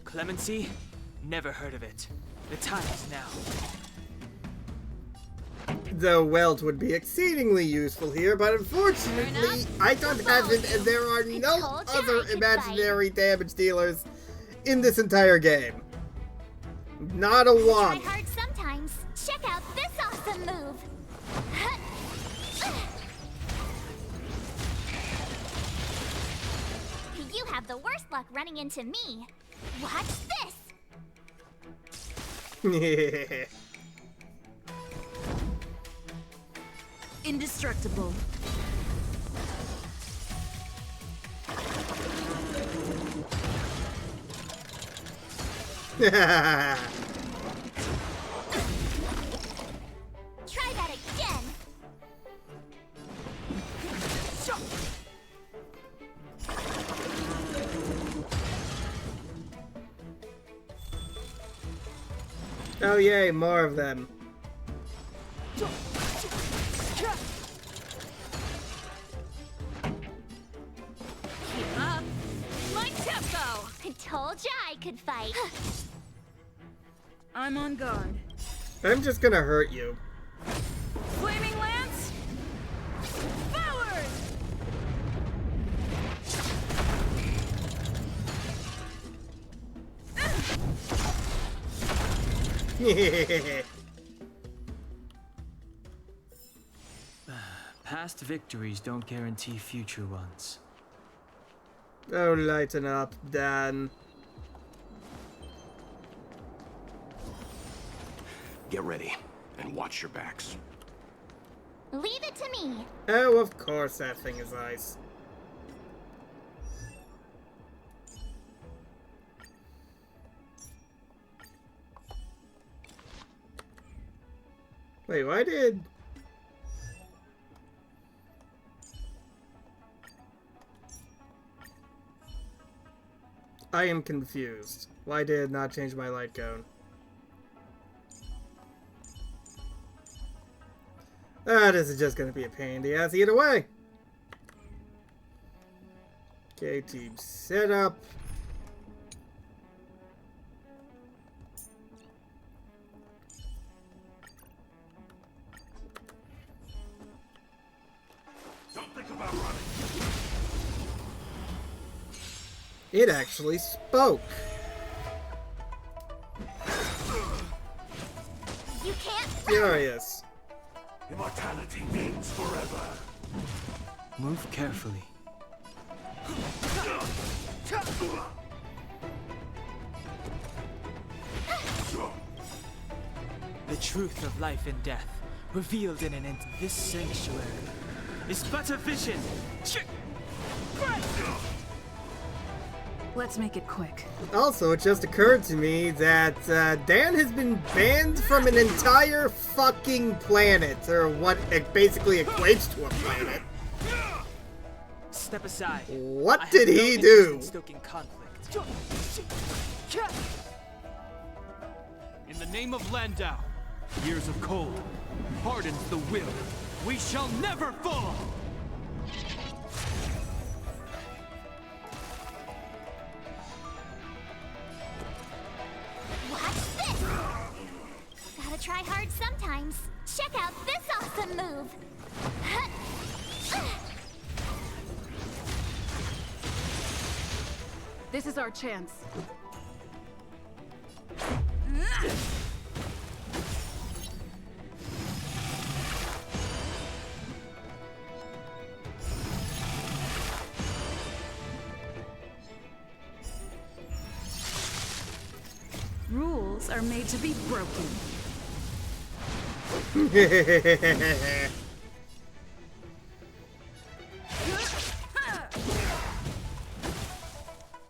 Clemency? Never heard of it. The time is now. The welt would be exceedingly useful here, but unfortunately, I don't have it, and there are no other imaginary damage dealers in this entire game. Not a one. Try hard sometimes. Check out this awesome move. You have the worst luck running into me. Watch this. Indestructible. Try that again. Oh yay, more of them. Told ya I could fight. I'm on guard. I'm just gonna hurt you. Flaming Lance! Forward! Past victories don't guarantee future ones. Oh, lighten up, Dan. Get ready, and watch your backs. Leave it to me. Oh, of course that thing is ice. Wait, why did... I am confused. Why did it not change my light cone? Ah, this is just gonna be a pain in the ass either way. Okay, team setup. Don't think about running. It actually spoke. You can't. Furious. Immortality means forever. Move carefully. The truth of life and death, revealed in an this sanctuary, is but a vision. Let's make it quick. Also, it just occurred to me that Dan has been banned from an entire fucking planet, or what it basically equates to a planet. Step aside. What did he do? Stoking conflict. In the name of Landau, years of cold hardens the will. We shall never fall. Watch this! Gotta try hard sometimes. Check out this awesome move! This is our chance. Rules are made to be broken.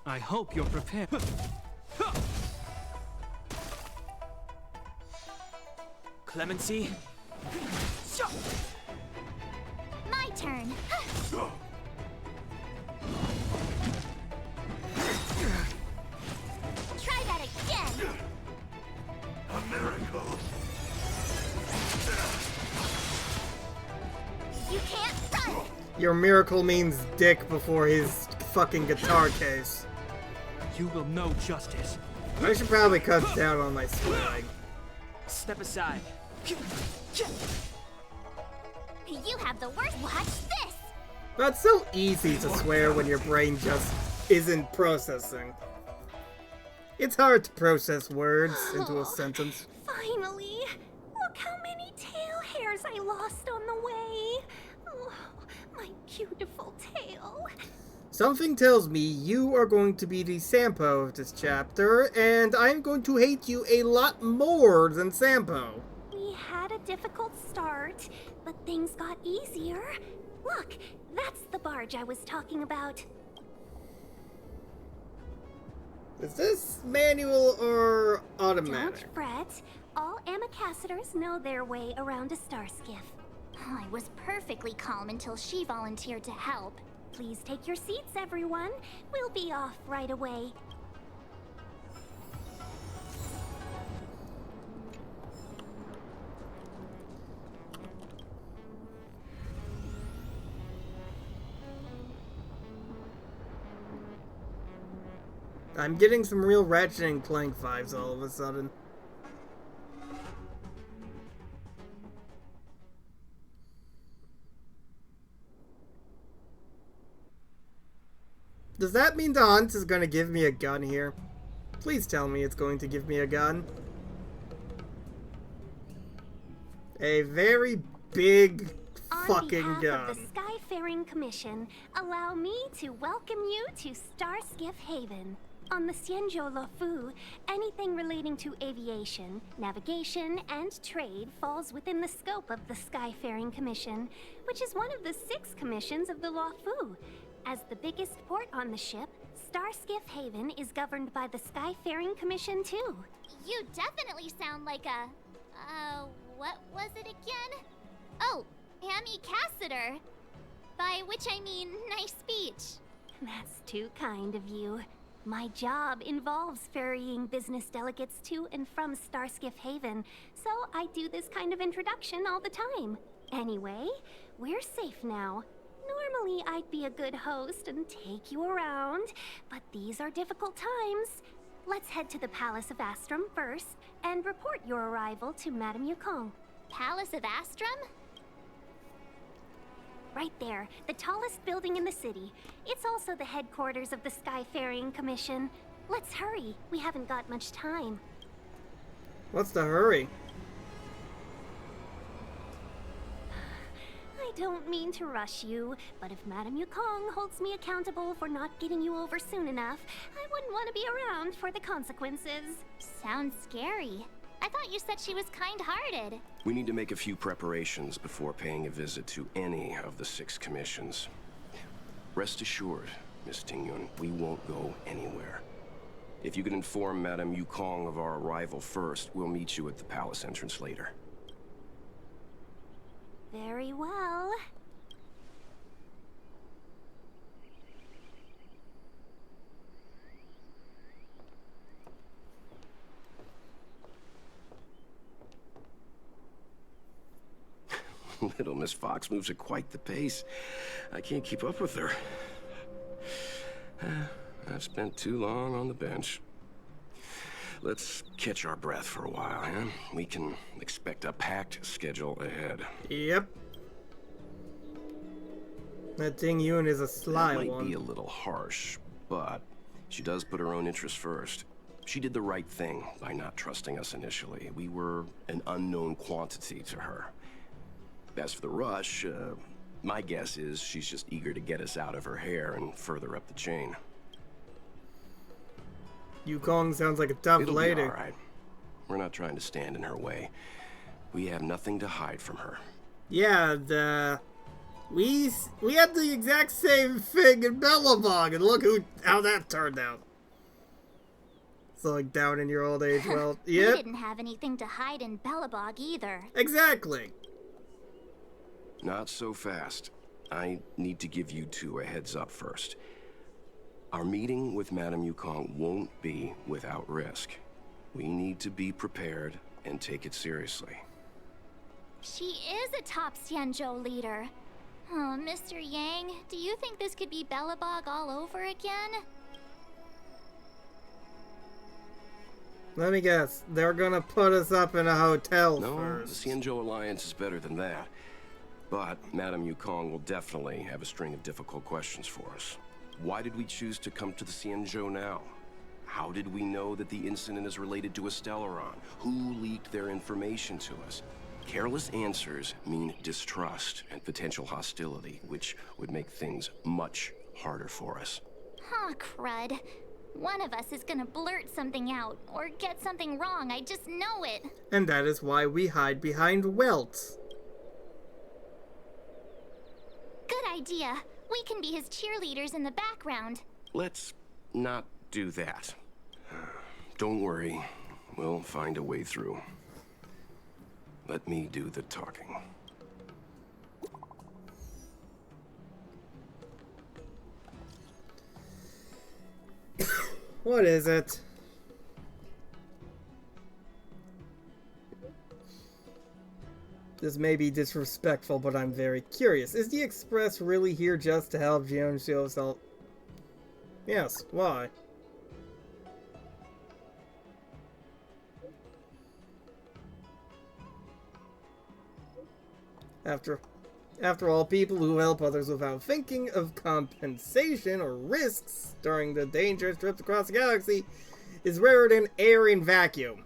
I hope you're prepared. Clemency? My turn. Try that again. A miracle. You can't run. Your miracle means dick before his fucking guitar case. You will know justice. I should probably cut down on my swearing. Step aside. You have the worst. Watch this. That's so easy to swear when your brain just isn't processing. It's hard to process words into a sentence. Finally! Look how many tail hairs I lost on the way. Oh, my beautiful tail. Something tells me you are going to be the Sampo of this chapter, and I'm going to hate you a lot more than Sampo. We had a difficult start, but things got easier. Look, that's the barge I was talking about. Is this manual or automatic? Don't fret. All Amicacetors know their way around a star skiff. I was perfectly calm until she volunteered to help. Please take your seats, everyone. We'll be off right away. I'm getting some real Ratchet and Clank vibes all of a sudden. Does that mean the hunt is going to give me a gun here? Please tell me it's going to give me a gun. A very big fucking gun. On behalf of the Skyfaring Commission, allow me to welcome you to Starskiff Haven. On the Xianzhou Luofu, anything relating to aviation, navigation, and trade falls within the scope of the Skyfaring Commission, which is one of the 6 commissions of the Luofu. As the biggest port on the ship, Starskiff Haven is governed by the Skyfaring Commission too. You definitely sound like a... what was it again? Oh, Amy Cassiter. By which I mean, nice speech. That's too kind of you. My job involves ferrying business delegates to and from Starskiff Haven, so I do this kind of introduction all the time. Anyway, we're safe now. Normally, I'd be a good host and take you around, but these are difficult times. Let's head to the Palace of Astrum first and report your arrival to Madame Yukong. Palace of Astrum? Right there, the tallest building in the city. It's also the headquarters of the Skyfaring Commission. Let's hurry. We haven't got much time. What's the hurry? I don't mean to rush you, but if Madame Yukong holds me accountable for not getting you over soon enough, I wouldn't want to be around for the consequences. Sounds scary. I thought you said she was kind-hearted. We need to make a few preparations before paying a visit to any of the 6 commissions. Rest assured, Miss Tingyun, we won't go anywhere. If you could inform Madame Yukong of our arrival first, we'll meet you at the palace entrance later. Very well. Little Miss Fox moves at quite the pace. I can't keep up with her. I've spent too long on the bench. Let's catch our breath for a while, huh? We can expect a packed schedule ahead. Yep. That Tingyun is a sly one. That one. might be a little harsh, but she does put her own interests first. She did the right thing by not trusting us initially. We were an unknown quantity to her. As for the rush, my guess is she's just eager to get us out of her hair and further up the chain. Yukong sounds like a tough lady. It'll be all right. We're not trying to stand in her way. We have nothing to hide from her. Yeah, we had the exact same thing in Bellabog, and look how that turned out. So like down in your old age, well, yeah. We didn't have anything to hide in Bellabog either. Exactly. Not so fast. I need to give you 2 a heads up first. Our meeting with Madame Yukong won't be without risk. We need to be prepared and take it seriously. She is a top Xianzhou leader. Oh, Mr. Yang, do you think this could be Bellabog all over again? Let me guess. They're gonna put us up in a hotel first. The Xianzhou Alliance is better than that. But Madame Yukong will definitely have a string of difficult questions for us. Why did we choose to come to the Xianzhou now? How did we know that the incident is related to a Stellaron? Who leaked their information to us? Careless answers mean distrust and potential hostility, which would make things much harder for us. Huh, crud. One of us is gonna blurt something out, or get something wrong, I just know it. And that is why we hide behind welts. Good idea. We can be his cheerleaders in the background. Let's not do that. Don't worry. We'll find a way through. Let me do the talking. What is it? This may be disrespectful, but I'm very curious. Is the Express really here just to help Xianzhou sell? Yes, why? After all, people who help others without thinking of compensation or risks during the dangerous trips across the galaxy is rarer than air in vacuum.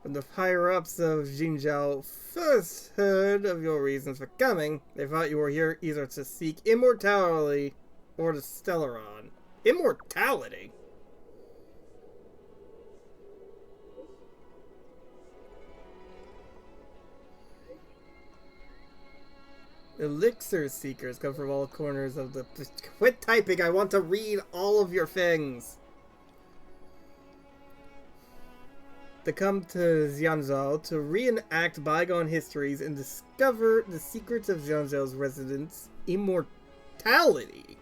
When the higher-ups of Jinzhou first heard of your reasons for coming, they thought you were here either to seek immortality or the Stellaron. Immortality? Elixir seekers come from all corners of the... Quit typing, I want to read all of your things! They come to Xianzhou to reenact bygone histories and discover the secrets of Xianzhou's residents' immortality.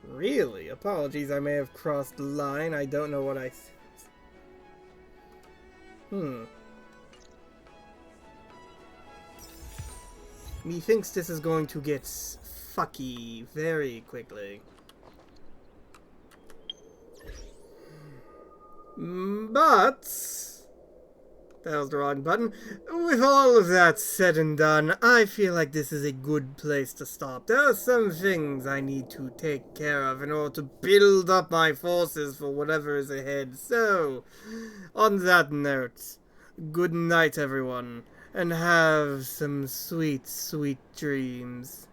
Really? Apologies, I may have crossed the line. I don't know what I said. Methinks this is going to get fucky very quickly. But that was the wrong button. With all of that said and done, I feel like this is a good place to stop. There are some things I need to take care of in order to build up my forces for whatever is ahead. So, on that note, good night everyone, and have some sweet, sweet dreams.